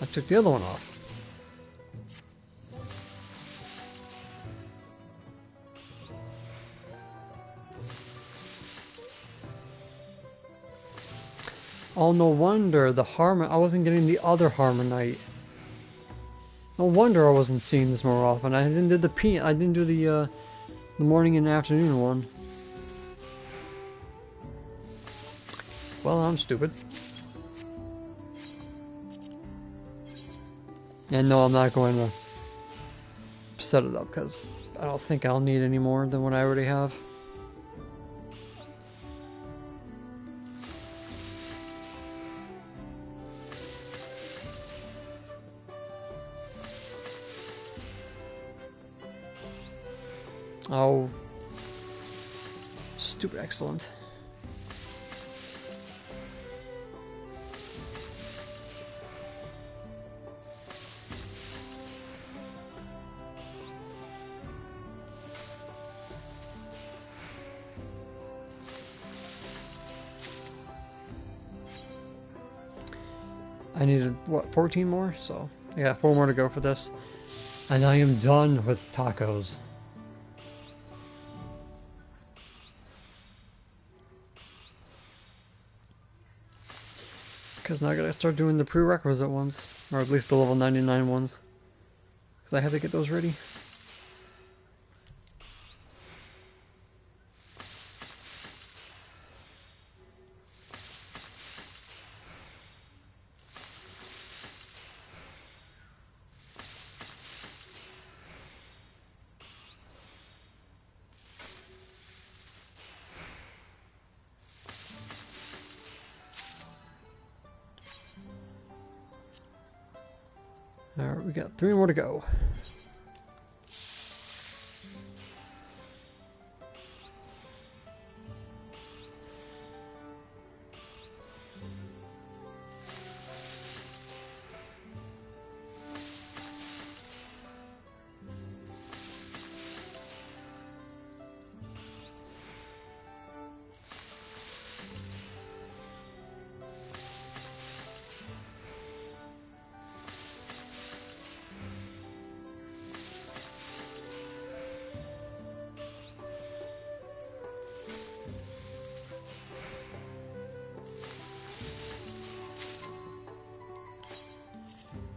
A: I took the other one off. Oh, no wonder the I wasn't getting the other Harmonite. No wonder I wasn't seeing this more often. I didn't do the morning and afternoon one. Well, I'm stupid. And no, I'm not going to set it up because I don't think I'll need any more than what I already have. Oh, stupid excellent. I needed, what, 14 more? So, yeah, 4 more to go for this. And I am done with tacos. Because now I gotta start doing the prerequisite ones. Or at least the level 99 ones. Because I have to get those ready. Alright, we got 3 more to go.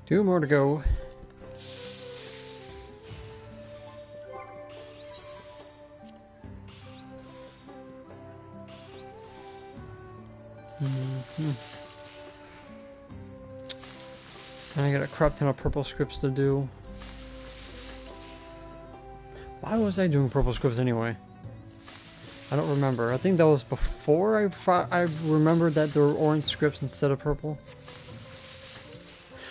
A: Two more to go. And I got a crap ton of purple scripts to do. Why was I doing purple scripts anyway? I don't remember. I think that was before I remembered that there were orange scripts instead of purple.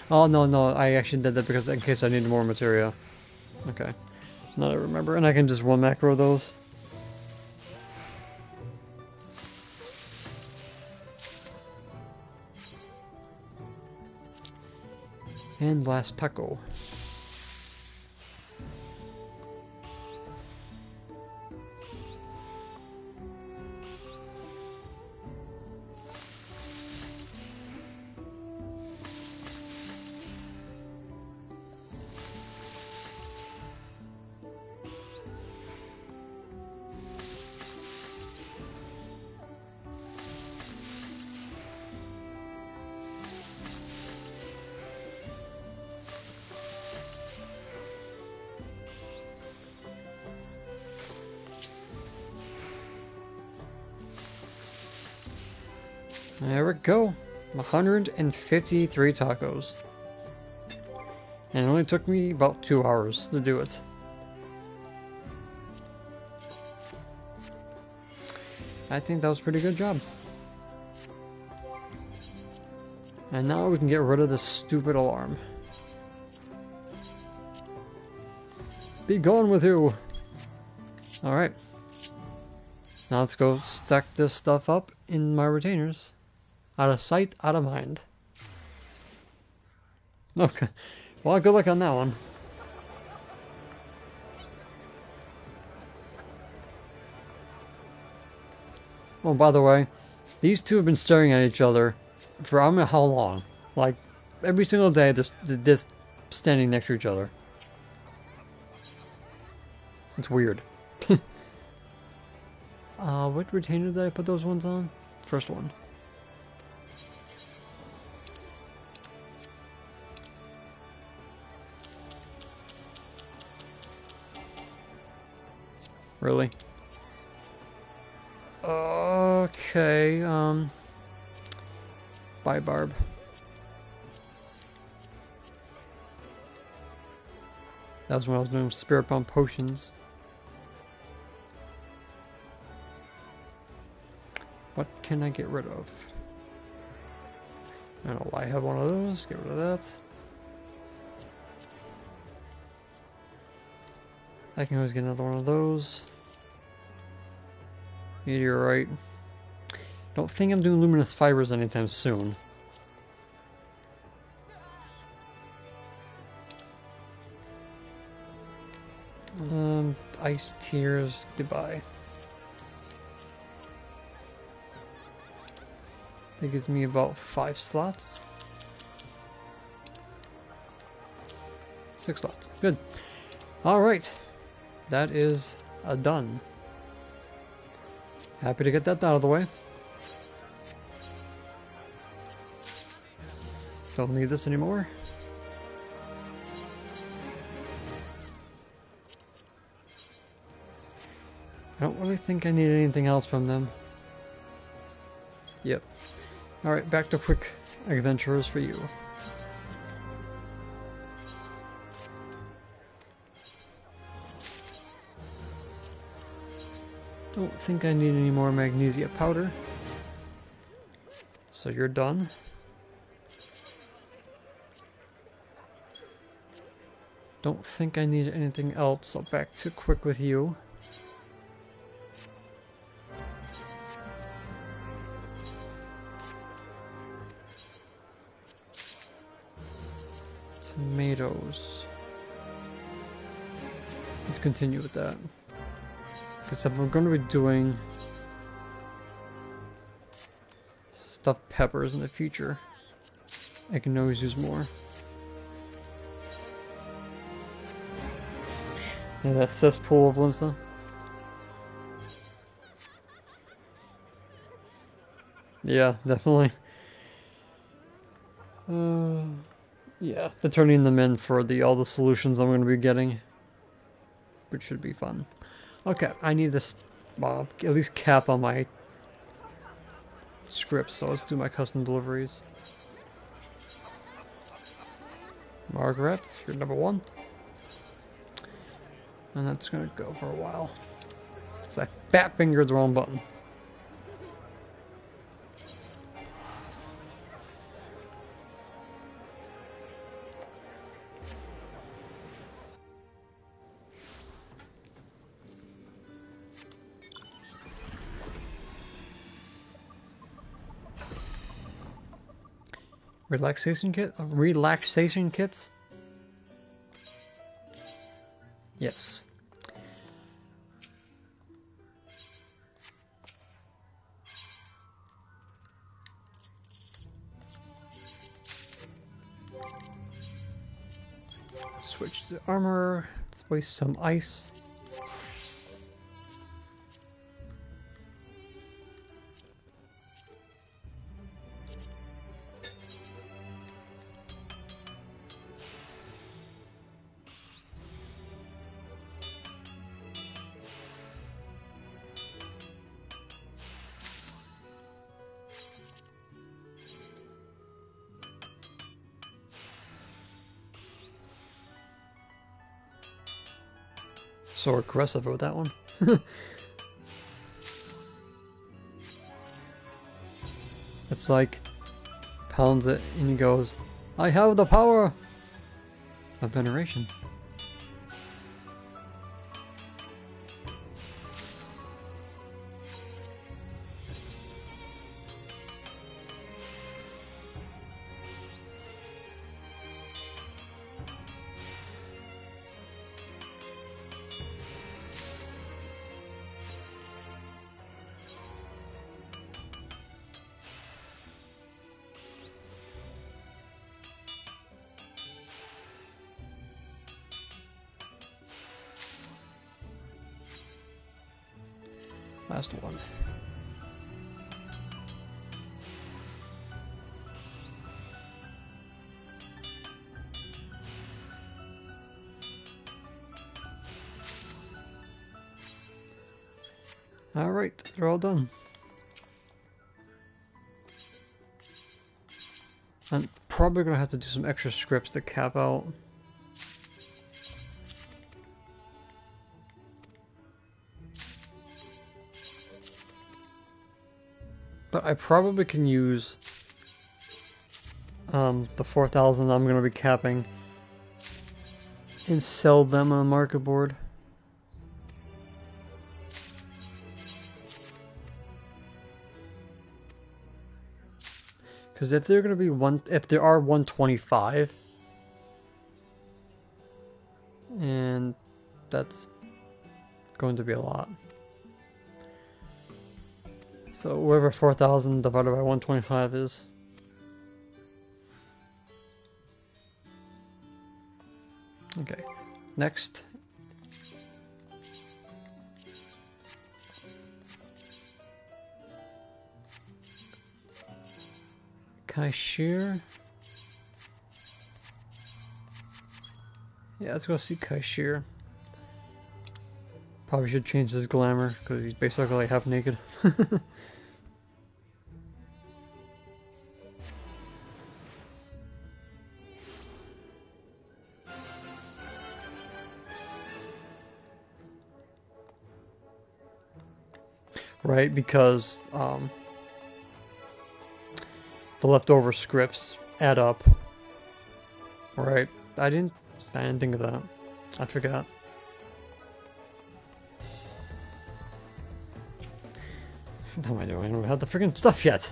A: Oh, no, I actually did that because in case I needed more material. Okay. Now I remember, and I can just one macro those. And last taco. There we go. 153 tacos. And it only took me about 2 hours to do it. I think that was a pretty good job. And now we can get rid of this stupid alarm. Be gone with you! Alright. Now let's go stack this stuff up in my retainers. Out of sight, out of mind. Okay. Well, good luck on that one. Oh, by the way, these two have been staring at each other for I don't know how long. Like, every single day they're just standing next to each other. It's weird. What retainer did I put those ones on? First one. Really? Okay, bye, Barb. That was when I was doing Spirit Bomb potions. What can I get rid of? I don't know why I have one of those. Get rid of that. I can always get another one of those. Meteorite. Don't think I'm doing luminous fibers anytime soon. Ice tears, goodbye. That gives me about 5 slots. 6 slots. Good. Alright. That is done. Happy to get that out of the way. Don't need this anymore. I don't really think I need anything else from them. Yep. Alright, back to quick adventurers for you. Don't think I need any more magnesia powder. So you're done. Don't think I need anything else, so back to quick with you. Tomatoes. Let's continue with that. Because if I'm going to be doing stuffed peppers in the future, I can always use more. Yeah, that cesspool of Limsa. Yeah, definitely. Yeah, they're turning them in for all the solutions I'm going to be getting, which should be fun. Okay, I need this at least cap on my script, so let's do my custom deliveries. Margaret, you're number 1. And that's going to go for a while. So I fat fingered the wrong button. Relaxation kit? Relaxation kits? Yes. Switch to armor. Let's waste some ice. So aggressive with that one. It's like pounds it and he goes, I have the power of veneration. Last one. Alright, they're all done. I'm probably gonna have to do some extra scripts to cap out. But I probably can use the 4,000 I'm gonna be capping and sell them on the market board. Because if they're gonna be if there are 125, and that's going to be a lot. So whatever 4,000 divided by 125 is. Okay, next. Kaishir. Yeah, let's go see Kaishir. Probably should change his glamour because he's basically like half naked. Right, because the leftover scripts add up. Right, I didn't think of that. I forgot. What am I doing? I don't have the freaking stuff yet.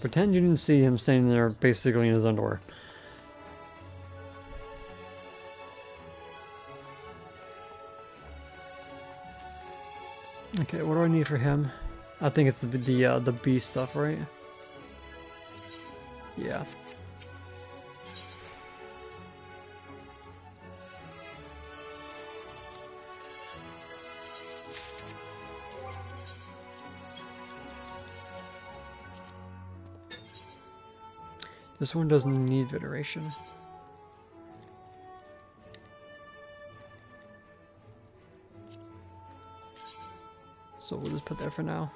A: Pretend you didn't see him standing there basically in his underwear. Okay, what do I need for him? I think it's the B stuff, right? Yeah. This one doesn't need iteration. So we'll just put that for now.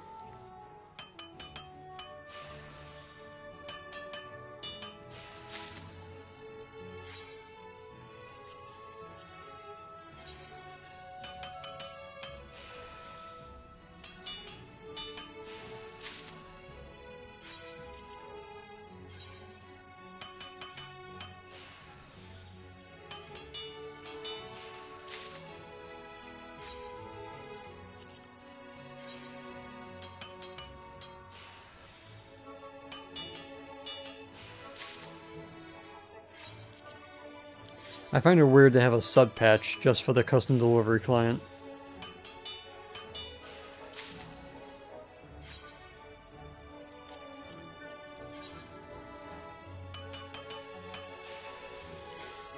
A: I find it weird to have a sub patch just for the custom delivery client.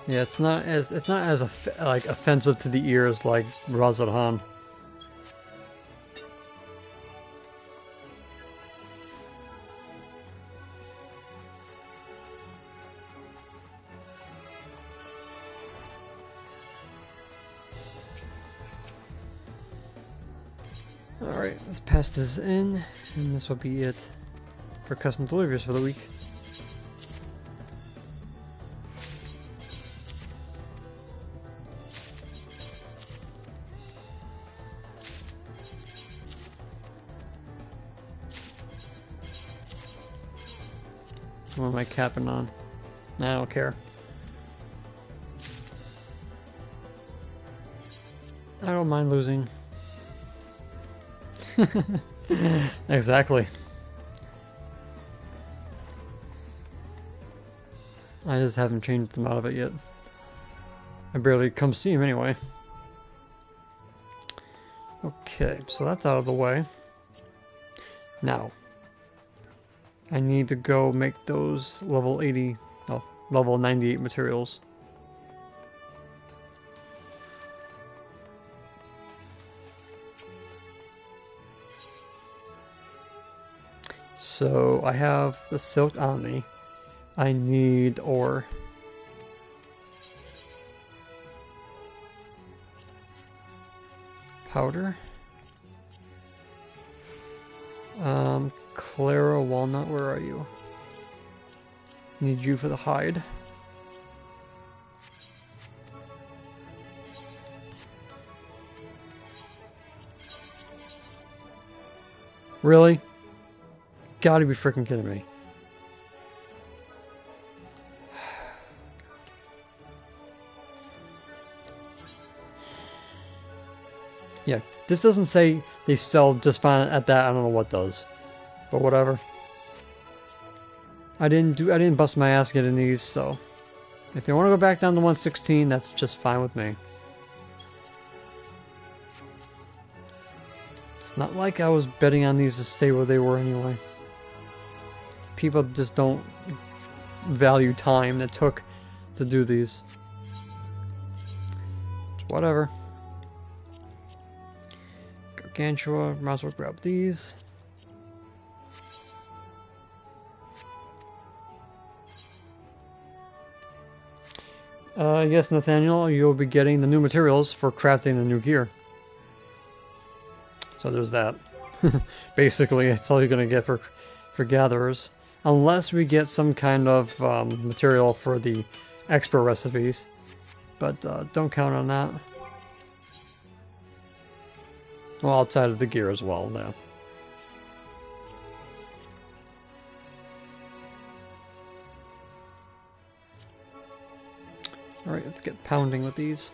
A: Yeah, it's not as like offensive to the ears like Razadhan. Alright, let's pass this in, and this will be it for custom deliveries for the week. What am I capping on? I don't care. I don't mind losing. Exactly. I just haven't changed them out of it yet. I barely come see him anyway. Okay, so that's out of the way. Now, I need to go make those level 80, oh, level 98 materials. So I have the silk on me. I need ore. Powder. Clara Walnut, where are you? Need you for the hide. Really? Gotta be freaking kidding me. Yeah, this doesn't say they sell just fine at that. I don't know what does, but whatever. I didn't bust my ass getting these, so if you want to go back down to 116, that's just fine with me. It's not like I was betting on these to stay where they were anyway. People just don't value time that took to do these. It's whatever. Gargantua, might as well grab these. Yes, Nathaniel, you'll be getting the new materials for crafting the new gear. So there's that. Basically, that's all you're going to get for gatherers. Unless we get some kind of material for the expert recipes. But don't count on that. Well, outside of the gear as well, yeah. Alright, let's get pounding with these.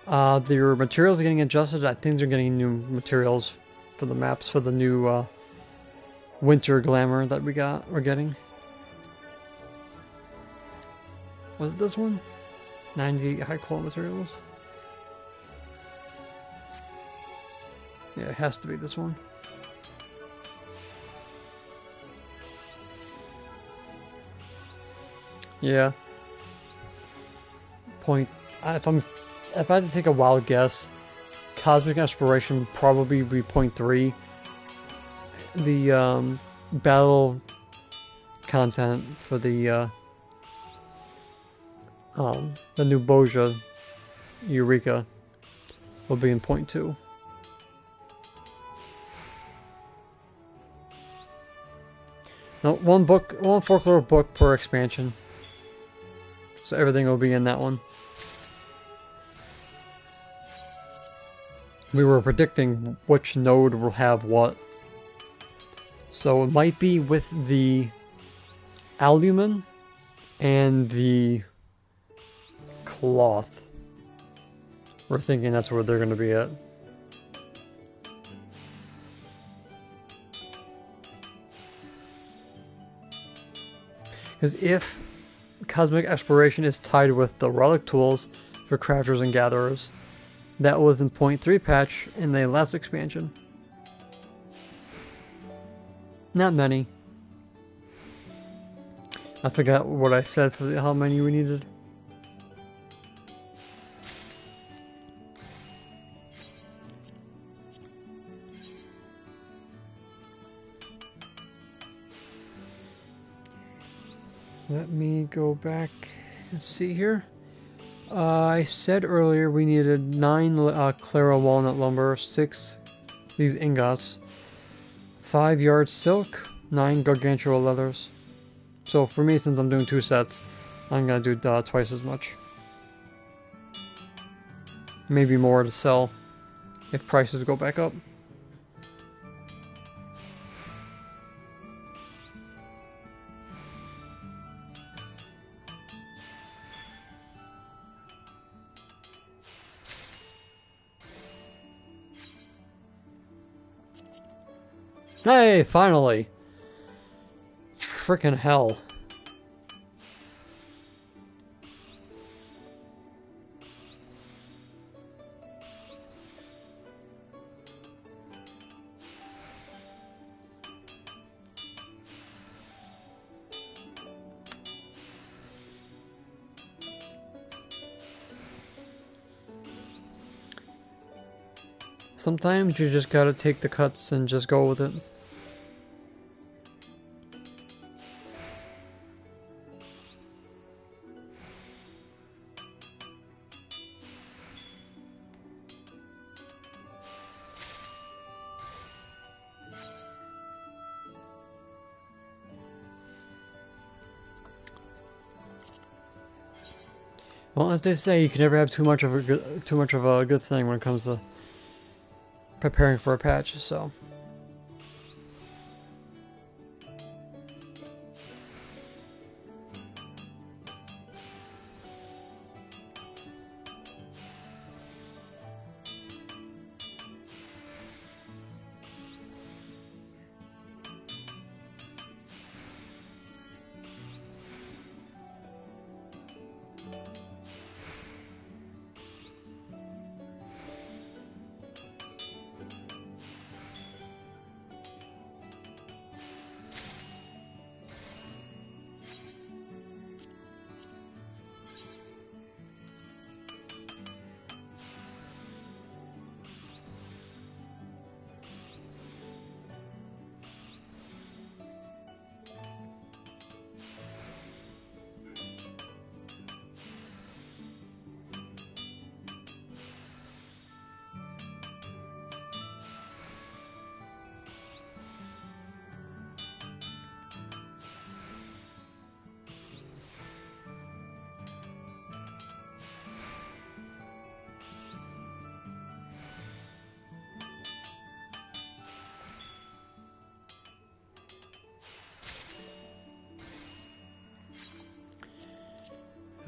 A: Their materials are getting adjusted. I think they're getting new materials for the maps for the new winter glamour that we're getting. Was it this one? 90 high quality materials? Yeah, it has to be this one. Yeah. If I had to take a wild guess, Cosmic Exploration would probably be 0.3. The battle content for the new Boja Eureka will be in 0.2. No, one folklore book per expansion. So everything will be in that one. We were predicting which node will have what. So it might be with the Alumen and the cloth. We're thinking that's where they're going to be at. Because if Cosmic Exploration is tied with the relic tools for crafters and gatherers, that was in 0.3 patch in the last expansion. Not many. I forgot what I said for how many we needed. Let me go back and see here. I said earlier we needed 9 Clara Walnut lumber, 6 these ingots, 5 yard silk, 9 Gargantua leathers. So for me, since I'm doing 2 sets, I'm gonna do twice as much. Maybe more to sell if prices go back up. Hey, finally! Frickin' hell. Sometimes you just gotta take the cuts and just go with it. Well, as they say, you can never have too much of a good thing when it comes to preparing for a patch. So.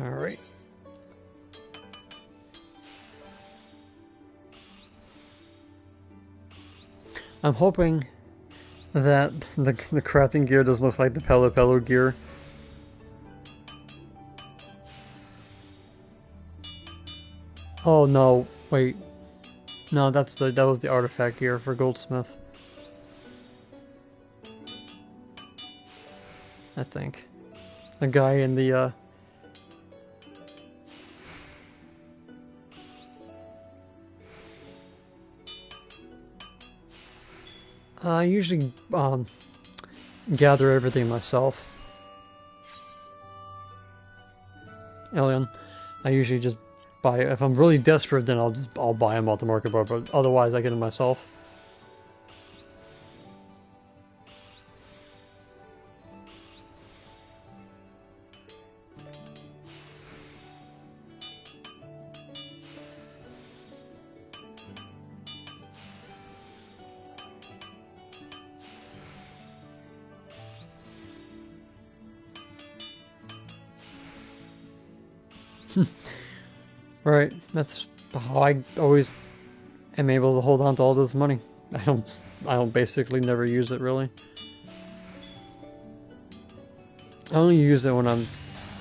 A: All right. I'm hoping that the crafting gear doesn't look like the Pello gear. Oh no, wait. No, that was the artifact gear for Goldsmith. I think. The guy in the I usually gather everything myself. Alien. I usually just buy it. If I'm really desperate, then I'll buy them off the market bar, but otherwise I get them myself. Right, that's how I always am able to hold on to all this money. I don't basically never use it really. I only use it when I'm,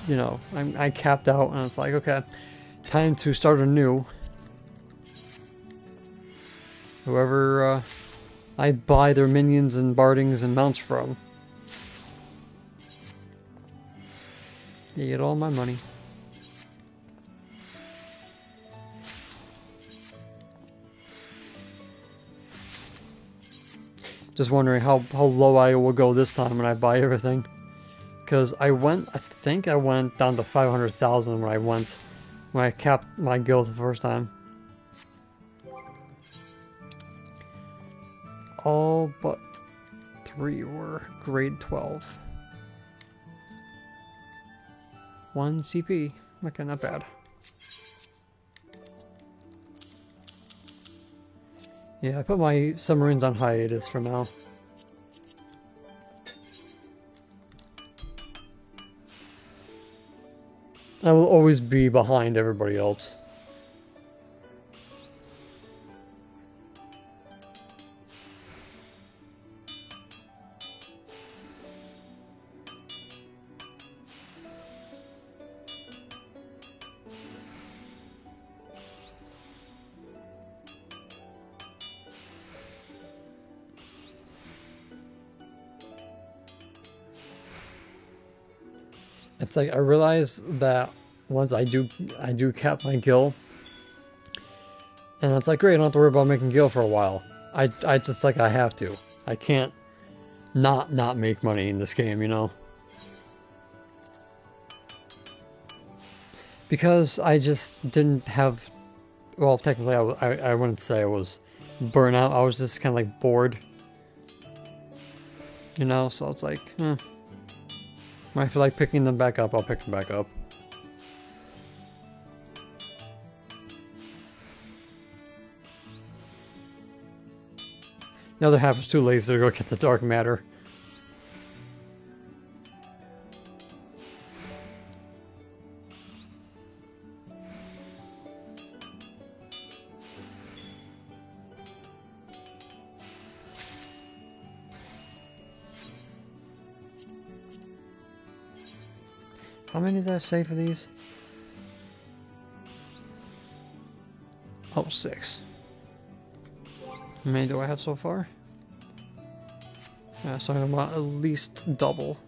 A: you know, I capped out and it's like, okay, time to start anew. Whoever I buy their minions and bardings and mounts from, you get all my money. Just wondering how low I will go this time when I buy everything. Because I think I went down to 500,000 when I capped my guild the first time. All but 3 were grade 12. 1 CP. Okay, not bad. Yeah, I put my submarines on hiatus for now. I will always be behind everybody else. It's like I realize that once I do cap my gil, and it's like great, I don't have to worry about making gil for a while. I just like I have to. I can't not make money in this game, you know. Because I just didn't have, well, technically I wouldn't say I was burnout. I was just kind of like bored, you know. So it's like, when I feel like picking them back up, I'll pick them back up. The other half is too lazy to go get the dark matter. How many did I say for these? Oh, 6. How many do I have so far? Yeah, so I want at least double.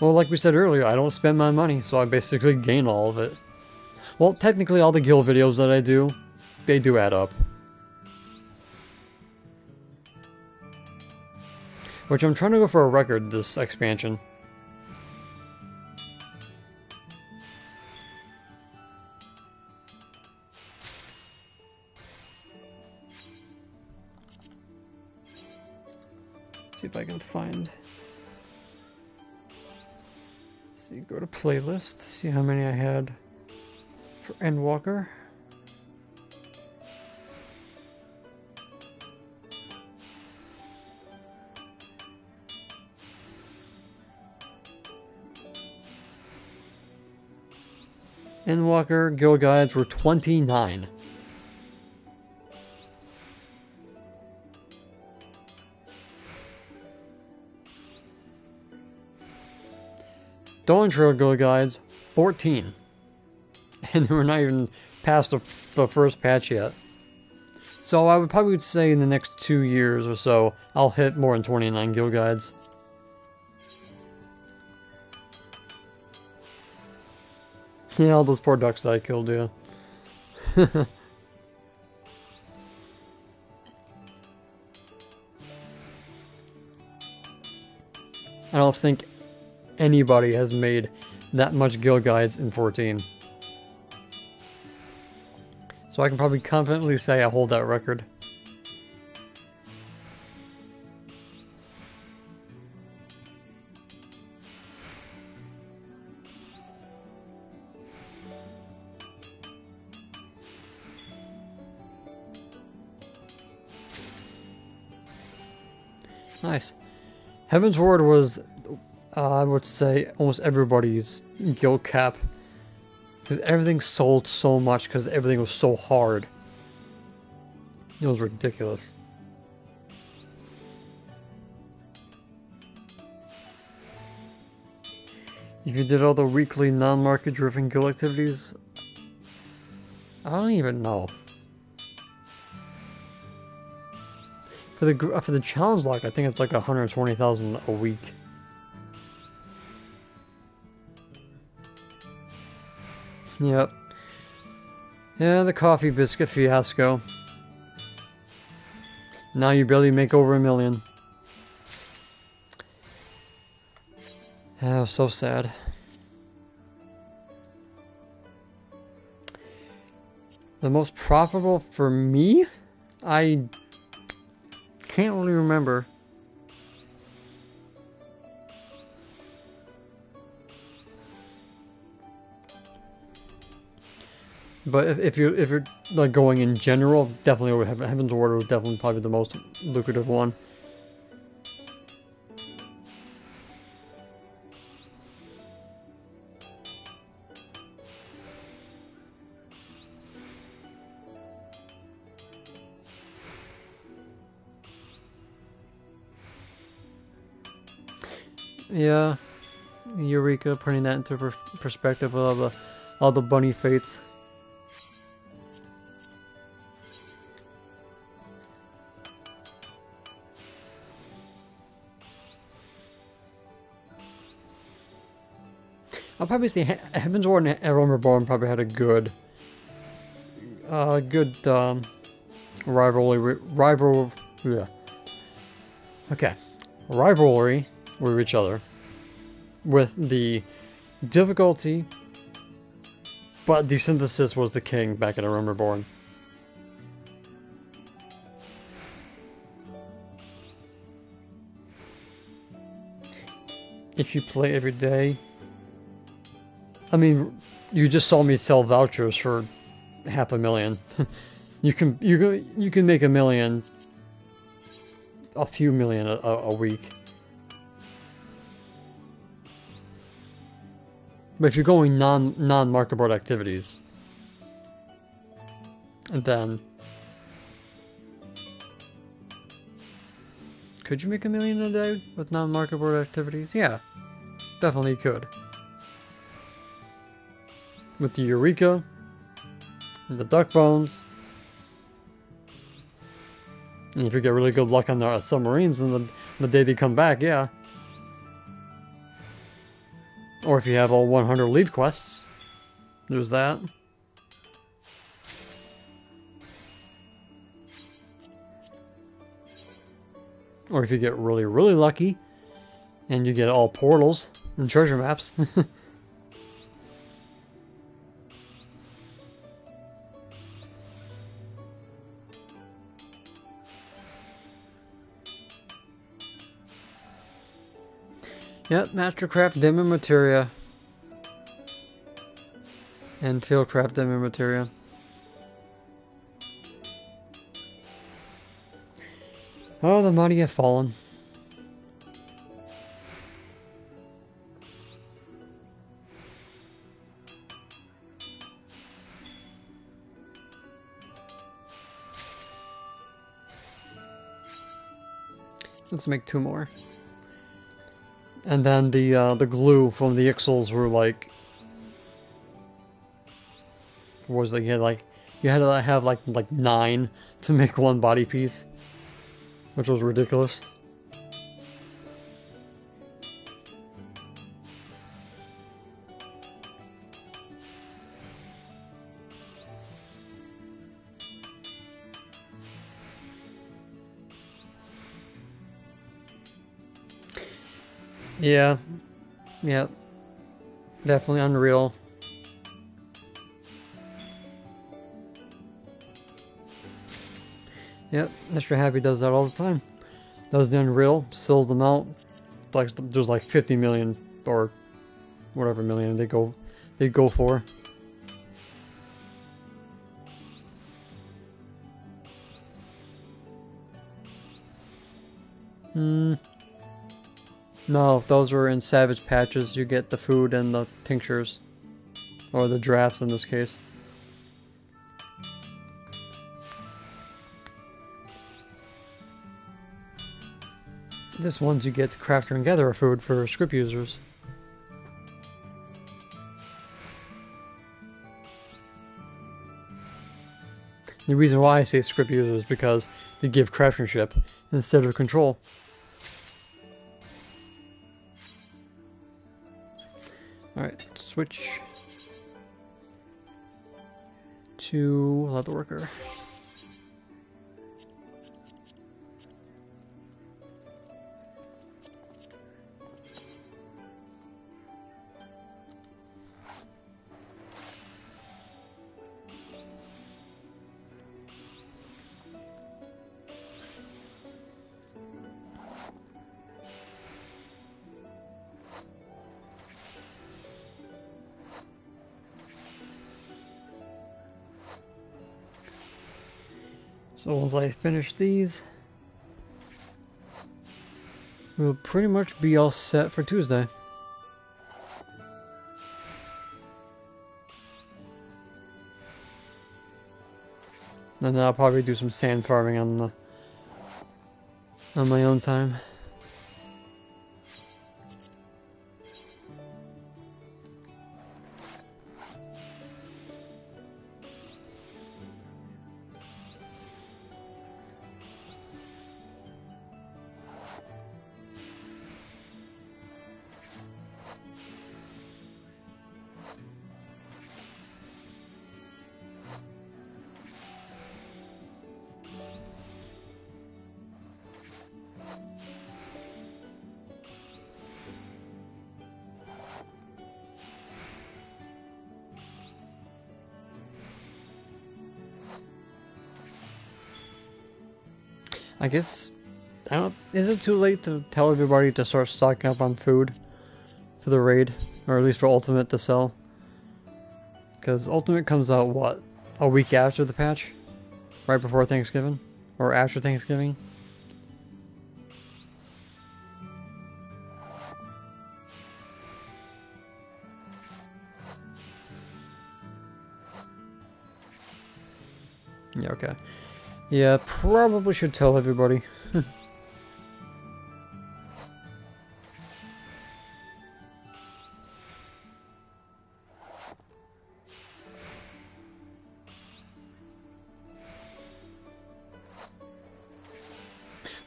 A: Well, like we said earlier, I don't spend my money, so I basically gain all of it. Well, technically all the guild videos that I do, they do add up. Which I'm trying to go for a record this expansion. See if I can find. See, go to playlist, see how many I had for Endwalker. Endwalker guild guides were 29. Dawn Trail guild guides, 14. And we're not even past the first patch yet. So I would probably say in the next 2 years or so, I'll hit more than 29 guild guides. Yeah, all those poor ducks that I killed, yeah. I don't think anybody has made that much guild guides in 14. So I can probably confidently say I hold that record. Nice. Heaven's Ward was, I would say, almost everybody's guild cap. Because everything sold so much because everything was so hard. It was ridiculous. If you did all the weekly non-market driven guild activities, I don't even know. For the challenge lock, I think it's like 120,000 a week. Yep. Yeah, the coffee biscuit fiasco. Now you barely make over $1 million. Oh, so sad. The most profitable for me? I can't really remember. But if you're like going in general, definitely Heaven's Ward was definitely probably the most lucrative one. Yeah, Eureka, putting that into perspective with all the bunny fates. I'll probably say Heaven's Ward and Realm Reborn probably had a good rivalry with each other, with the difficulty, but Desynthesis was the king back in Realm Reborn. If you play every day, I mean, you just saw me sell vouchers for 500,000. you can make 1 million, a few million a week. But if you're going non-market board activities, and then could you make 1 million a day with non-market board activities? Yeah, definitely could. With the Eureka and the Duck Bones. And if you get really good luck on the submarines and the day they come back, yeah. Or if you have all 100 lead quests, there's that. Or if you get really, really lucky and you get all portals and treasure maps. Yep, Mastercraft Demo Materia. And Fieldcraft Demo Materia. Oh, the mighty have fallen. Let's make 2 more. And then the glue from the Ixals were like, what was it? You had to have like 9 to make 1 body piece, which was ridiculous. Yeah, definitely Unreal. Yep, Mr. Happy does that all the time. Does the Unreal, sells them out. Like there's like 50 million or whatever million they go for. No, if those were in Savage Patches, you get the food and the tinctures. Or the drafts in this case. This one's you get the Crafter and Gatherer food for script users. The reason why I say script users is because they give craftsmanship instead of control. Alright, switch to Leatherworker. So once I finish these, we'll pretty much be all set for Tuesday. And then I'll probably do some sand farming on my own time. I guess, is it too late to tell everybody to start stocking up on food for the raid? Or at least for Ultimate to sell? Because Ultimate comes out, what, a week after the patch, right before Thanksgiving, or after Thanksgiving. Yeah, okay. Yeah, probably should tell everybody.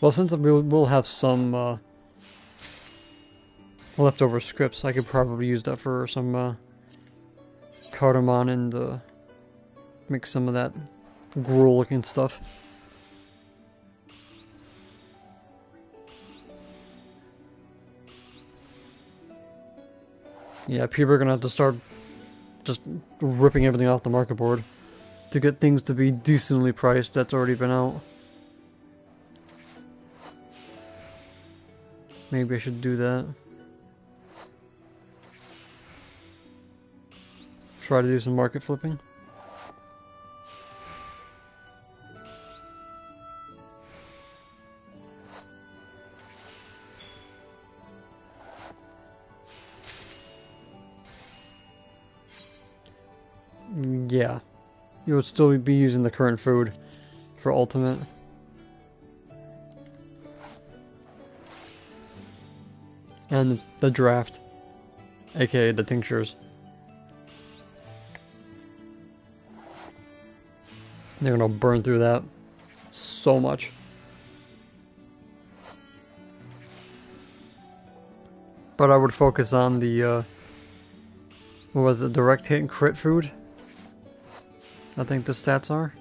A: Well, since we'll have some leftover scripts, I could probably use that for some cardamom and make some of that gruel looking stuff. Yeah, people are gonna have to start just ripping everything off the market board to get things to be decently priced that's already been out. Maybe I should do that. Try to do some market flipping. Yeah. You would still be using the current food for ultimate. And the draft, aka the tinctures. They're gonna burn through that so much. But I would focus on the, what was it, direct hit and crit food? I think the stats are.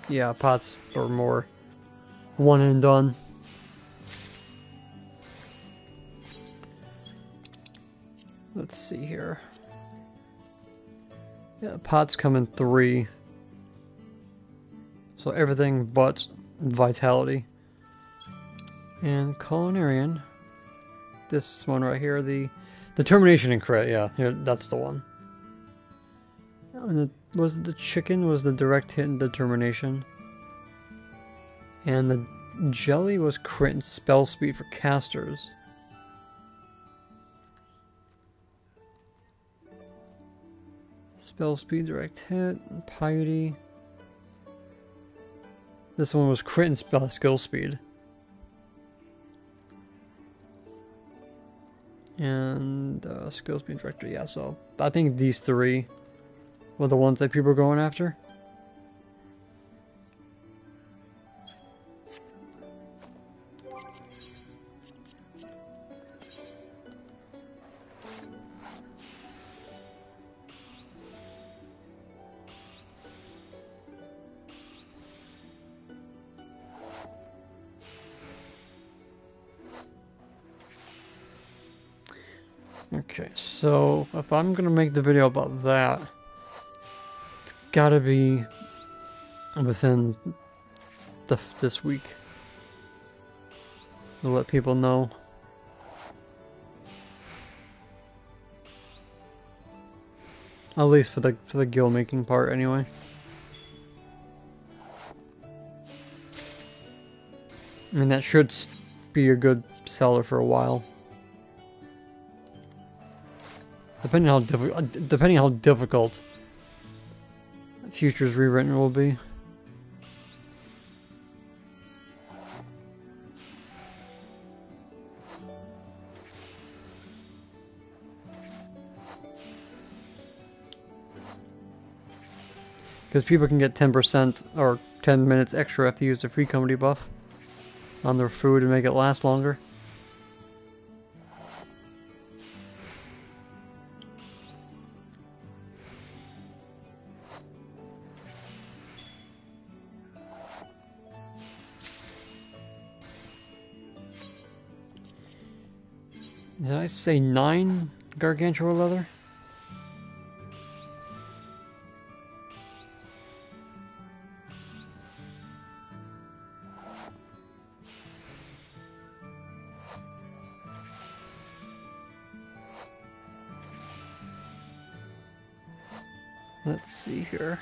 A: Yeah, pots or more. One and done. Let's see here. Yeah, pots come in 3. So everything but vitality. And culinarian. This one right here, the determination and crit, yeah, here, that's the one. And was it the chicken was the direct hit and determination. And the jelly was crit and spell speed for casters. Spell speed, direct hit, piety. This one was crit and spell skill speed. And skill speed director, yeah, so I think these 3 were the ones that people are going after. Okay, so if I'm gonna make the video about that, it's gotta be within this week. To let people know. At least for the guild making part, anyway. I mean, that should be a good seller for a while. Depending how difficult Futures Rewritten will be. Because people can get 10% or 10 minutes extra if they use the free company buff on their food and make it last longer. Did I say 9 Gargantua leather? Let's see here.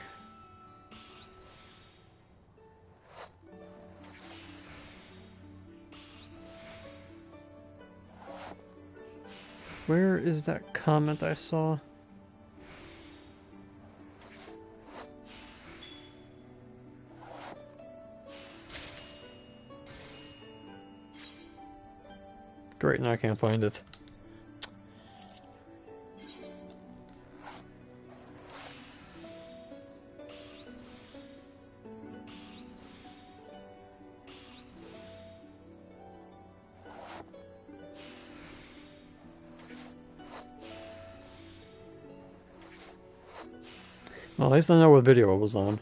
A: Where is that comment I saw? Great, now I can't find it. Well, at least I know what video it was on.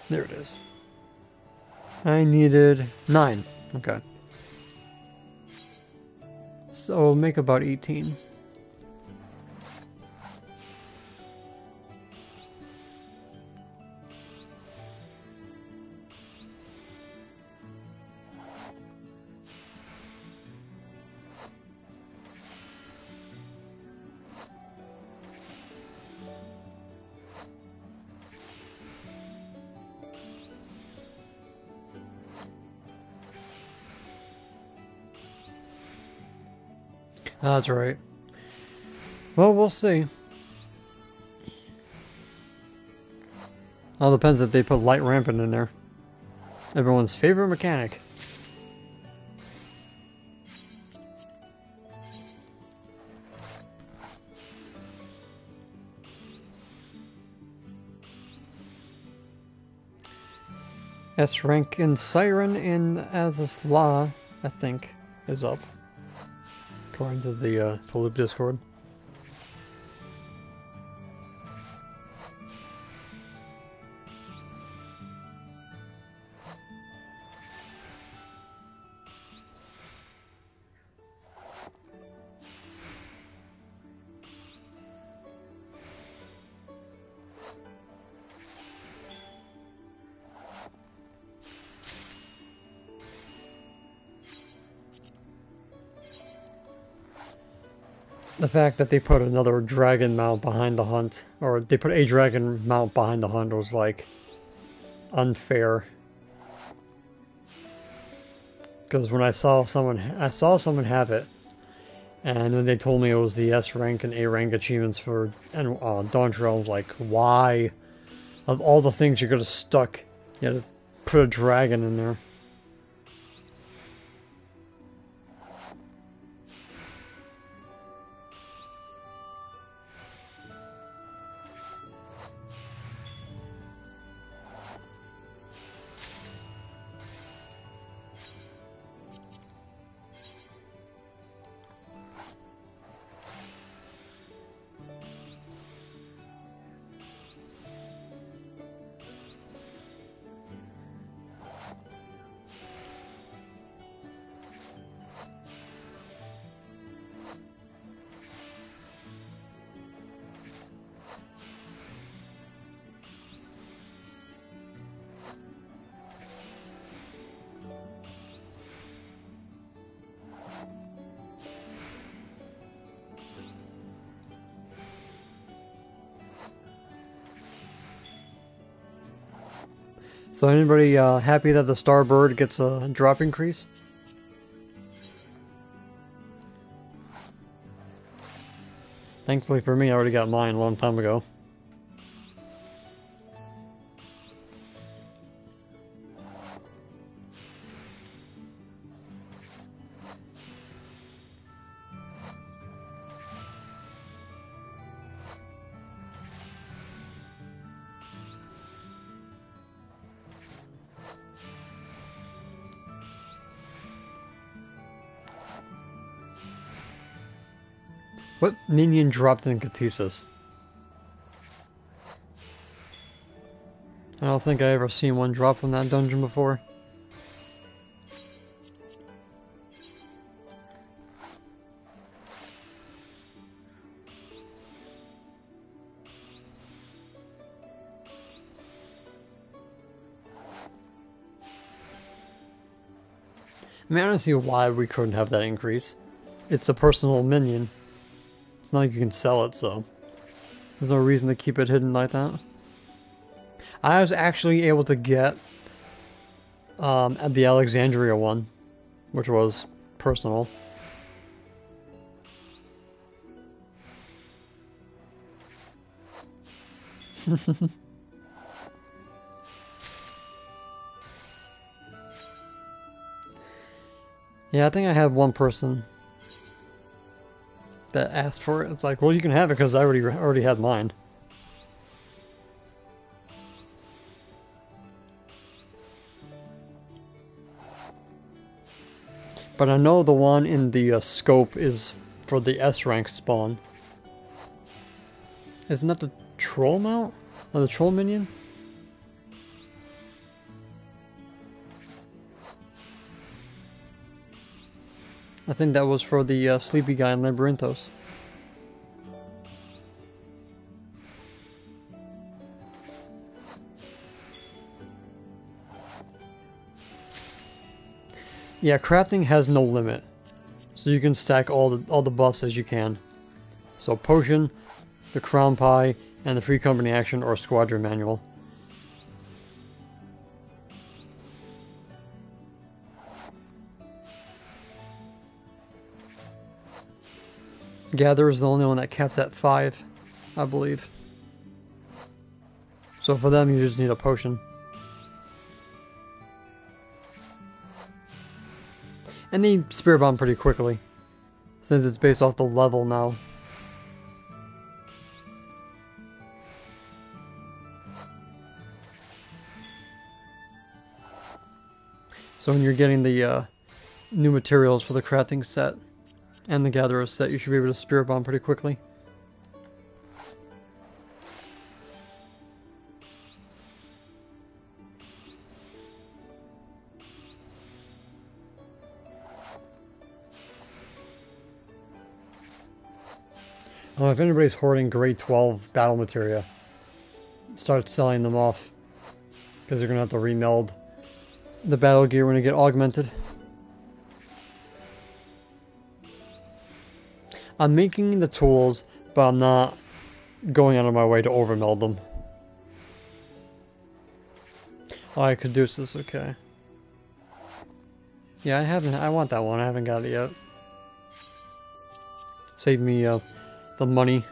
A: There it is. I needed 9. Okay. So make about 18. That's right. Well, we'll see. All depends if they put light rampant in there. Everyone's favorite mechanic. S rank in Siren in Azazla, I think, is up. According to the Philip Discord. The fact that they put another dragon mount behind the hunt, or they put a dragon mount behind the hunt, was like unfair. Because when I saw someone have it, and then they told me it was the S rank and A rank achievements for Dawntrail, I was like, why? Of all the things you could have stuck, you had to put a dragon in there. So anybody happy that the Starbird gets a drop increase? Thankfully for me, I already got mine a long time ago. What minion dropped in Katisis? I don't think I ever seen one drop from that dungeon before. I mean, I don't see why we couldn't have that increase. It's a personal minion. It's not like you can sell it, so there's no reason to keep it hidden like that. I was actually able to get at the Alexandria one, which was personal. Yeah, I think I had one person that asked for it. It's like, well, you can have it because I already had mine. But I know the one in the scope is for the S rank spawn. Isn't that the troll mount? Or the troll minion? I think that was for the sleepy guy in Labyrinthos. Yeah, crafting has no limit, so you can stack all the buffs as you can. So potion, the crown pie, and the free company action or squadron manual. Gather is the only one that caps at 5, I believe. So for them, you just need a potion. And they Spirit Bomb pretty quickly, since it's based off the level now. So when you're getting the new materials for the crafting set and the Gatherer set, you should be able to Spirit Bomb pretty quickly. If anybody's hoarding grade 12 battle materia, start selling them off, because you're going to have to remeld the battle gear when you get augmented. I'm making the tools, but I'm not going out of my way to overmeld them. Oh, I could do this, okay. Yeah, I want that one, I haven't got it yet. Save me the money.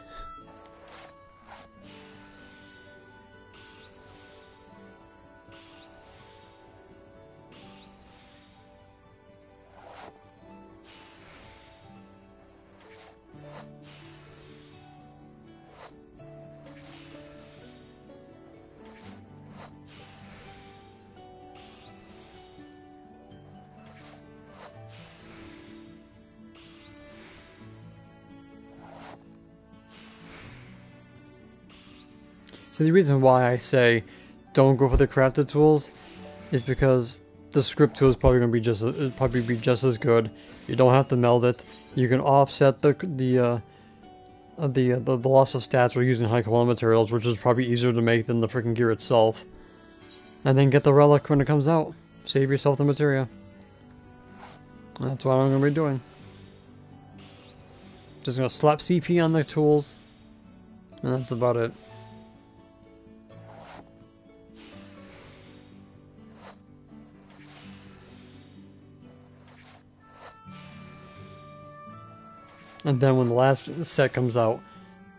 A: So the reason why I say don't go for the crafted tools is because the script tool is probably going to be just as good. You don't have to meld it. You can offset the loss of stats by using high quality materials, which is probably easier to make than the freaking gear itself. And then get the relic when it comes out. Save yourself the materia. That's what I'm going to be doing. Just going to slap CP on the tools, and that's about it. And then when the last set comes out,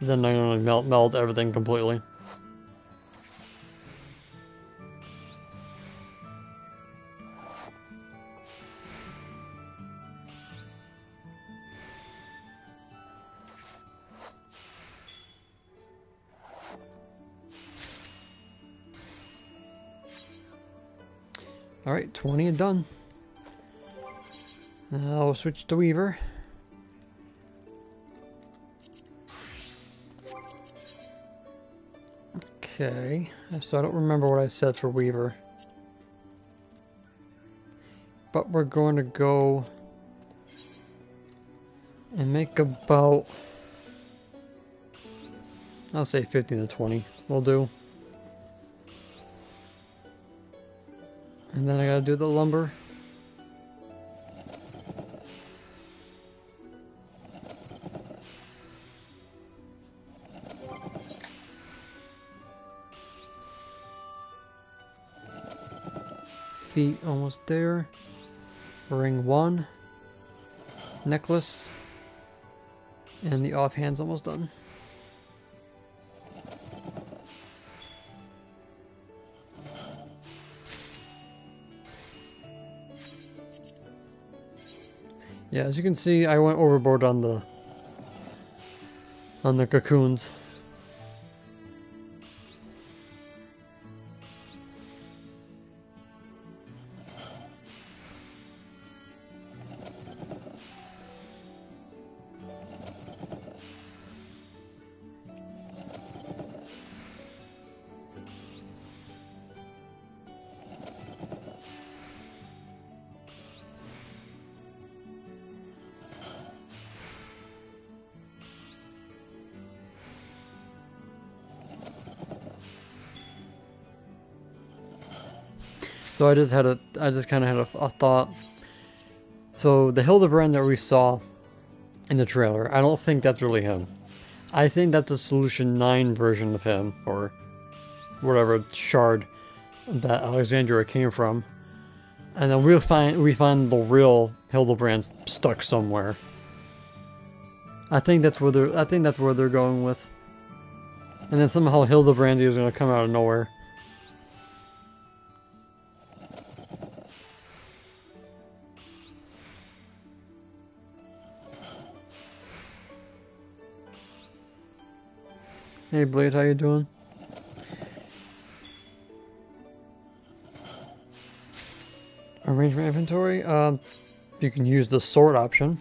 A: then I'm going to meld everything completely. Alright, 20 is done. Now I'll switch to Weaver. Okay, so I don't remember what I said for Weaver. But we're going to go and make about, I'll say 15 to 20 will do. And then I gotta do the lumber. Feet almost there. Ring 1. Necklace. And the offhand's almost done. Yeah, as you can see, I went overboard on the cocoons. So I just kind of had a thought. So the Hildebrand that we saw in the trailer, I don't think that's really him. I think that's a Solution 9 version of him, or whatever shard that Alexandria came from. And then we find the real Hildebrand stuck somewhere. I think that's where they're going with. And then somehow Hildebrand is going to come out of nowhere. Hey Blade, how you doing? Arrange my inventory. You can use the sort option.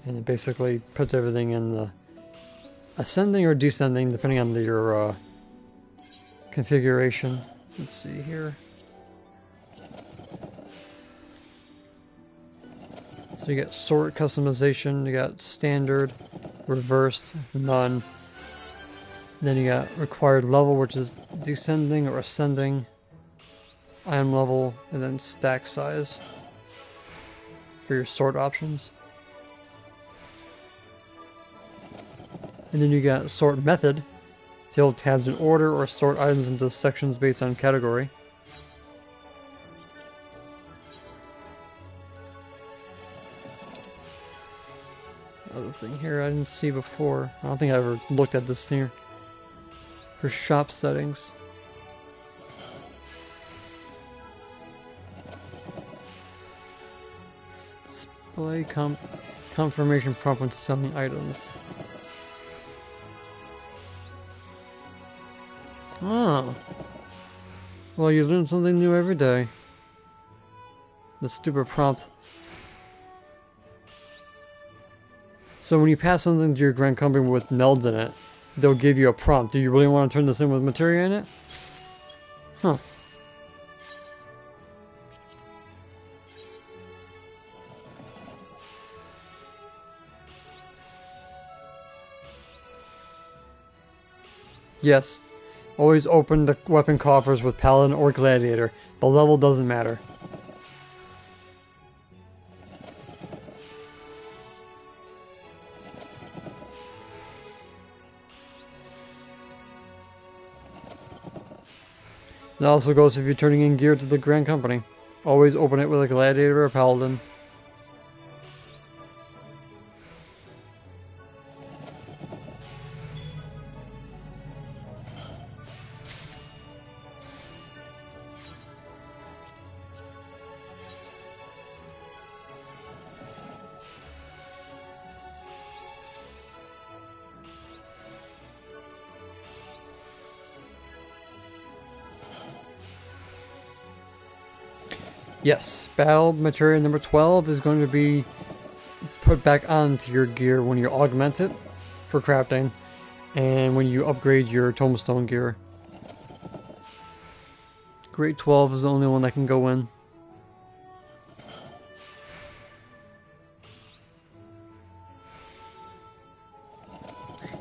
A: And it basically puts everything in the ascending or descending, depending on your configuration. Let's see here. So you get sort customization, you got standard, reversed, none. Then you got required level, which is descending or ascending, item level, and then stack size for your sort options. And then you got sort method, fill tabs in order or sort items into sections based on category. Other thing here I didn't see before. I don't think I ever looked at this here. For shop settings. Display confirmation prompt when selling items. Oh. Well, you learn something new every day. The stupid prompt. So when you pass something to your grand company with melds in it, they'll give you a prompt. Do you really want to turn this in with materia in it? Huh. Yes. Always open the weapon coffers with Paladin or Gladiator. The level doesn't matter. It also goes if you're turning in gear to the Grand Company. Always open it with a Gladiator or Paladin. Yes, battle material number 12 is going to be put back onto your gear when you augment it for crafting and when you upgrade your tombstone gear. Grade 12 is the only one that can go in.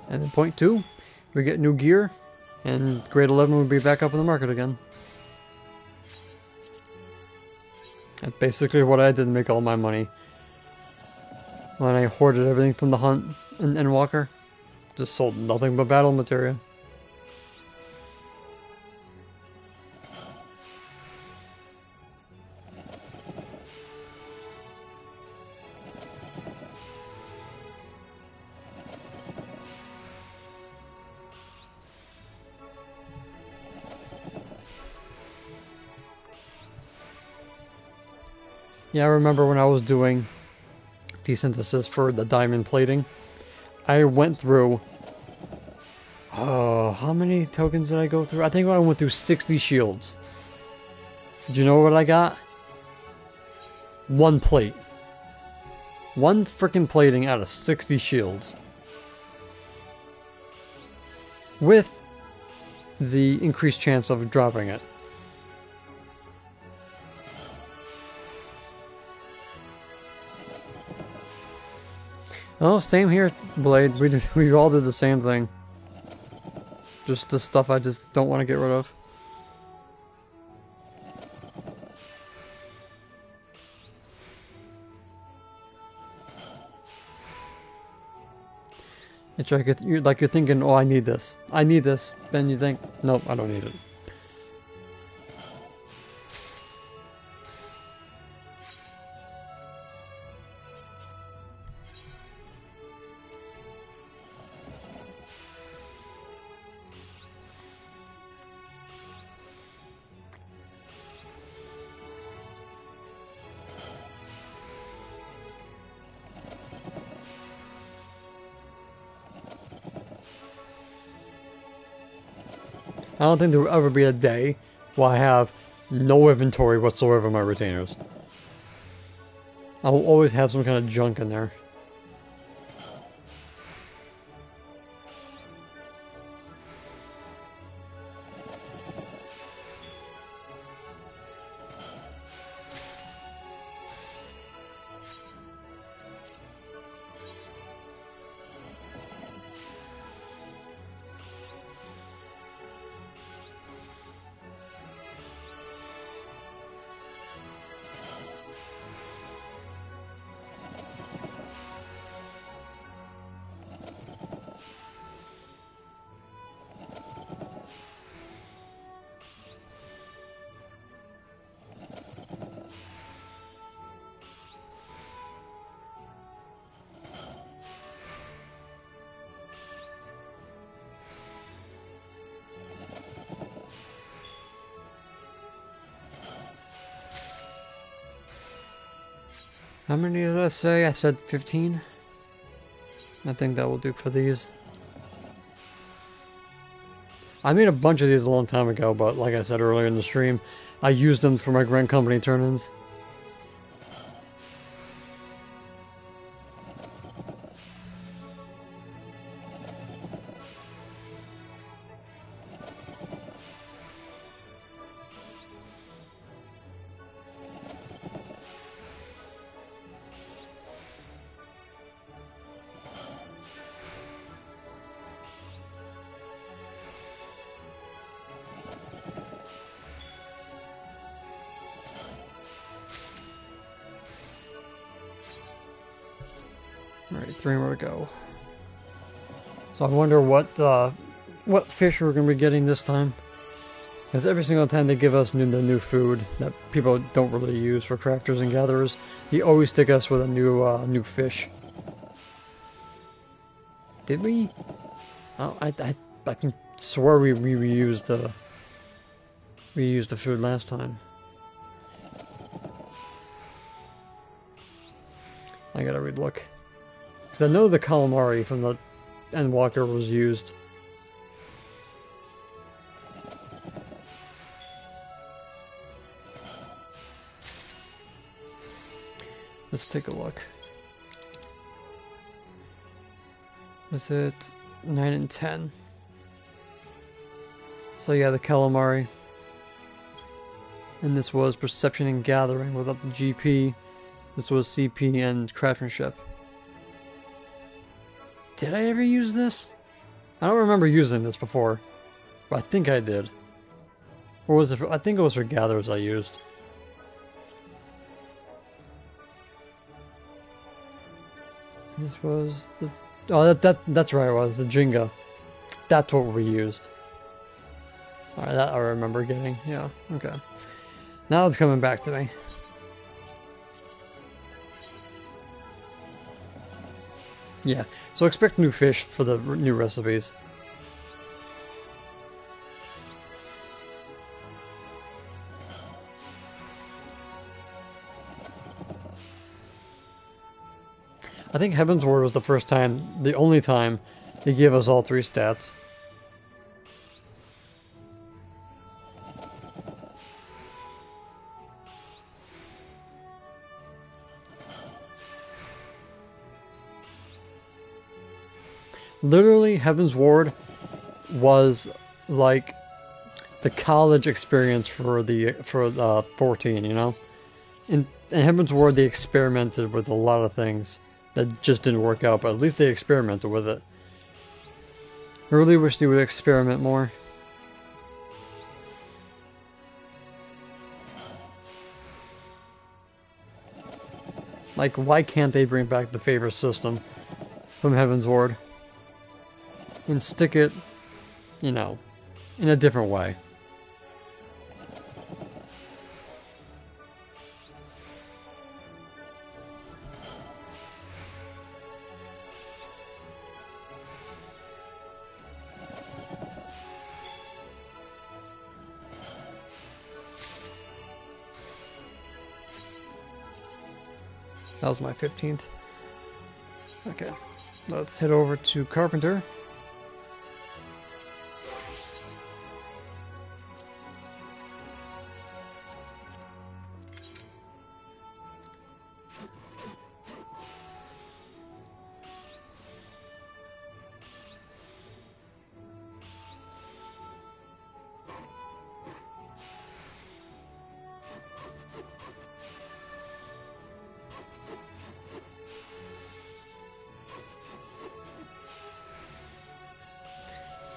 A: And then point 2, we get new gear, and grade 11 will be back up in the market again. That's basically what I did to make all my money. When I hoarded everything from the hunt and Walker. Just sold nothing but battle material. Yeah, I remember when I was doing desynthesis for the diamond plating, I went through, how many tokens did I go through? I think I went through 60 shields. Do you know what I got? One plate. One freaking plating out of 60 shields. With the increased chance of dropping it. Oh, same here, Blade. We all did the same thing. Just the stuff I just don't want to get rid of. It's like you're thinking, oh, I need this. I need this. Then you think, nope, I don't need it. I don't think there will ever be a day where I have no inventory whatsoever of my retainers. I will always have some kind of junk in there. How many did I say? I said 15? I think that will do for these. I made a bunch of these a long time ago, but like I said earlier in the stream, I used them for my Grand Company turn-ins. Alright, 3 more to go. So I wonder what fish we're going to be getting this time. Because every single time they give us the new food that people don't really use for crafters and gatherers, they always stick us with a new fish. Did we? Oh, I can swear we reused the food last time. I gotta relook. Because I know the calamari from the Endwalker was used. Let's take a look. Was it 9 and 10? So yeah, the calamari. And this was perception and gathering without the GP. This was CP and craftsmanship. Did I ever use this? I don't remember using this before, but I think I did. Or was it for, I think it was for gatherers I used. This was the... Oh, that's right, it was. The Jenga. That's what we used. Alright, that I remember getting. Yeah, okay. Now it's coming back to me. Yeah, so expect new fish for the new recipes. I think Heaven's Ward was the first time, the only time, they gave us all 3 stats. Literally, Heaven's Ward was like the college experience for 14, you know? In Heaven's Ward, they experimented with a lot of things that just didn't work out, but at least they experimented with it. I really wish they would experiment more. Like, why can't they bring back the favor system from Heaven's Ward and stick it, you know, in a different way? That was my 15th. Okay, let's head over to Carpenter.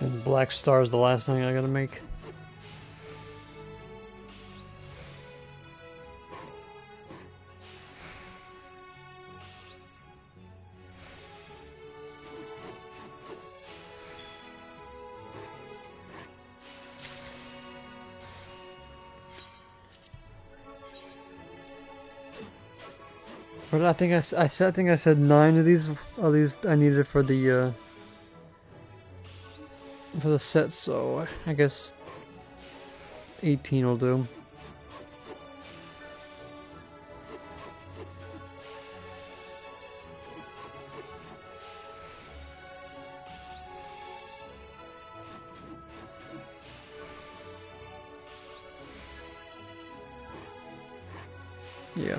A: And Black Star is the last thing I gotta make. But I think I said 9 of these. At least I needed for the set, so I guess 18 will do. Yeah.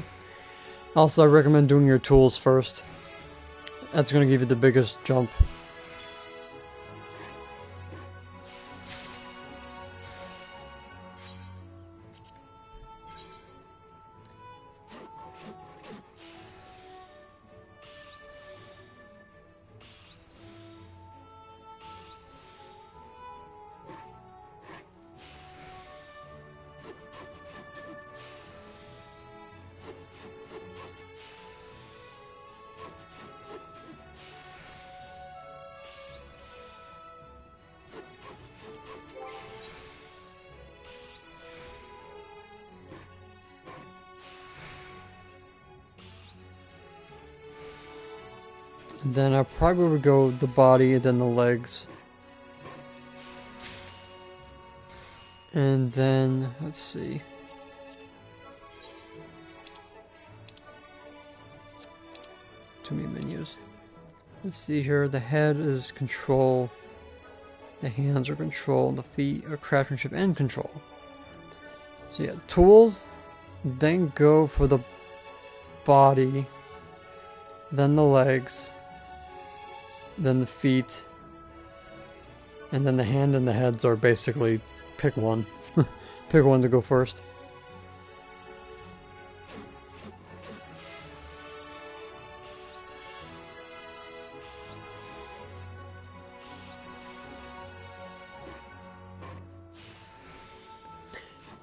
A: Also, I recommend doing your tools first. That's going to give you the biggest jump. Then I probably would go the body and then the legs. And then, let's see. Too many menus. Let's see here, the head is control, the hands are control, the feet are craftsmanship and control. So yeah, tools, then go for the body, then the legs, then the feet, and then the hand and the heads are basically pick one. Pick one to go first.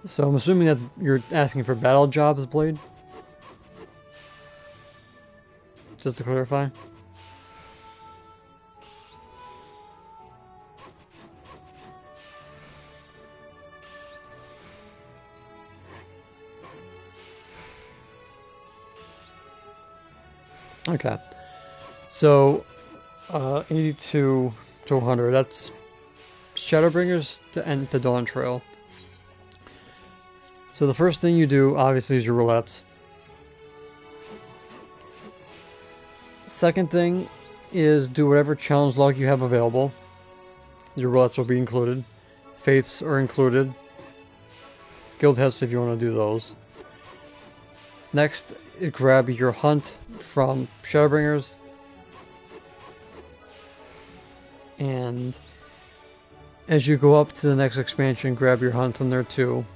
A: So I'm assuming that's you're asking for battle jobs, Blade? Just to clarify. Okay, so 82 to 100, that's Shadowbringers to Dawntrail. So the first thing you do, obviously, is your roulettes. Second thing is do whatever challenge log you have available. Your roulettes will be included. Faiths are included. Guild hests if you want to do those. Next, grab your hunt from Shadowbringers. And as you go up to the next expansion, grab your hunt from there too.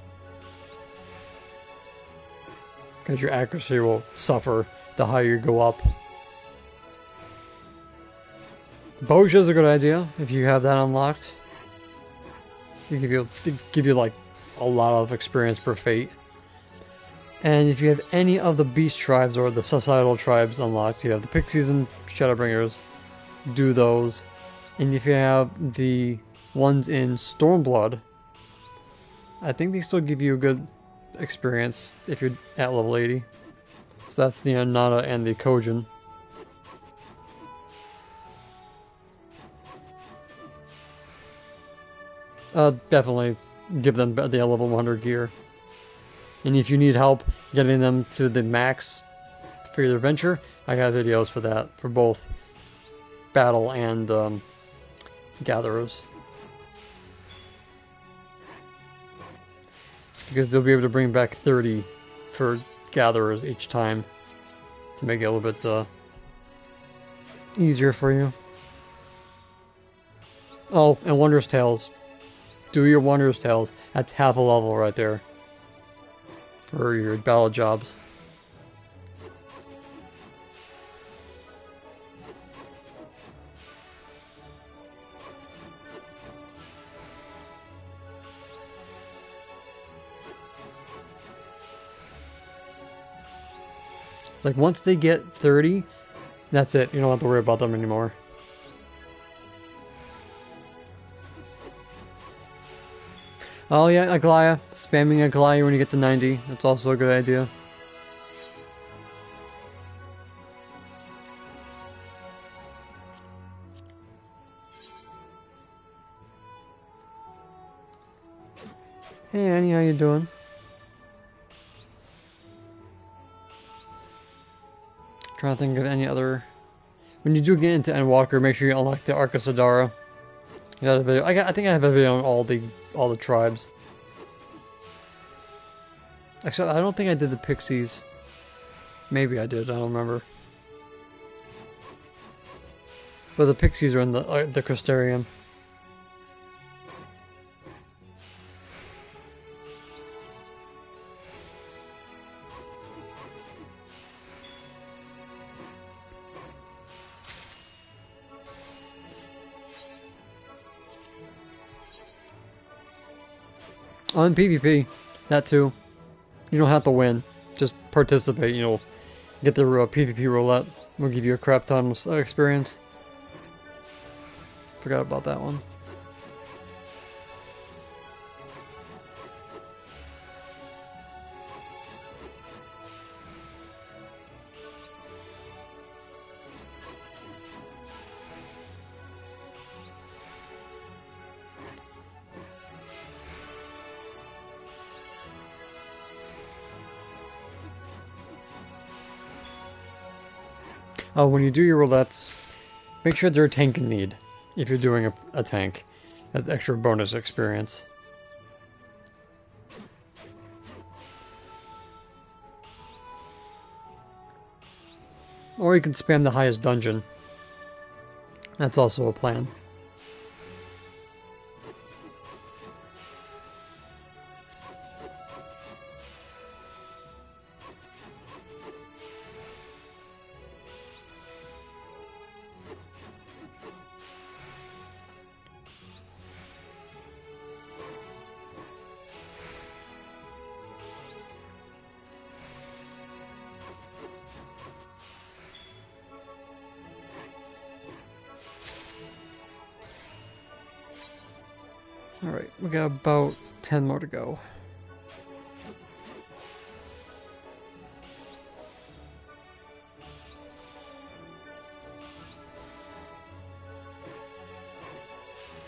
A: Because your accuracy will suffer the higher you go up. Bowja is a good idea if you have that unlocked. It give you like a lot of experience per fate. And if you have any of the beast tribes or the societal tribes unlocked, you have the Pixies and Shadowbringers, do those. And if you have the ones in Stormblood, I think they still give you a good experience if you're at level 80. So that's the Nana and the Kojin. Definitely give them the level 100 gear. And if you need help getting them to the max for your adventure, I got videos for that, for both battle and gatherers. Because they'll be able to bring back 30 for gatherers each time to make it a little bit easier for you. Oh, and Wondrous Tales. Do your Wondrous Tales. That's half a level right there for your battle jobs. It's like once they get 30, that's it. You don't have to worry about them anymore. Oh yeah, Aglaya. Spamming Aglaya when you get to 90. That's also a good idea. Hey Annie, how you doing? Trying to think of any other... When you do get into Endwalker, make sure you unlock the Ark of Sadara. You got a video. I think I have a video on all the tribes. Actually, I don't think I did the Pixies. Maybe I did. I don't remember. But the Pixies are in the Crystarium. On PvP, that too. You don't have to win. Just participate, you know. Get the PvP roulette. We'll give you a crap ton of experience. Forgot about that one. When you do your roulettes, make sure they're a tank in need. If you're doing a tank, that's extra bonus experience. Or you can spam the highest dungeon. That's also a plan. Alright, we got about 10 more to go.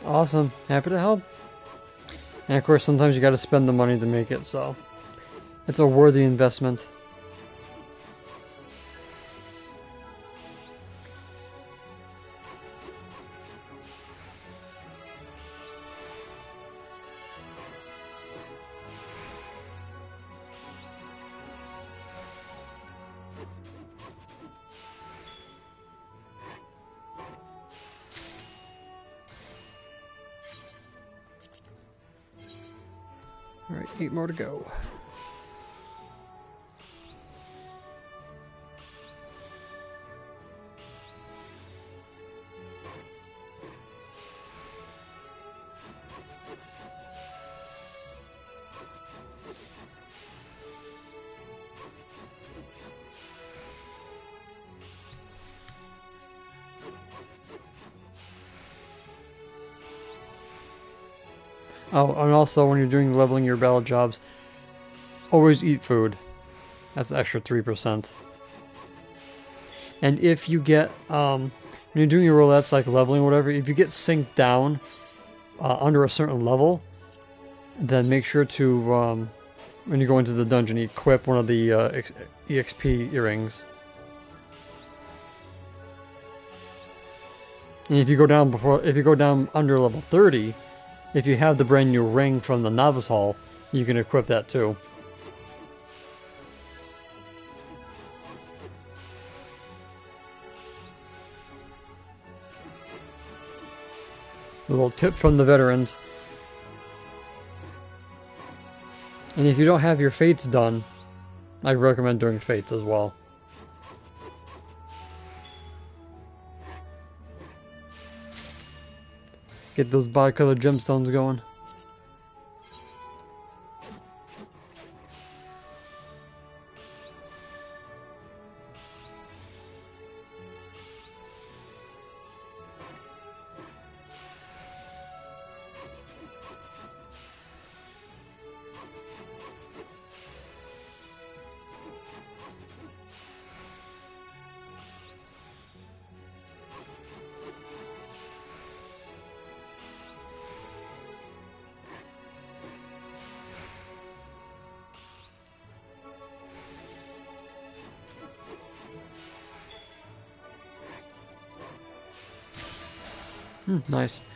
A: Awesome, happy to help. And of course, sometimes you gotta spend the money to make it, so it's a worthy investment. Alright, 8 more to go. Oh, and also when you're doing leveling your battle jobs, always eat food. That's an extra 3%. And if you get, when you're doing your roulettes, like leveling or whatever, if you get synced down under a certain level, then make sure to, when you go into the dungeon, equip one of the EXP earrings. And if you go down under level 30, if you have the brand new ring from the Novice Hall, you can equip that too. A little tip from the veterans. And if you don't have your fates done, I recommend doing fates as well. Get those bi-colored gemstones going. Nice.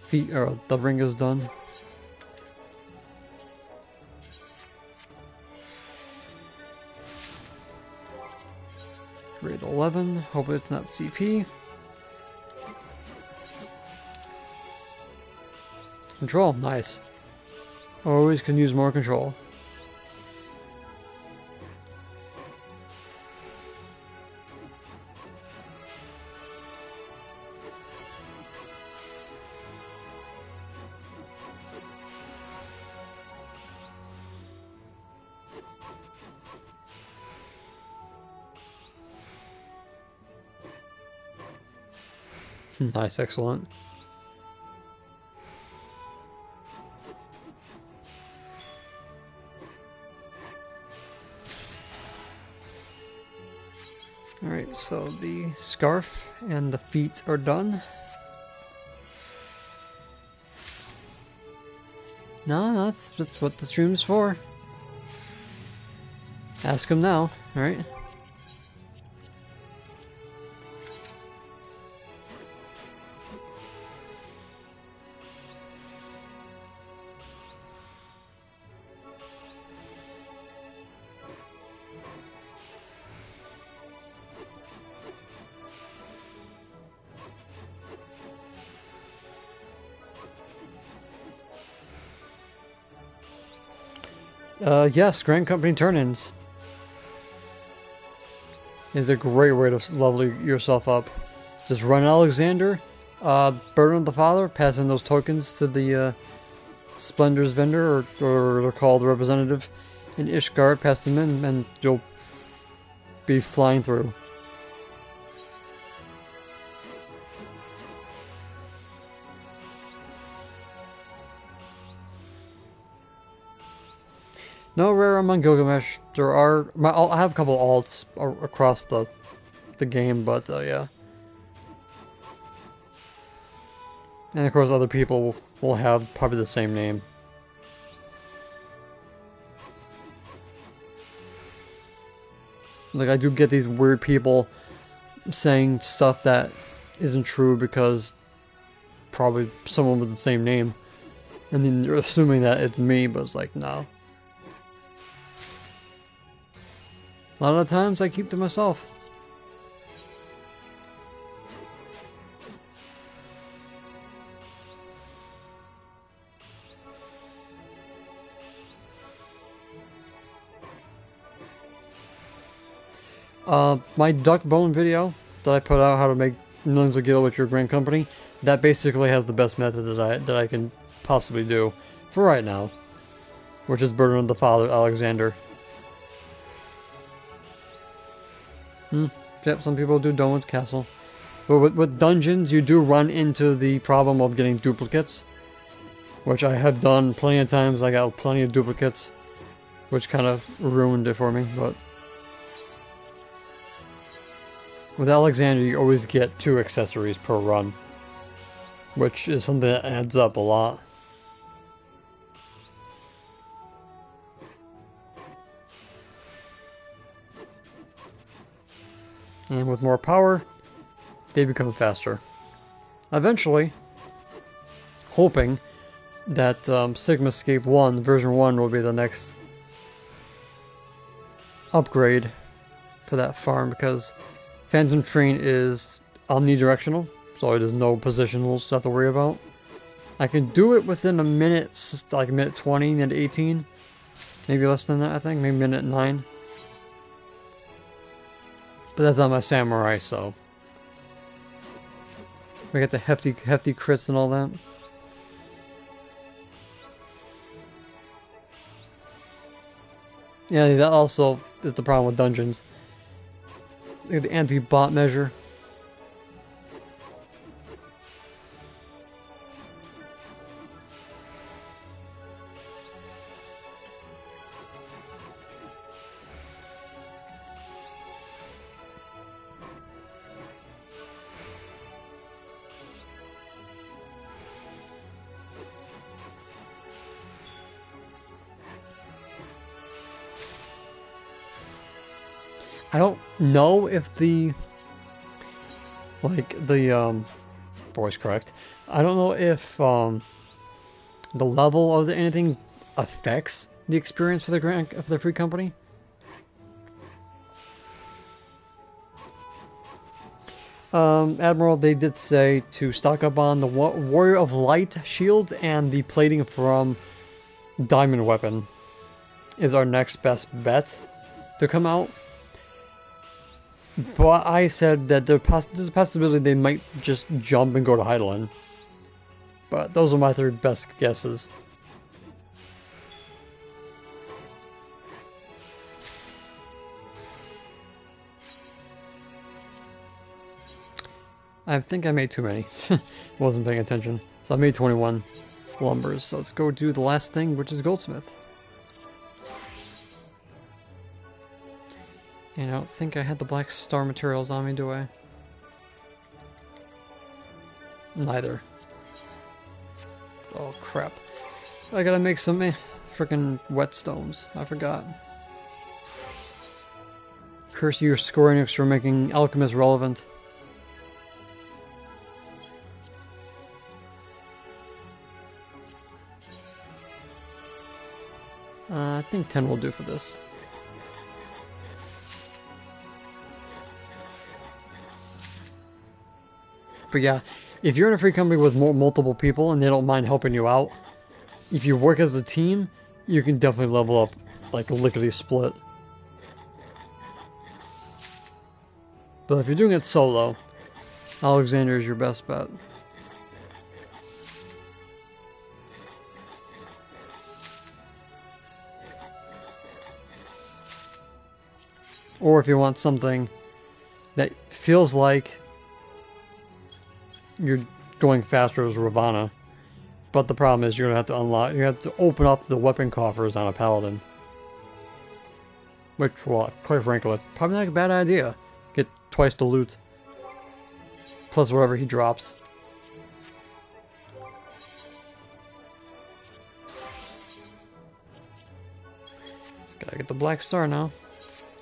A: The ring is done. Grade 11. Hopefully it's not CP. Control. Nice. Always can use more control. Nice, excellent. Alright, so the scarf and the feet are done. No, that's just what the stream's for. Ask him now, alright? Yes, Grand Company turn-ins is a great way to level yourself up. Just run Alexander, Burden of the Father, pass in those tokens to the Splendor's vendor, or they're called the representative, and Ishgard, pass them in, and you'll be flying through. No rare among Gilgamesh. There are. I have a couple alts across the game, but yeah. And of course, other people will have probably the same name. Like, I do get these weird people saying stuff that isn't true because probably someone with the same name, and then you're assuming that it's me, but it's like, no. A lot of the times I keep to myself. My duck bone video that I put out, how to make millions of gil with your grand company, that basically has the best method that I can possibly do for right now, which is Burden of the Father, Alexander. Yep, some people do Doan's Castle. But with dungeons, you do run into the problem of getting duplicates, which I have done plenty of times. I got plenty of duplicates, which kind of ruined it for me, but with Alexander, you always get 2 accessories per run, which is something that adds up a lot. And with more power, they become faster. Eventually, hoping that Sigmascape 1, version 1, will be the next upgrade for that farm, because Phantom Train is omnidirectional, so there's no positionals to have to worry about. I can do it within a minute, like minute 20, minute 18, maybe less than that, I think, maybe minute 9. But that's not my samurai, so we get the hefty crits and all that. Yeah, that also is the problem with dungeons. Look at the anti-bot measure. I don't know if the voice correct. I don't know if the level of anything affects the experience for the free company. Admiral, they did say to stock up on the Warrior of Light shield, and the plating from Diamond Weapon is our next best bet to come out. But I said that there's a possibility they might just jump and go to Hydaelyn. But those are my 3 best guesses. I think I made too many. Wasn't paying attention. So I made 21 lumbers. So let's go do the last thing, which is Goldsmith. And I don't think I had the Black Star materials on me, do I? Neither. Oh crap. I gotta make some frickin' whetstones. I forgot. Curse you, Square Enix, for making Alchemist relevant. I think 10 will do for this. But yeah, if you're in a free company with multiple people and they don't mind helping you out, if you work as a team, you can definitely level up like lickety split. But if you're doing it solo, Alexander is your best bet. Or if you want something that feels like you're going faster as Ravana, but the problem is you're gonna have to unlock, you have to open up the weapon coffers on a paladin. Which, well, quite frankly, it's probably not a bad idea. Get twice the loot. Plus whatever he drops. Just gotta get the Black Star now.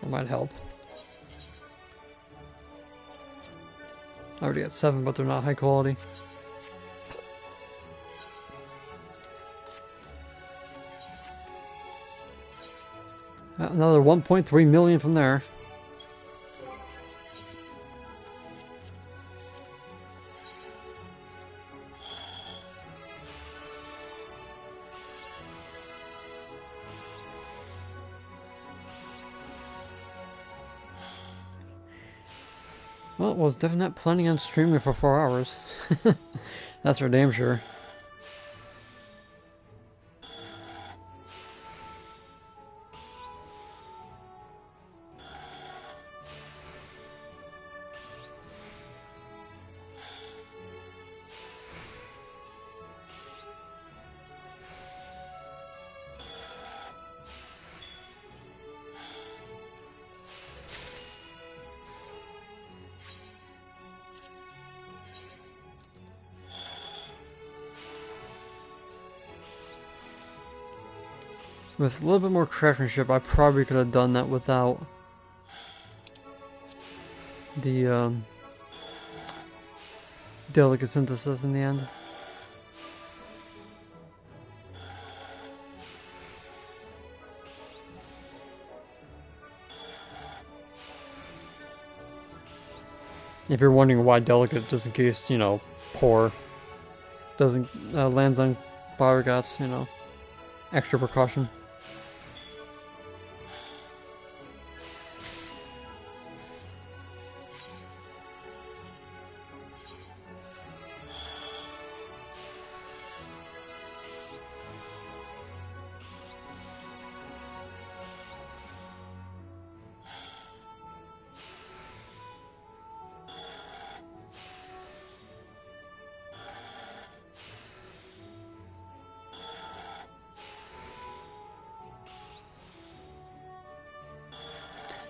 A: That might help. I already got 7, but they're not high quality. Another 1.3 million from there. Well, was definitely not planning on streaming for 4 hours. That's for damn sure. With a little bit more craftsmanship, I probably could have done that without the delicate synthesis in the end. If you're wondering why delicate, just in case, you know, poor doesn't lands on Biogots, you know, extra precaution.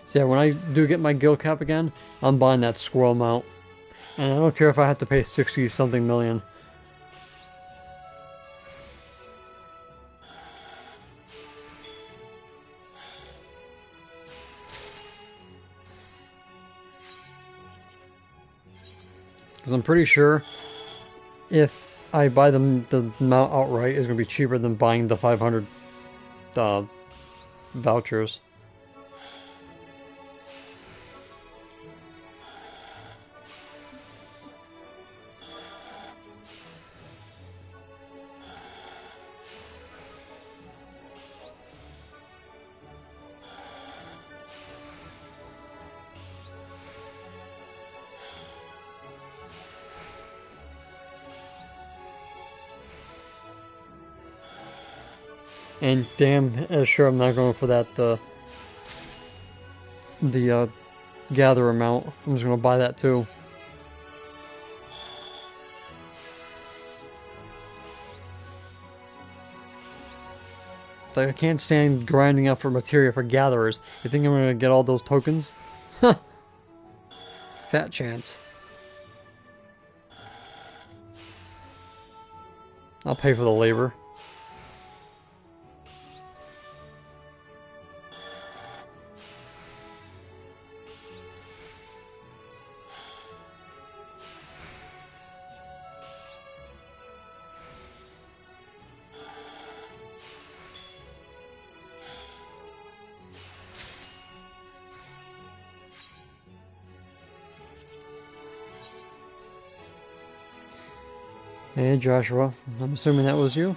A: So yeah, when I do get my guild cap again, I'm buying that squirrel mount. And I don't care if I have to pay 60 something million. Because I'm pretty sure if I buy the mount outright, it's going to be cheaper than buying the 500 vouchers. And damn sure I'm not going for that the gather amount. I'm just going to buy that too. Like, I can't stand grinding up for materia for gatherers. You think I'm going to get all those tokens? Huh. Fat chance. I'll pay for the labor. Hey Joshua, I'm assuming that was you?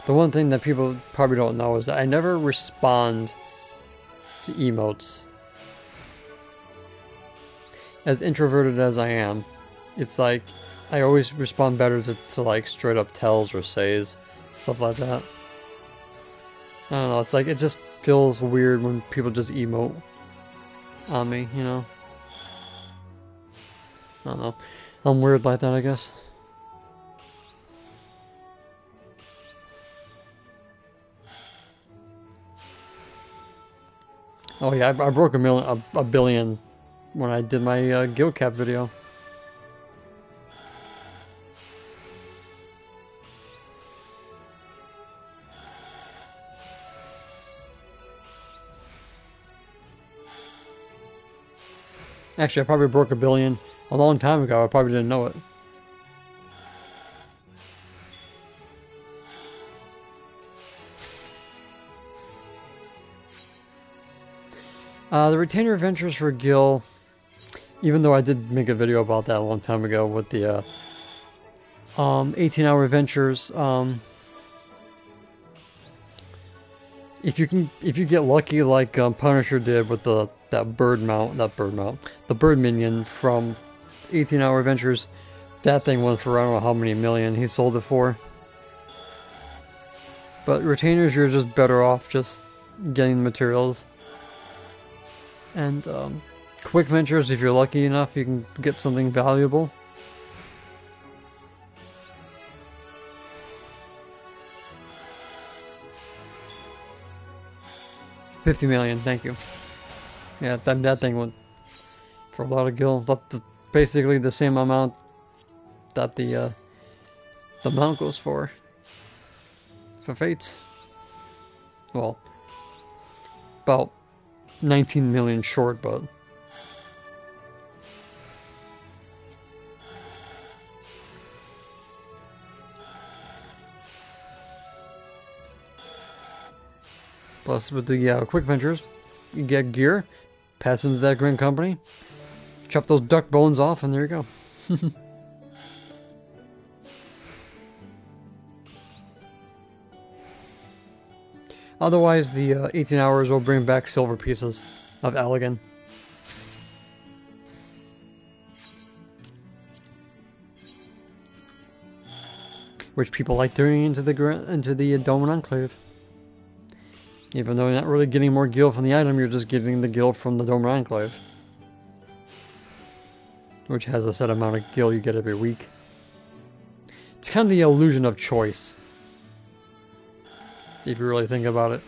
A: The one thing that people probably don't know is that I never respond to emotes. As introverted as I am, it's like I always respond better to like straight up tells or says, stuff like that. I don't know, it's like it just feels weird when people just emote on me, you know? I don't know. I'm weird like that, I guess. Oh yeah, I broke a billion when I did my guild cap video. Actually, I probably broke a billion a long time ago. I probably didn't know it. The retainer adventures for Gil, even though I did make a video about that a long time ago with the 18-hour adventures. If you get lucky like Punisher did with the bird minion from 18-hour adventures, that thing went for I don't know how many million he sold it for. But retainers, you're just better off just getting the materials. And quick ventures, if you're lucky enough, you can get something valuable. $50 million, thank you. Yeah, that thing went for a lot of gil. Basically the same amount that the mount goes for Fates. Well, about 19 million short, but plus with the quick ventures, you get gear, pass into that grand company, chop those duck bones off, and there you go. Otherwise, the 18 hours will bring back silver pieces of Elegant. Which people like turning into the Doman Enclave. Even though you're not really getting more gil from the item, you're just getting the gil from the Doman Enclave. Which has a set amount of gil you get every week. It's kind of the illusion of choice, if you really think about it.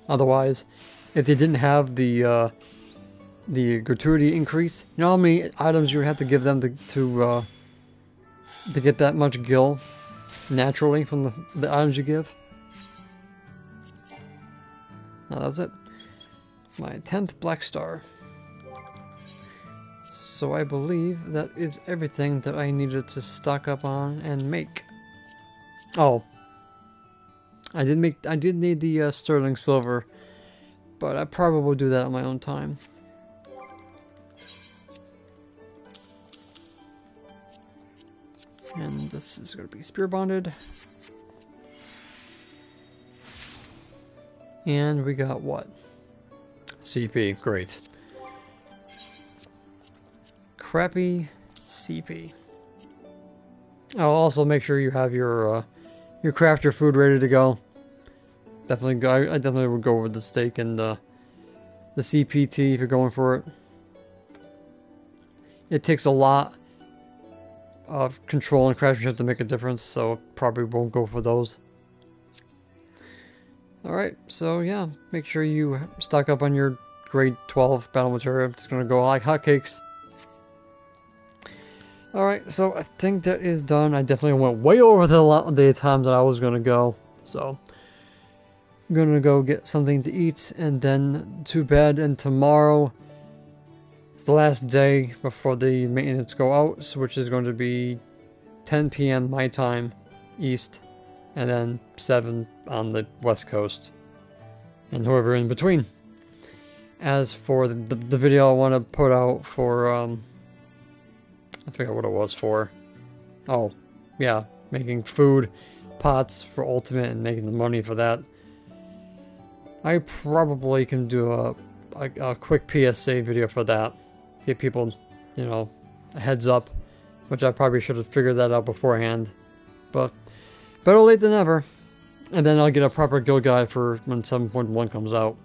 A: Otherwise, if they didn't have the gratuity increase, you know how many items you would have to give them to get that much gil naturally from the items you give? Now that's it. My 10th Black Star. So I believe that is everything that I needed to stock up on and make. Oh, I did need the sterling silver, but I probably will do that on my own time. And this is going to be spear bonded. And we got what? CP, great. Crappy CP. I'll also make sure you have your crafter food ready to go. Definitely go. I definitely would go with the steak and the CPT if you're going for it. It takes a lot of control and craftsmanship to make a difference, so probably won't go for those. Alright, so yeah, make sure you stock up on your grade 12 battle material. It's gonna go like hotcakes. Alright, so I think that is done. I definitely went way over the time that I was gonna go, so I'm gonna go get something to eat and then to bed, and tomorrow it's the last day before the maintenance go out, which is going to be 10 p.m. my time, East, and then 7 on the West Coast, and whoever in between. As for the video I want to put out for, I forget what it was for. Oh, yeah, making food pots for Ultimate and making the money for that. I probably can do a quick PSA video for that. Give people, you know, a heads up, which I probably should have figured that out beforehand. But better late than never. And then I'll get a proper guild guide for when 7.1 comes out.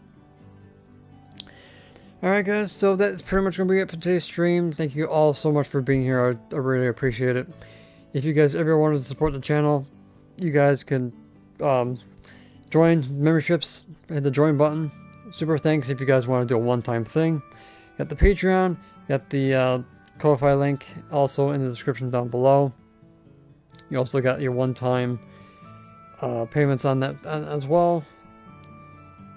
A: Alright guys, so that's pretty much going to be it for today's stream. Thank you all so much for being here. I really appreciate it. If you guys ever wanted to support the channel, you guys can join memberships. Hit the join button. Super thanks if you guys want to do a one-time thing. Got the Patreon. Got the Ko-Fi link also in the description down below. You also got your one-time payments on that as well.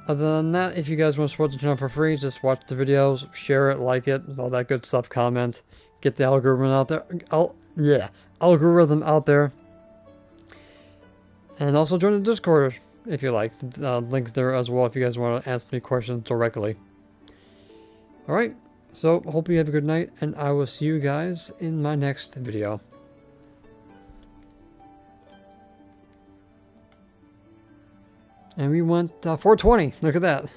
A: Other than that, if you guys want to support the channel for free, just watch the videos, share it, like it, all that good stuff, comment, get the algorithm out there. Algorithm out there. And also join the Discord if you like. Links there as well if you guys want to ask me questions directly. Alright, so hope you have a good night, and I will see you guys in my next video. And we went 420. Look at that.